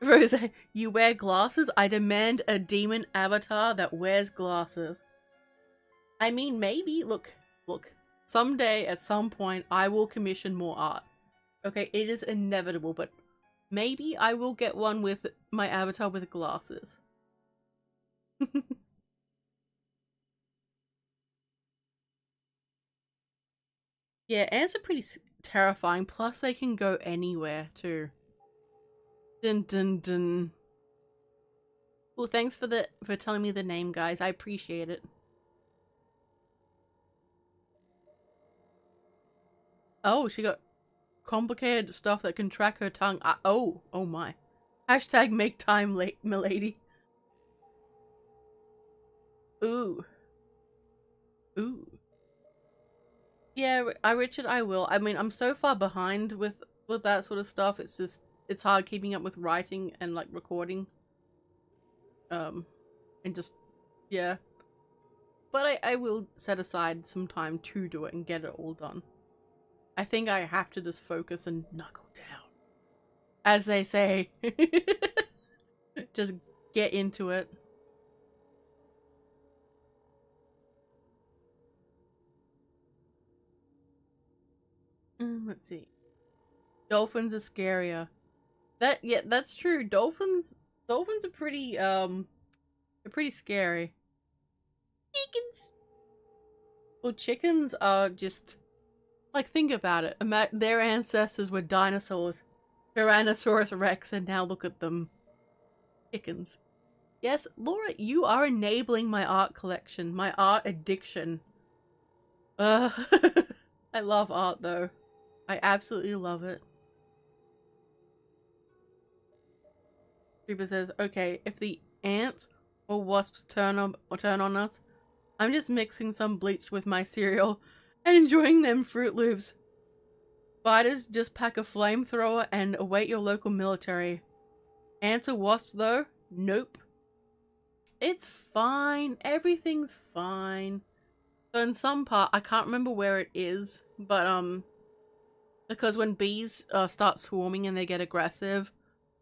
Rose, you wear glasses? I demand a demon avatar that wears glasses. I mean, maybe. Look. Someday, at some point, I will commission more art. Okay, it is inevitable, but maybe I will get one with my avatar with glasses. Yeah, ants are pretty terrifying, plus they can go anywhere, too. Dun dun dun. Well, thanks for telling me the name, guys. I appreciate it. Oh, she got complicated stuff that can track her tongue. Oh my. Hashtag make time late, milady. Ooh. Yeah, Richard, I will. I mean, I'm so far behind with that sort of stuff. It's just it's hard keeping up with writing and like recording. And just yeah. But I will set aside some time to do it and get it all done. I think I have to just focus and knuckle down, as they say. Just get into it. Let's see. Dolphins are scarier. Yeah, that's true. Dolphins are they're pretty scary. Chickens. Well, chickens are just like, think about it. Their ancestors were dinosaurs, Tyrannosaurus Rex, and now look at them, chickens. Yes, Laura, you are enabling my art collection, my art addiction. Uh, I love art though. I absolutely love it. Creeper says, okay, if the ants or wasps turn on us, I'm just mixing some bleach with my cereal and enjoying them Fruit Loops. Spiders, just pack a flamethrower and await your local military. Ants or wasps though? Nope. It's fine. Everything's fine. So in some part, I can't remember where it is, but because when bees start swarming and they get aggressive,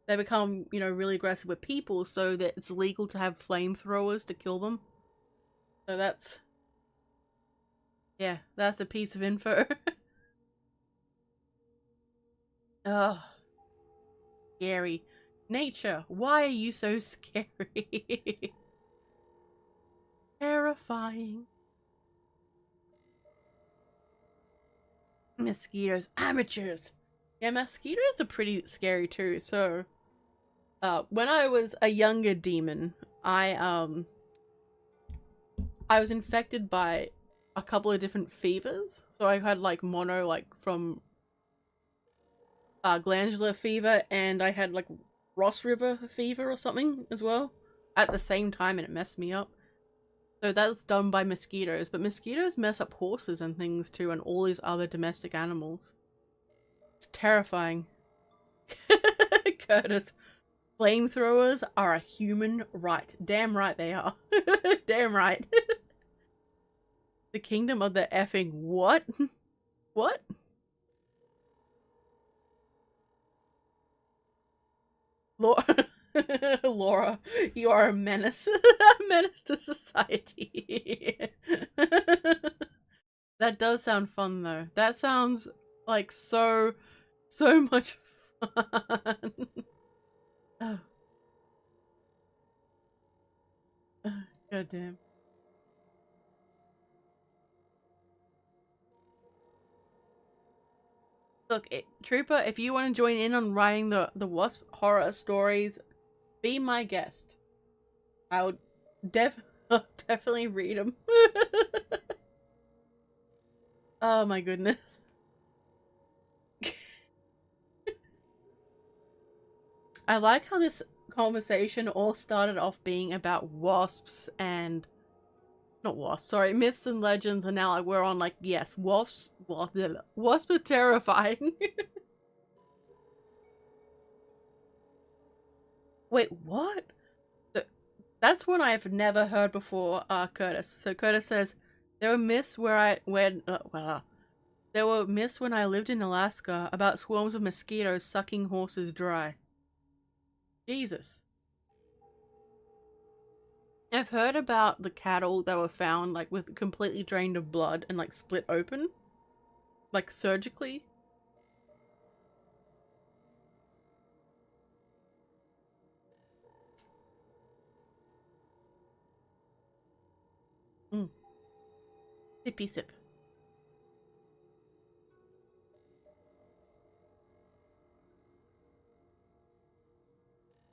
they become, you know, really aggressive with people, so that it's legal to have flamethrowers to kill them. So that's, yeah, that's a piece of info. Ugh. Scary. Nature, why are you so scary? Terrifying. Mosquitoes, amateurs. Yeah, mosquitoes are pretty scary too. So, when I was a younger demon, I was infected by a couple of different fevers. So I had like mono, like from glandular fever, and I had like Ross River fever or something as well at the same time, and it messed me up. So that's done by mosquitoes, but mosquitoes mess up horses and things too, and all these other domestic animals. It's terrifying. Curtis, flamethrowers are a human right. Damn right they are. Damn right. The kingdom of the effing what? What? Laura, Laura, you are a menace. A menace to society. That does sound fun though. That sounds like so much fun. Oh, God damn. Look, Trooper, if you want to join in on writing the Wasp horror stories, be my guest. I would definitely read them. Oh my goodness. I like how this conversation all started off being about wasps and not wasps, sorry, myths and legends, and now like, we're on like, yes, wasps are terrifying. Wait, what? That's one I've never heard before, Curtis. So Curtis says, there were myths there were myths when I lived in Alaska about swarms of mosquitoes sucking horses dry. Jesus. I've heard about the cattle that were found like with completely drained of blood and like split open, like surgically. Mm. Sippy sip.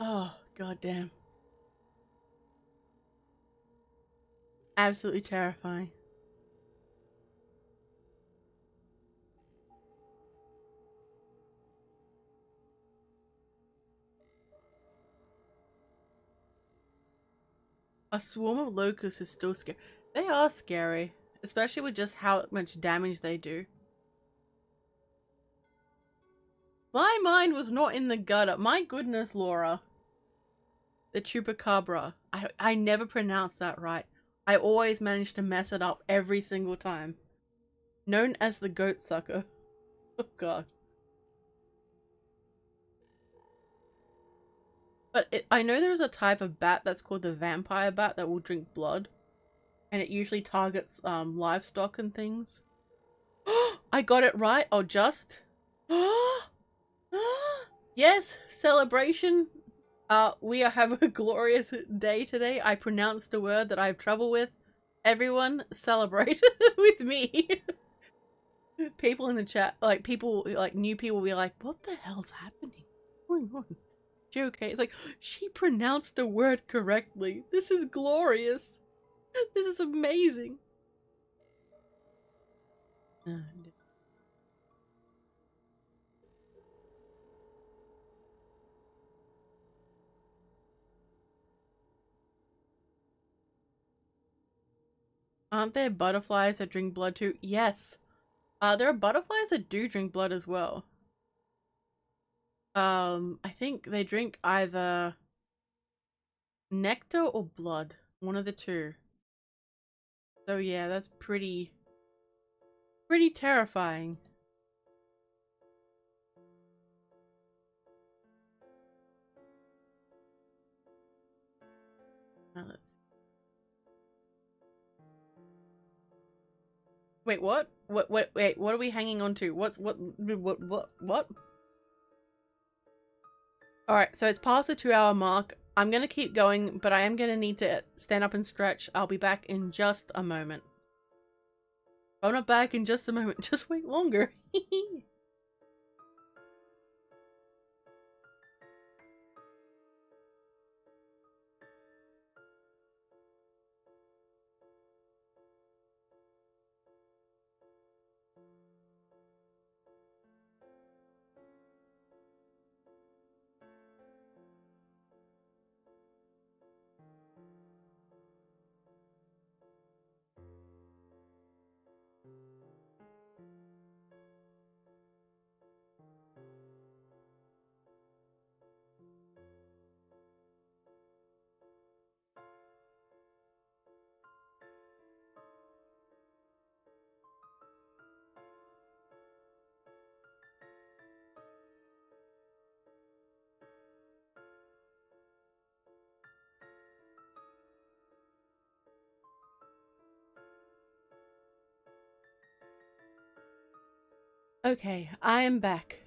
Oh, goddamn. Absolutely terrifying. A swarm of locusts is still scary. They are scary. Especially with just how much damage they do. My mind was not in the gutter. My goodness, Laura. The chupacabra. I never pronounced that right. I always managed to mess it up every single time. Known as the goat sucker. Oh god. But I know there's a type of bat that's called the vampire bat that will drink blood. And it usually targets livestock and things. I got it right. Oh, just. Yes, celebration. We have a glorious day today. I pronounced a word that I have trouble with. Everyone celebrate with me. People in the chat, like new people will be like, what the hell's happening? What's going on? She okay? It's like, she pronounced a word correctly. This is glorious. This is amazing. Aren't there butterflies that drink blood too? Yes. There are butterflies that do drink blood as well. I think they drink either nectar or blood. One of the two. So yeah, that's pretty terrifying. Now let's see. Wait, what? Wait, what are we hanging on to? What? Alright, so it's past the 2-hour mark. I'm gonna keep going, but I am gonna need to stand up and stretch. I'll be back in just a moment. If I'm not back in just a moment, just wait longer. Okay, I am back.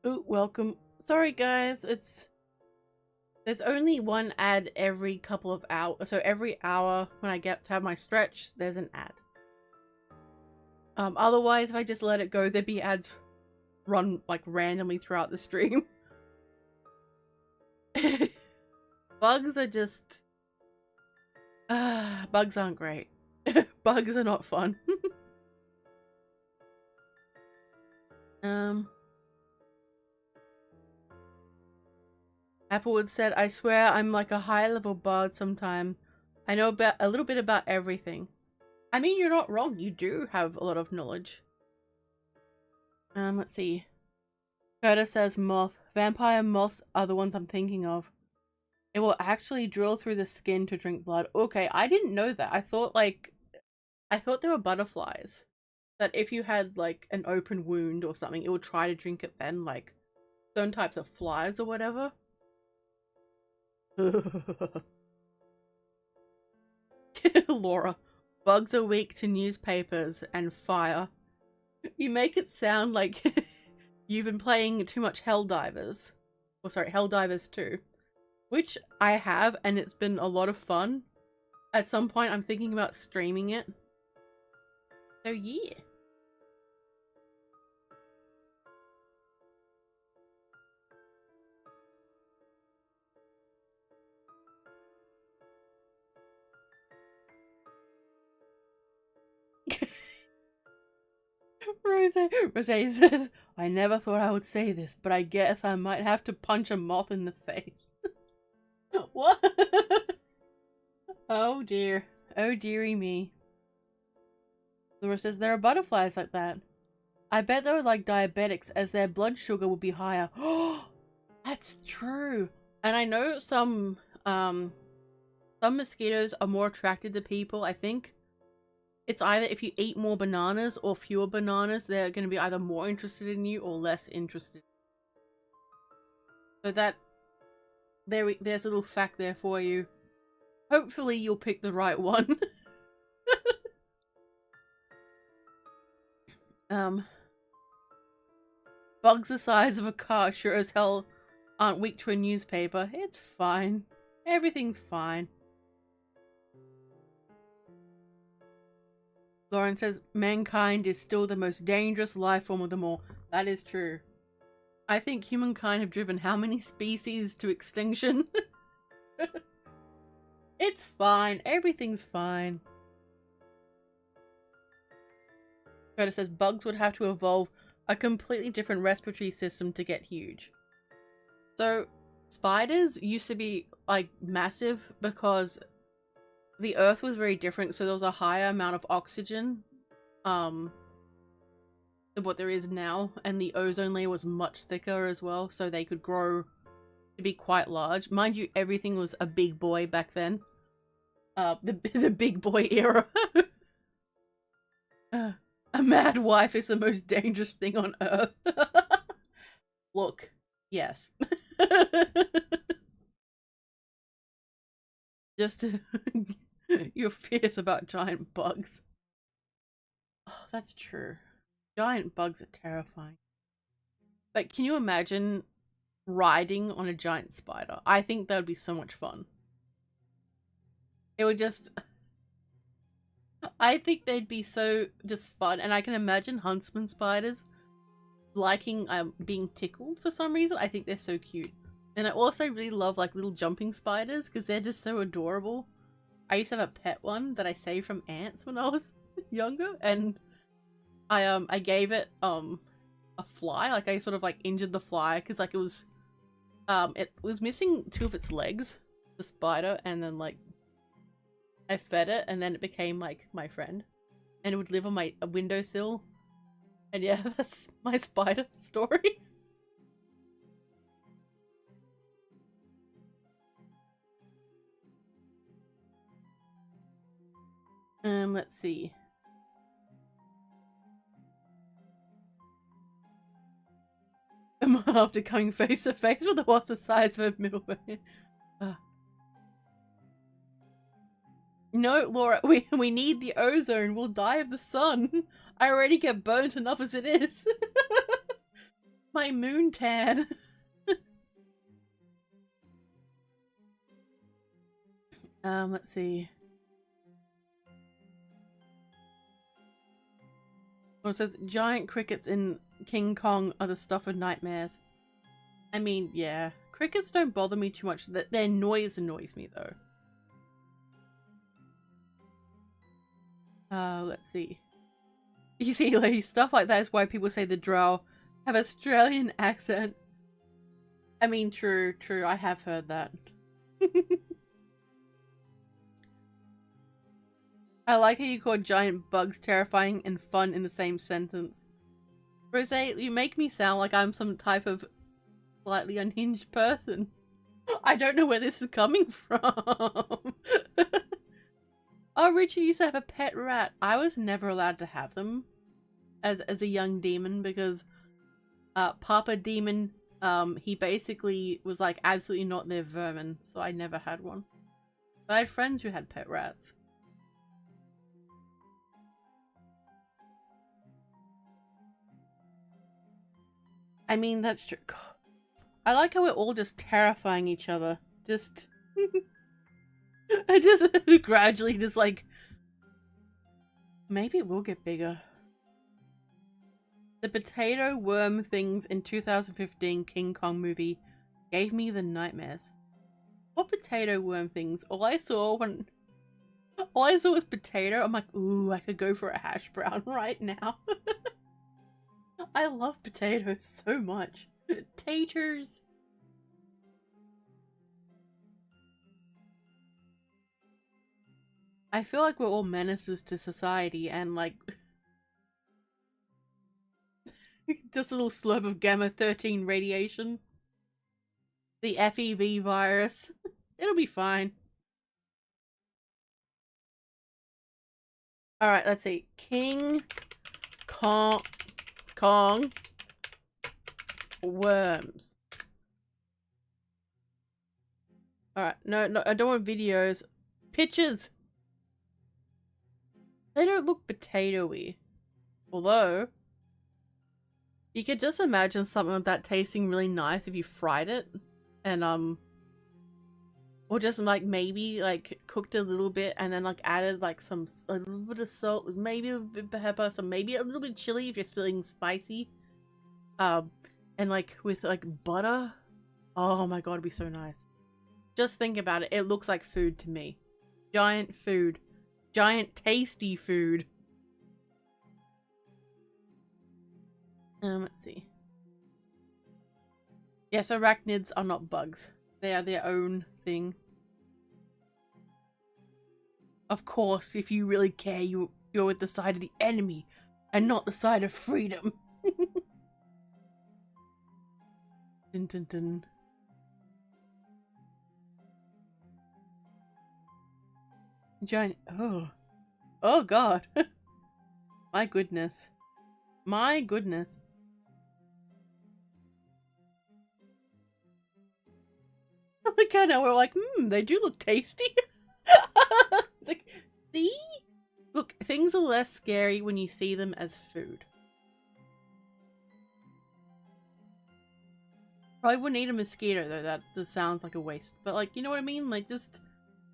Ooh, welcome. Sorry guys, there's only one ad every couple of hours, so every hour when I get to have my stretch, there's an ad. Otherwise, if I just let it go, there'd be ads run like randomly throughout the stream. Bugs are just... bugs aren't great. Bugs are not fun. Applewood said, I swear I'm like a high-level bard sometime. I know about a little bit about everything. I mean, you're not wrong. You do have a lot of knowledge. Let's see. Curtis says moth. Vampire moths are the ones I'm thinking of. It will actually drill through the skin to drink blood. Okay, I didn't know that. I thought there were butterflies. That if you had like an open wound or something, it would try to drink it then, like certain types of flies or whatever. Laura, bugs are weak to newspapers and fire. You make it sound like you've been playing too much Helldivers. Or sorry, Helldivers 2. Which I have, and it's been a lot of fun. At some point, I'm thinking about streaming it. So yeah. Rose says, I never thought I would say this, but I guess I might have to punch a moth in the face. What? Oh dear. Oh dearie me. Laura says there are butterflies like that. I bet they're like diabetics as their blood sugar would be higher. Oh, that's true. And I know some mosquitoes are more attracted to people. I think it's either if you eat more bananas or fewer bananas, they're going to be either more interested in you or less interested. So that there's a little fact there for you. Hopefully you'll pick the right one. Bugs the size of a car sure as hell aren't weak to a newspaper. It's fine. Everything's fine. Lauren says, mankind is still the most dangerous life form of them all. That is true. I think humankind have driven how many species to extinction? It's fine. Everything's fine. Coda says, bugs would have to evolve a completely different respiratory system to get huge. So, spiders used to be, like, massive because the Earth was very different, so there was a higher amount of oxygen than what there is now, and the ozone layer was much thicker as well, so they could grow to be quite large. Mind you, everything was a big boy back then. The big boy era. A mad wife is the most dangerous thing on Earth. Look, yes. Just your fears about giant bugs. Oh, that's true. Giant bugs are terrifying. But can you imagine riding on a giant spider? I think that would be so much fun. It would just... I think they'd be so just fun, and I can imagine huntsman spiders liking being tickled for some reason. I think they're so cute. And I also really love like little jumping spiders because they're just so adorable. I used to have a pet one that I saved from ants when I was younger, and I gave it a fly. Like I sort of like injured the fly because like it was missing two of its legs, the spider, and then like I fed it, and then it became like my friend, and it would live on my windowsill. And yeah, that's my spider story. Let's see. After coming face to face with the what's the size of a middle finger. No, Laura, we need the ozone. We'll die of the sun. I already get burnt enough as it is. My moon tan. Let's see. Well, it says giant crickets in King Kong are the stuff of nightmares. I mean, yeah. Crickets don't bother me too much. Their noise annoys me, though. Let's see. You see, lady, stuff like that is why people say the drow have Australian accent. I mean, true, I have heard that. I like how you call giant bugs terrifying and fun in the same sentence. Rose, you make me sound like I'm some type of slightly unhinged person. I don't know where this is coming from. Oh, Richard used to have a pet rat. I was never allowed to have them as a young demon because Papa Demon, he basically was like absolutely not their vermin, so I never had one. But I had friends who had pet rats. I mean, that's true. I like how we're all just terrifying each other. Just... just gradually just like... Maybe it will get bigger. The potato worm things in 2015 King Kong movie gave me the nightmares. What potato worm things? All I saw was potato. I'm like, ooh, I could go for a hash brown right now. I love potatoes so much. Taters. I feel like we're all menaces to society and like just a little slurp of gamma-13 radiation. The FEV virus. It'll be fine. Alright, let's see. King Kong worms. Alright, no, I don't want videos. Pictures! They don't look potato-y. Although, you could just imagine something like that tasting really nice if you fried it. And, or just like maybe like cooked a little bit and then like added like a little bit of salt, maybe a bit of pepper, maybe a little bit of chili if you're feeling spicy. And like with like butter. Oh my god, it'd be so nice. Just think about it. It looks like food to me. Giant food. Giant tasty food. Let's see. Yes, arachnids are not bugs. They are their own thing. Of course, if you really care, you're with the side of the enemy and not the side of freedom. Dun, dun, dun. Giant. Oh god. My goodness. My goodness. Look at now, we're like, they do look tasty. It's like, see? Look, things are less scary when you see them as food. Probably wouldn't eat a mosquito though, that just sounds like a waste. But like, you know what I mean? Like, just,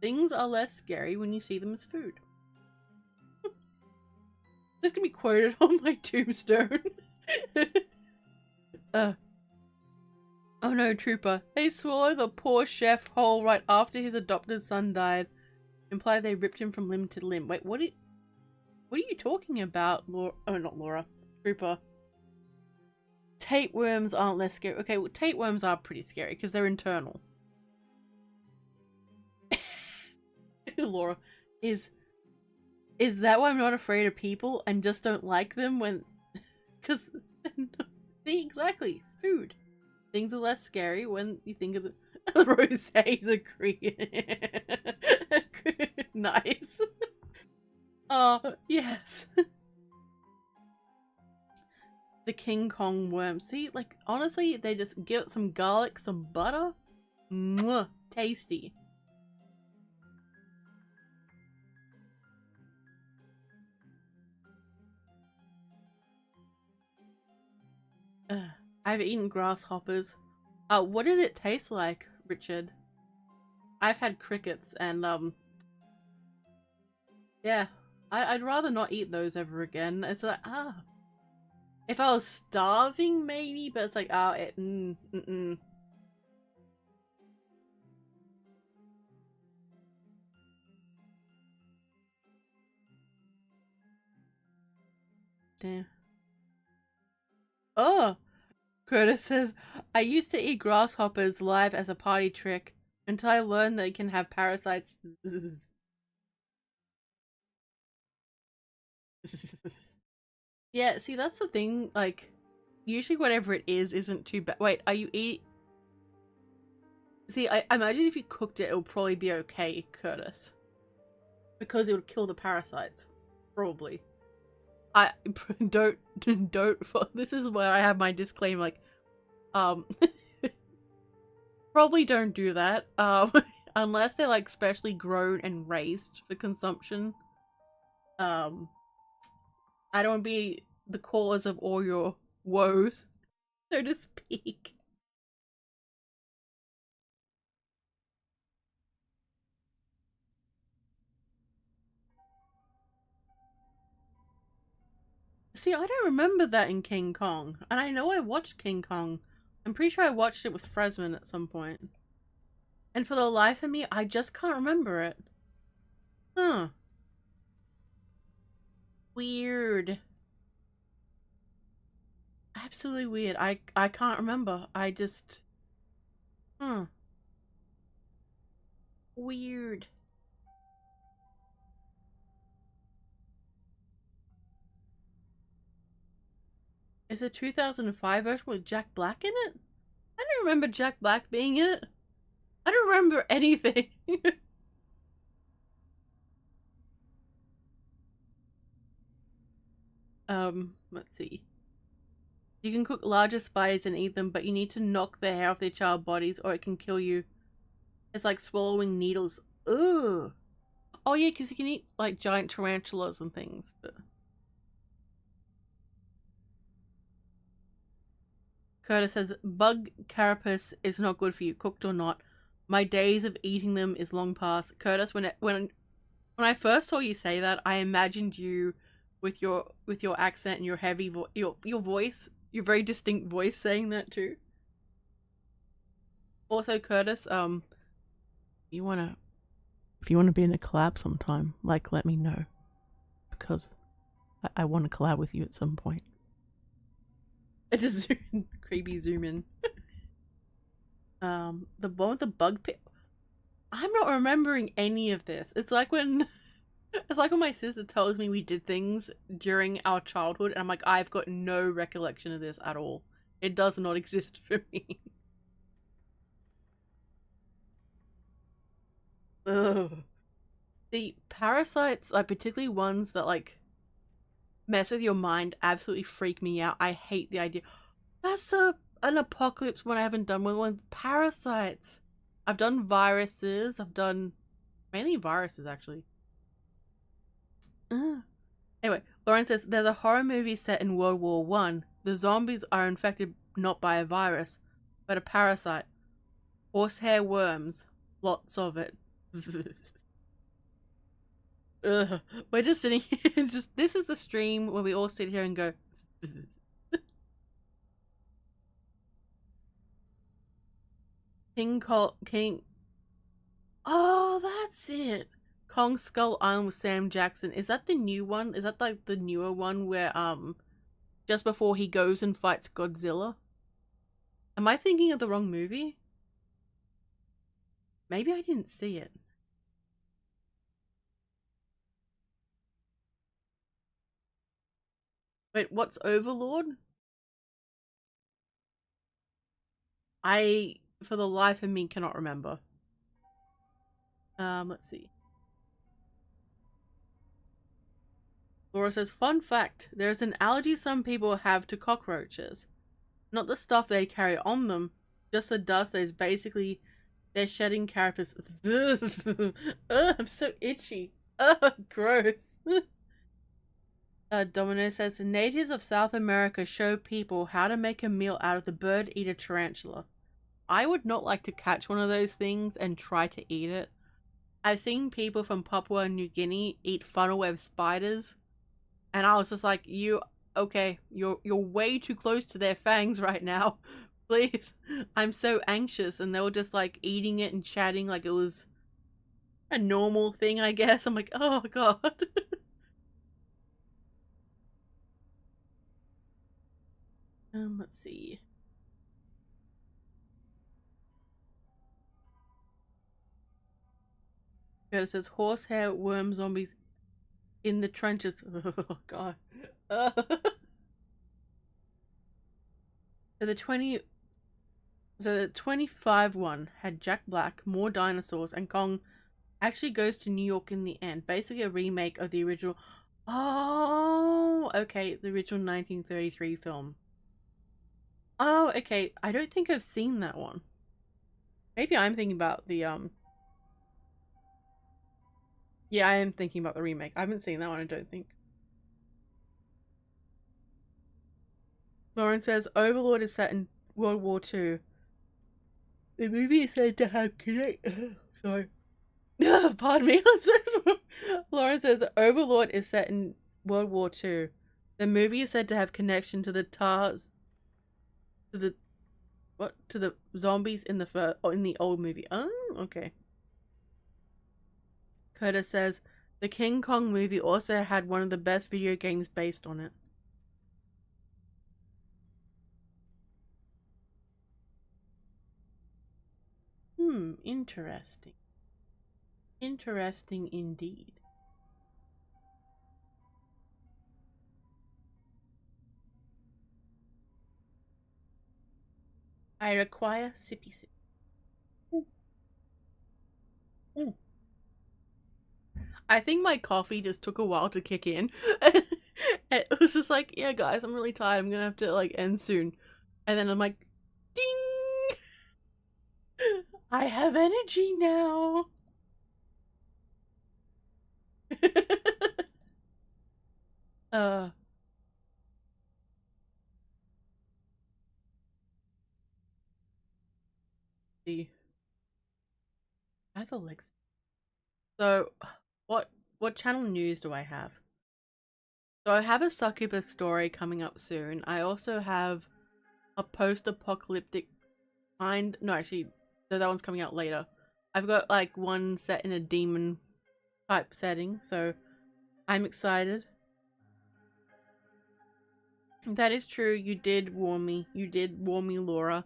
things are less scary when you see them as food. This can be quoted on my tombstone. Oh no, Trooper. They swallowed the poor chef whole right after his adopted son died. Imply they ripped him from limb to limb. Wait, what are you talking about, Laura? Oh, not Laura. Trooper. Tapeworms aren't less scary. Okay, well, tapeworms are pretty scary because they're internal. Laura, is that why I'm not afraid of people and just don't like them when... Because... See, exactly. Food. Things are less scary when you think of the... Rosés are green. Nice. Oh, yes. The King Kong worm. See, like, honestly, they just give it some garlic, some butter. Mwah, tasty. I've eaten grasshoppers. What did it taste like, Richard? I've had crickets and, yeah. I'd rather not eat those ever again. It's like, if I was starving, maybe, but it's like, Damn. Oh! Curtis says, I used to eat grasshoppers live as a party trick until I learned they can have parasites. Yeah, see, that's the thing, like, usually whatever it is isn't too bad. Wait, are you eat? See, I imagine if you cooked it, it would probably be okay, Curtis. Because it would kill the parasites. Probably. I don't, this is where I have my disclaimer, like, probably don't do that, unless they're, like, specially grown and raised for consumption. I don't want to be the cause of all your woes, so to speak. See, I don't remember that in King Kong, and I know I watched King Kong. I'm pretty sure I watched it with Fresman at some point. And for the life of me, I just can't remember it. Huh. Weird. Absolutely weird. I can't remember. I just... Weird. Is a 2005 version with Jack Black in it? I don't remember Jack Black being in it. I don't remember anything. Let's see. You can cook larger spiders and eat them, but you need to knock the hair off their child bodies or it can kill you. It's like swallowing needles. Ugh. Oh yeah, because you can eat like giant tarantulas and things, but... Curtis says, bug carapace is not good for you, cooked or not. My days of eating them is long past. Curtis, when I first saw you say that, I imagined you with your accent and your heavy your voice, your very distinct voice saying that too. Also, Curtis, if you wanna be in a collab sometime, like let me know, because I want to collab with you at some point. I just creepy zoom in. The one with the bug pit. I'm not remembering any of this. It's like when my sister tells me we did things during our childhood and I'm like, I've got no recollection of this at all. It does not exist for me. Ugh. The parasites, like particularly ones that like mess with your mind, absolutely freak me out. I hate the idea. That's an apocalypse one I haven't done one. Parasites. I've done viruses. I've done mainly viruses actually. Anyway, Lauren says there's a horror movie set in World War One. The zombies are infected not by a virus, but a parasite. Horsehair worms. Lots of it. Ugh. We're just sitting here just this is the stream where we all sit here and go King. Oh, that's it. Kong Skull Island with Sam Jackson. Is that the new one? Is that like the newer one where just before he goes and fights Godzilla? Am I thinking of the wrong movie? Maybe I didn't see it. Wait, what's Overlord? I, for the life of me, cannot remember. Let's see. Laura says, fun fact, there's an allergy some people have to cockroaches. Not the stuff they carry on them, just the dust that is basically their shedding carapace. Ugh, I'm so itchy. Ugh, gross. Domino says, natives of South America show people how to make a meal out of the bird-eater tarantula. I would not like to catch one of those things and try to eat it. I've seen people from Papua New Guinea eat funnel web spiders, and I was just like, okay, you're way too close to their fangs right now. Please. I'm so anxious. And they were just like eating it and chatting like it was a normal thing, I guess. I'm like, oh god. Let's see. Good, it says horsehair worm zombies in the trenches. Oh god. So the 25 one had Jack Black, more dinosaurs, and Kong actually goes to New York in the end. Basically a remake of the original. Oh, okay, the original 1933 film. Oh, okay. I don't think I've seen that one. Maybe I'm thinking about the yeah, I am thinking about the remake. I haven't seen that one, I don't think. Lauren says Overlord is set in World War II. The movie is said to have sorry. Pardon me. Lauren says Overlord is set in World War II. The movie is said to have connection to the to the zombies in the old movie. Oh, okay. Curtis says the King Kong movie also had one of the best video games based on it. Interesting. Interesting indeed. I require sippy sip. Ooh. Ooh. I think my coffee just took a while to kick in. It was just like, yeah, guys, I'm really tired. I'm gonna have to like end soon. And then I'm like, ding! I have energy now. uh, see, that's Alexa. So, what channel news do I have? So I have a succubus story coming up soon. I also have a post-apocalyptic kind. No, actually, no, that one's coming out later. I've got like one set in a demon type setting, so I'm excited. That is true. You did warn me. You did warn me, Laura.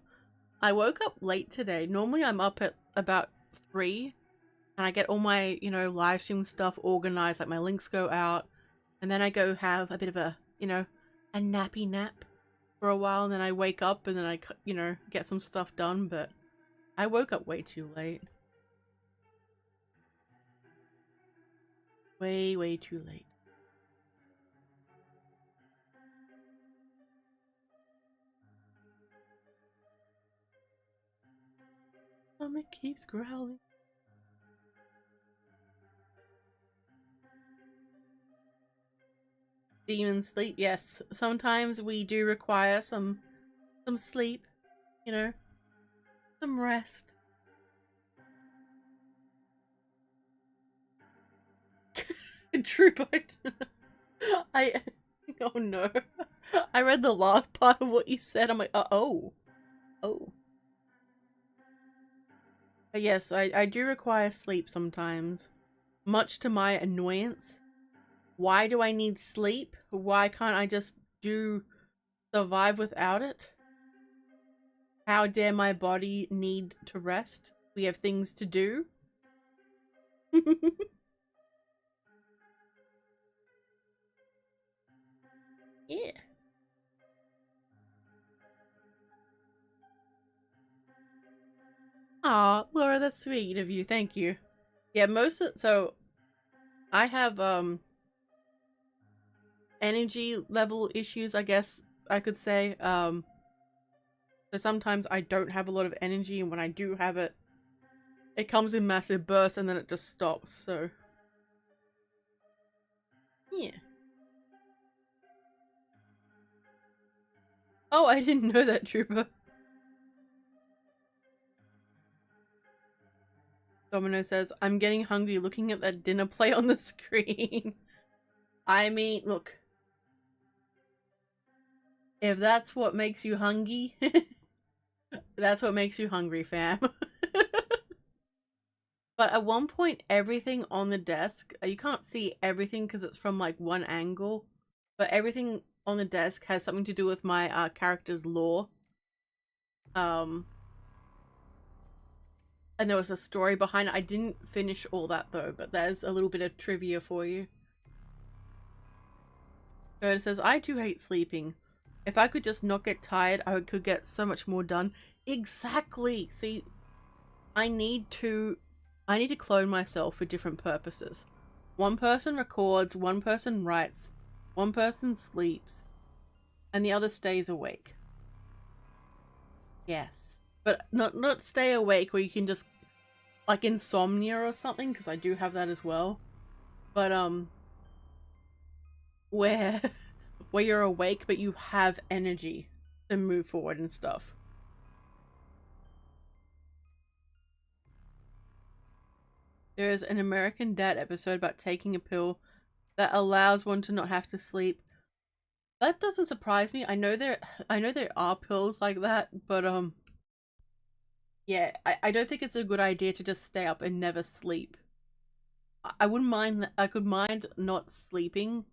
I woke up late today. Normally I'm up at about 3 and I get all my, live stream stuff organized, like my links go out, and then I go have a bit of a, a nappy nap for a while, and then I wake up and then I, get some stuff done, but I woke up way too late. Way, way too late. Stomach keeps growling. Demon sleep, yes. Sometimes we do require some sleep, some rest. True, but I oh no. I read the last part of what you said. I'm like, oh. But yes, I do require sleep sometimes. Much to my annoyance. Why do I need sleep? Why can't I just survive without it? How dare my body need to rest? We have things to do. Yeah. Aw, Laura, that's sweet of you. Thank you. Yeah, so I have energy level issues, I guess I could say. So sometimes I don't have a lot of energy, and when I do have it, it comes in massive bursts and then it just stops, so yeah. Oh, I didn't know that, Trooper. Domino says, I'm getting hungry looking at that dinner plate on the screen. I mean, look. If that's what makes you hungry, that's what makes you hungry, fam. But at one point, everything on the desk, you can't see everything because it's from like one angle, but everything on the desk has something to do with my character's lore. And there was a story behind it. I didn't finish all that though, but there's a little bit of trivia for you. So it says, I too hate sleeping. If I could just not get tired, I could get so much more done. Exactly. See, I need to clone myself for different purposes. One person records, one person writes, one person sleeps, and the other stays awake. Yes. But not stay awake where you can just like insomnia or something, because I do have that as well. But where where you're awake but you have energy to move forward and stuff. There's an American Dad episode about taking a pill that allows one to not have to sleep. That doesn't surprise me. I know there are pills like that, but yeah, I don't think it's a good idea to just stay up and never sleep. I wouldn't mind I could mind not sleeping,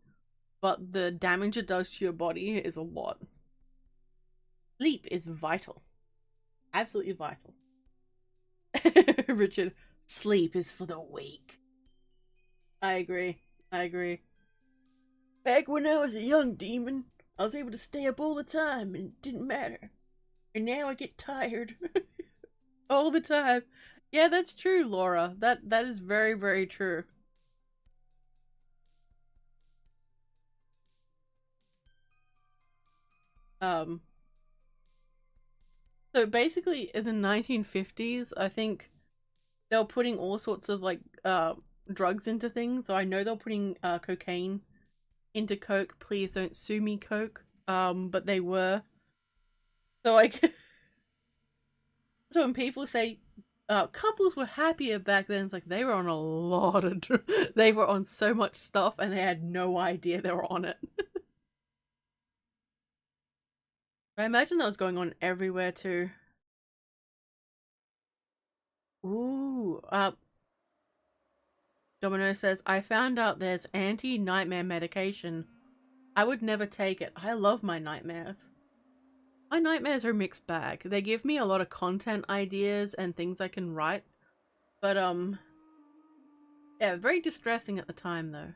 but the damage it does to your body is a lot. Sleep is vital. Absolutely vital. Richard, sleep is for the weak. I agree. I agree. Back when I was a young demon, I was able to stay up all the time and it didn't matter. And now I get tired. All the time. Yeah, that's true, Laura. That is very, very true. So basically in the 1950s, I think they were putting all sorts of like drugs into things. So I know they're putting cocaine into Coke. Please don't sue me, Coke. But they were. So like so when people say couples were happier back then, it's like they were on a lot of they were on so much stuff and they had no idea they were on it. I imagine that was going on everywhere too. Ooh, Domino says, I found out there's anti-nightmare medication. I would never take it. I love my nightmares. My nightmares are a mixed bag. They give me a lot of content ideas and things I can write. But, yeah, very distressing at the time, though.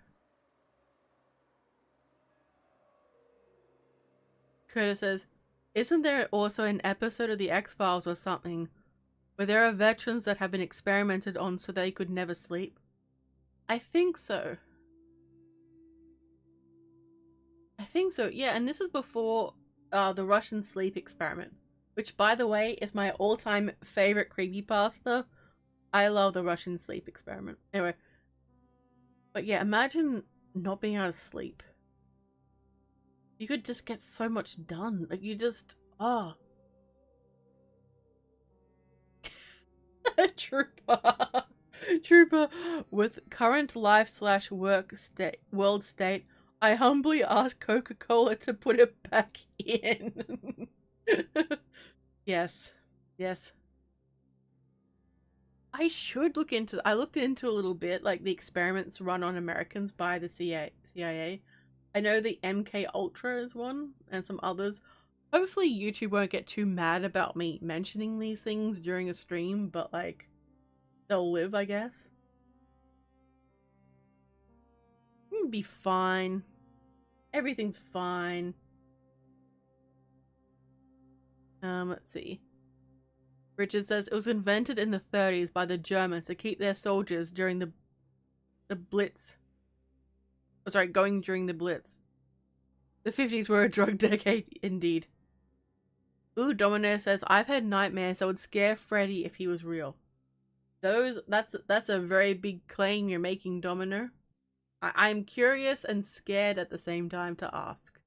Curtis says, isn't there also an episode of The X-Files or something where there are veterans that have been experimented on so they could never sleep? I think so. I think so, yeah, and this is before the Russian sleep experiment, which, by the way, is my all-time favorite creepypasta. I love the Russian sleep experiment. Anyway, but yeah, imagine not being able to sleep. You could just get so much done. Like, you just, oh. Trooper. Trooper, with current life/work state, world state, I humbly ask Coca-Cola to put it back in. Yes. Yes. I should look into I looked into a little bit, like the experiments run on Americans by the CIA. I know the MK Ultra is one, and some others. Hopefully YouTube won't get too mad about me mentioning these things during a stream, but like, they'll live, I guess. It'll be fine. Everything's fine. Let's see. Richard says it was invented in the 30s by the Germans to keep their soldiers during the Blitz. Oh, sorry, going during the Blitz. The 50s were a drug decade, indeed. Ooh, Domino says, I've had nightmares that would scare Freddy if he was real. That's a very big claim you're making, Domino. I'm curious and scared at the same time to ask.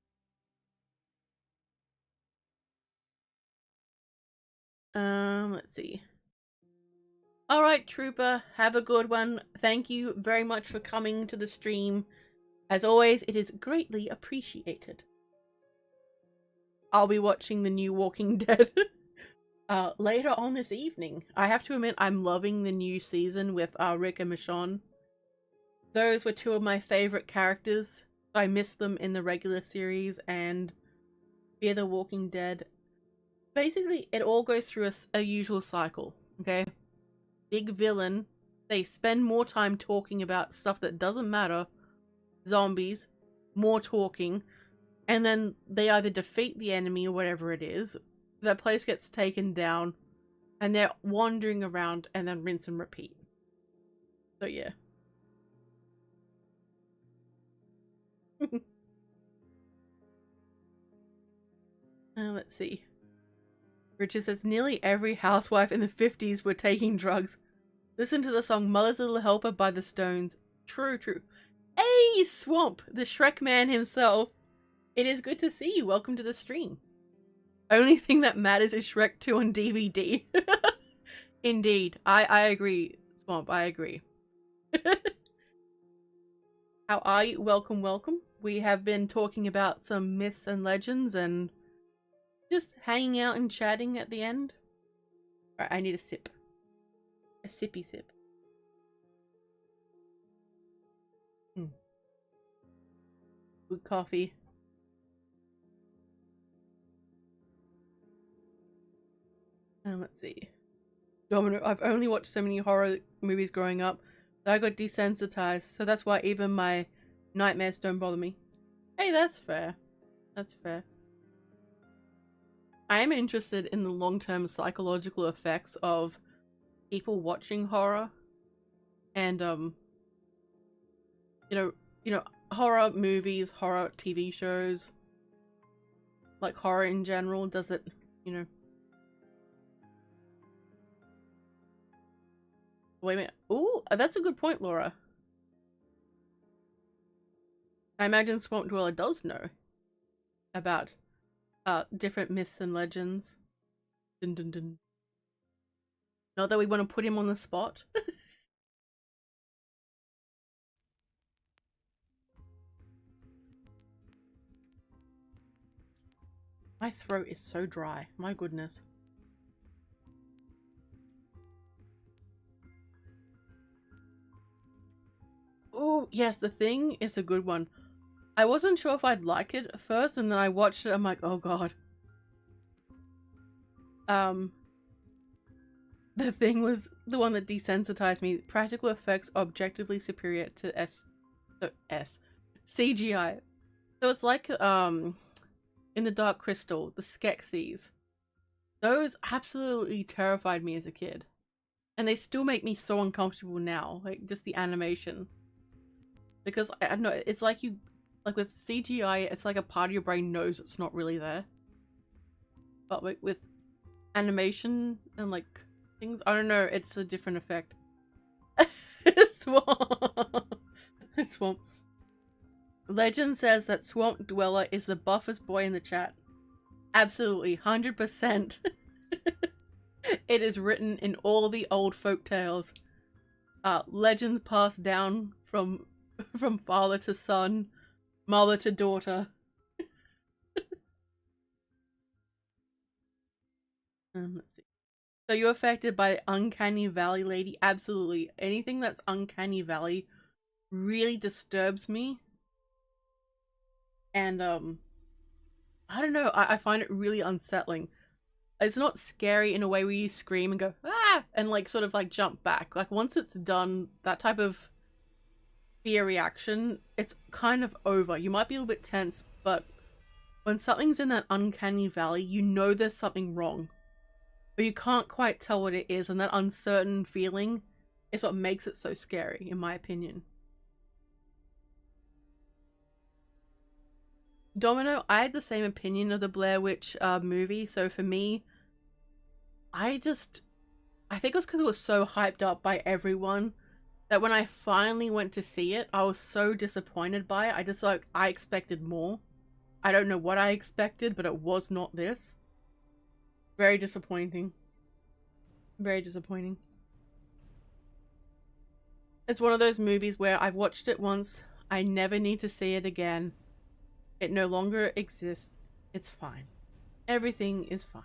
Let's see. Alright, Trooper, have a good one. Thank you very much for coming to the stream. As always, it is greatly appreciated. I'll be watching the new Walking Dead later on this evening. I have to admit, I'm loving the new season with Rick and Michonne. Those were two of my favorite characters. I missed them in the regular series and Fear the Walking Dead. Basically, it all goes through a usual cycle, okay? Big villain. They spend more time talking about stuff that doesn't matter. Zombies. More talking. And then they either defeat the enemy or whatever it is. That place gets taken down. And they're wandering around and then rinse and repeat. So yeah. Let's see. Richard says, nearly every housewife in the 50s were taking drugs. Listen to the song Mother's Little Helper by the Stones. True, true. Hey, Swamp, the Shrek man himself. It is good to see you. Welcome to the stream. Only thing that matters is Shrek 2 on DVD. Indeed. I agree, Swamp. I agree. How are you? Welcome, welcome. We have been talking about some myths and legends and just hanging out and chatting at the end. Alright, I need a sip. A sippy sip. Good coffee. Let's see. Domino, I've only watched so many horror movies growing up that I got desensitized, so that's why even my nightmares don't bother me. Hey, that's fair. That's fair. I am interested in the long-term psychological effects of people watching horror and you know, horror movies, horror TV shows, like horror in general. Does it, you know? Wait a minute. Ooh, that's a good point, Laura. I imagine Swamp Dweller does know about different myths and legends. Dun dun dun. Not that we want to put him on the spot. My throat is so dry. My goodness. Oh, yes, The Thing is a good one. I wasn't sure if I'd like it at first, and then I watched it, I'm like, oh god. The Thing was the one that desensitized me. Practical effects objectively superior to CGI. So it's like, in The Dark Crystal, the Skeksis. Those absolutely terrified me as a kid. And they still make me so uncomfortable now, like, just the animation. Because, I don't know, it's like you, like with CGI, it's like a part of your brain knows it's not really there. But with animation and, like, things, I don't know, it's a different effect. Swamp. Swamp. Legend says that Swamp Dweller is the buffest boy in the chat. Absolutely, 100%. It is written in all the old folk tales. Legends passed down from father to son, mother to daughter. Let's see. So you're affected by Uncanny Valley, lady? Absolutely. Anything that's Uncanny Valley really disturbs me. And I don't know, I find it really unsettling. It's not scary in a way where you scream and go, ah, and like sort of like jump back. Like once it's done, that type of fear reaction, it's kind of over. You might be a little bit tense, but when something's in that uncanny valley, you know there's something wrong. But you can't quite tell what it is, and that uncertain feeling is what makes it so scary, in my opinion. Domino, I had the same opinion of the Blair Witch movie, so for me, I think it was because it was so hyped up by everyone that when I finally went to see it, I was so disappointed by it. I expected more. I don't know what I expected, but it was not this. Very disappointing. Very disappointing. It's one of those movies where I've watched it once, I never need to see it again. It no longer exists. It's fine. Everything is fine.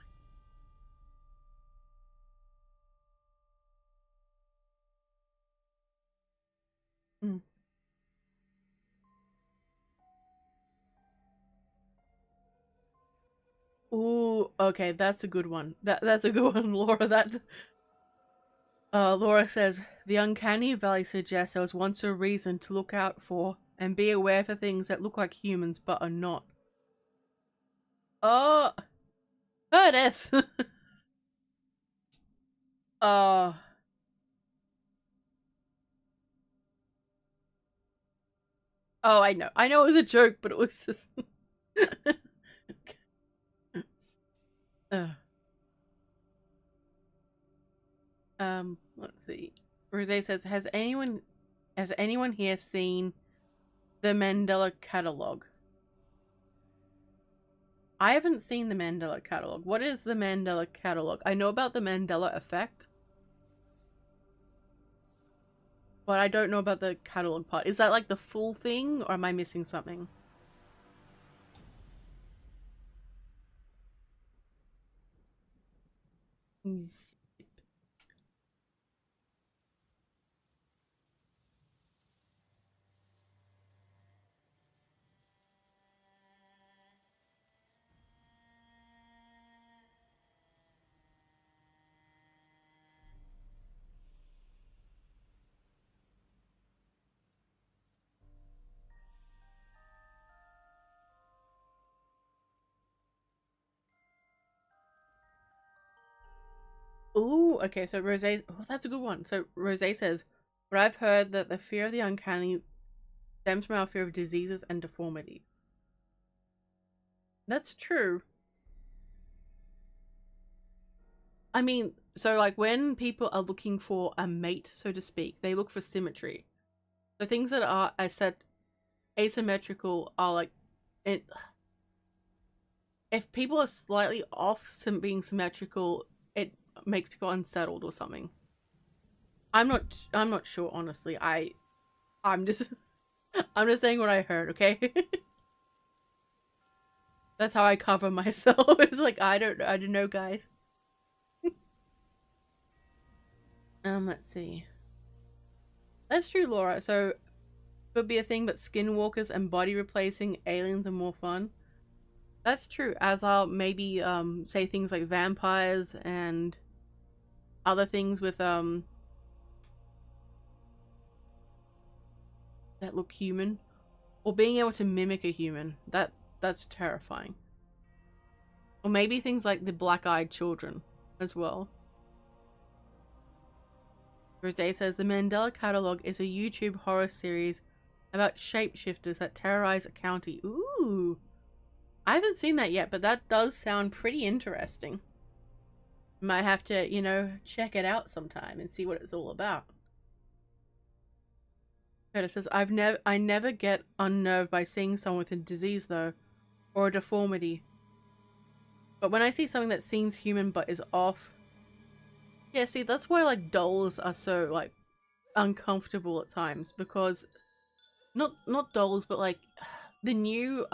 Mm. Ooh, okay, that's a good one. That's a good one, Laura. Laura says, the uncanny valley suggests there was once a reason to look out for and be aware for things that look like humans but are not. Oh, Curtis! Oh. Oh, I know. I know it was a joke, but it was just... Let's see. Rosé says, has anyone here seen the Mandela Catalog? I haven't seen the Mandela Catalog. What is the Mandela Catalog? I know about the Mandela Effect, but I don't know about the catalog part. Is that like the full thing, or am I missing something? Ooh, okay, so Rose, oh, that's a good one. So Rose says, but I've heard that the fear of the uncanny stems from our fear of diseases and deformities. That's true. I mean, so like when people are looking for a mate, so to speak, they look for symmetry. The things that are, I said, asymmetrical are like, it. If people are slightly off being symmetrical, it makes people unsettled or something. I'm not sure, honestly. I'm just I'm just saying what I heard, okay? That's how I cover myself. It's like I don't know, guys. Let's see. That's true, Laura. So could be a thing, but skinwalkers and body replacing aliens are more fun. That's true, as I'll maybe say things like vampires and other things with that look human. Or being able to mimic a human. That's terrifying. Or maybe things like the black-eyed children as well. Rose says the Mandela Catalog is a YouTube horror series about shapeshifters that terrorize a county. Ooh. I haven't seen that yet, but that does sound pretty interesting. Might have to, you know, check it out sometime and see what it's all about. Curtis says, I never get unnerved by seeing someone with a disease though, or a deformity. But when I see something that seems human but is off, yeah, see, that's why like dolls are so like uncomfortable at times, because not dolls, but like the new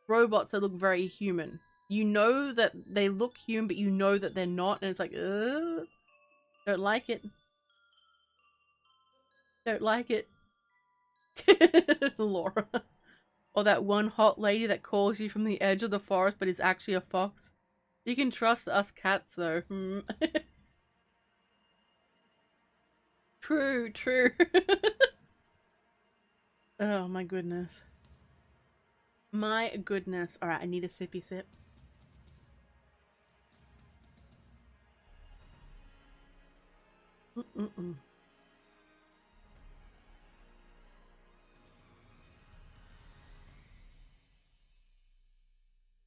robots that look very human. You know that they look human, but you know that they're not, and it's like, don't like it. Don't like it. Laura. Or that one hot lady that calls you from the edge of the forest but is actually a fox. You can trust us cats though. True, true. Oh my goodness. My goodness. Alright, I need a sippy sip. Mm-mm-mm.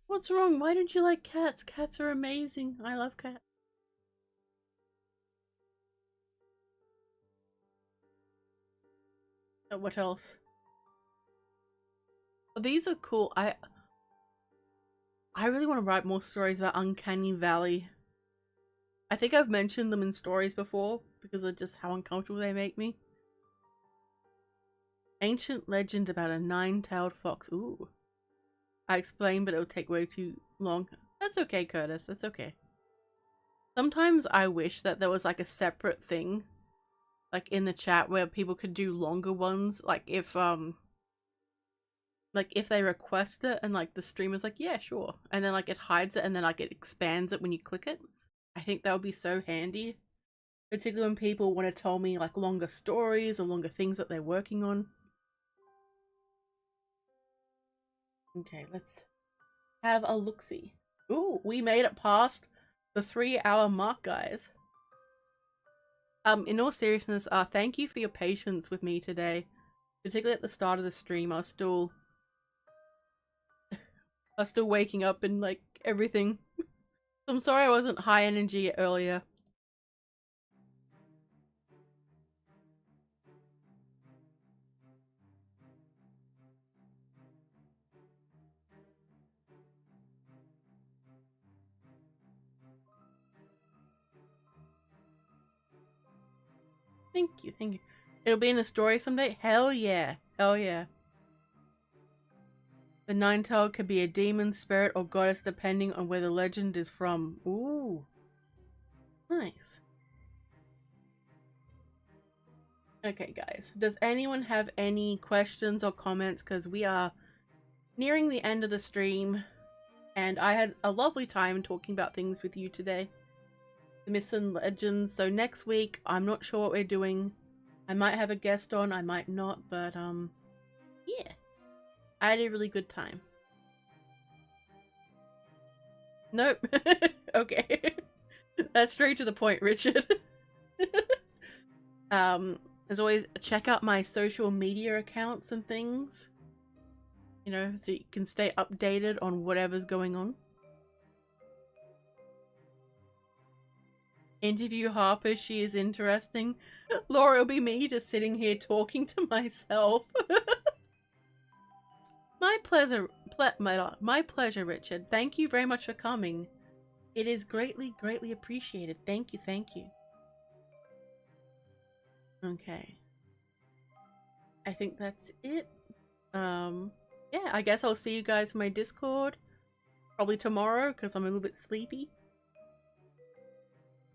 What's wrong? Why don't you like cats? Cats are amazing. I love cats. What else? Oh, these are cool. I really want to write more stories about Uncanny Valley. I think I've mentioned them in stories before because of just how uncomfortable they make me. Ancient legend about a nine-tailed fox. Ooh. I explained, but it'll take way too long. That's okay, Curtis. That's okay. Sometimes I wish that there was like a separate thing, like in the chat, where people could do longer ones. Like if they request it and like the streamer's like, yeah, sure, and then like it hides it and then like it expands it when you click it. I think that would be so handy, particularly when people want to tell me like longer stories or longer things that they're working on. Okay, let's have a look-see. Ooh, we made it past the 3-hour mark, guys. In all seriousness, thank you for your patience with me today. Particularly at the start of the stream, I was still waking up and like everything. I'm sorry I wasn't high energy earlier. Thank you, thank you. It'll be in a story someday? Hell yeah. Hell yeah. The nine-tailed could be a demon, spirit, or goddess depending on where the legend is from. Ooh. Nice. Okay, guys. Does anyone have any questions or comments? Because we are nearing the end of the stream, and I had a lovely time talking about things with you today. The myths and legends. So next week, I'm not sure what we're doing. I might have a guest on, I might not, but yeah. I had a really good time. Nope. Okay. That's straight to the point, Richard. As always, check out my social media accounts and things. You know, so you can stay updated on whatever's going on. Interview Harper, she is interesting. Laura, it'll be me just sitting here talking to myself. My pleasure, my pleasure, Richard. Thank you very much for coming. It is greatly, greatly appreciated. Thank you, thank you. Okay. I think that's it. Yeah, I guess I'll see you guys in my Discord. Probably tomorrow, because I'm a little bit sleepy.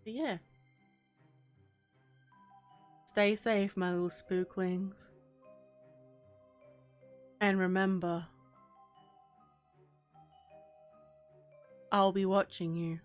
But yeah. Stay safe, my little spooklings. And remember, I'll be watching you.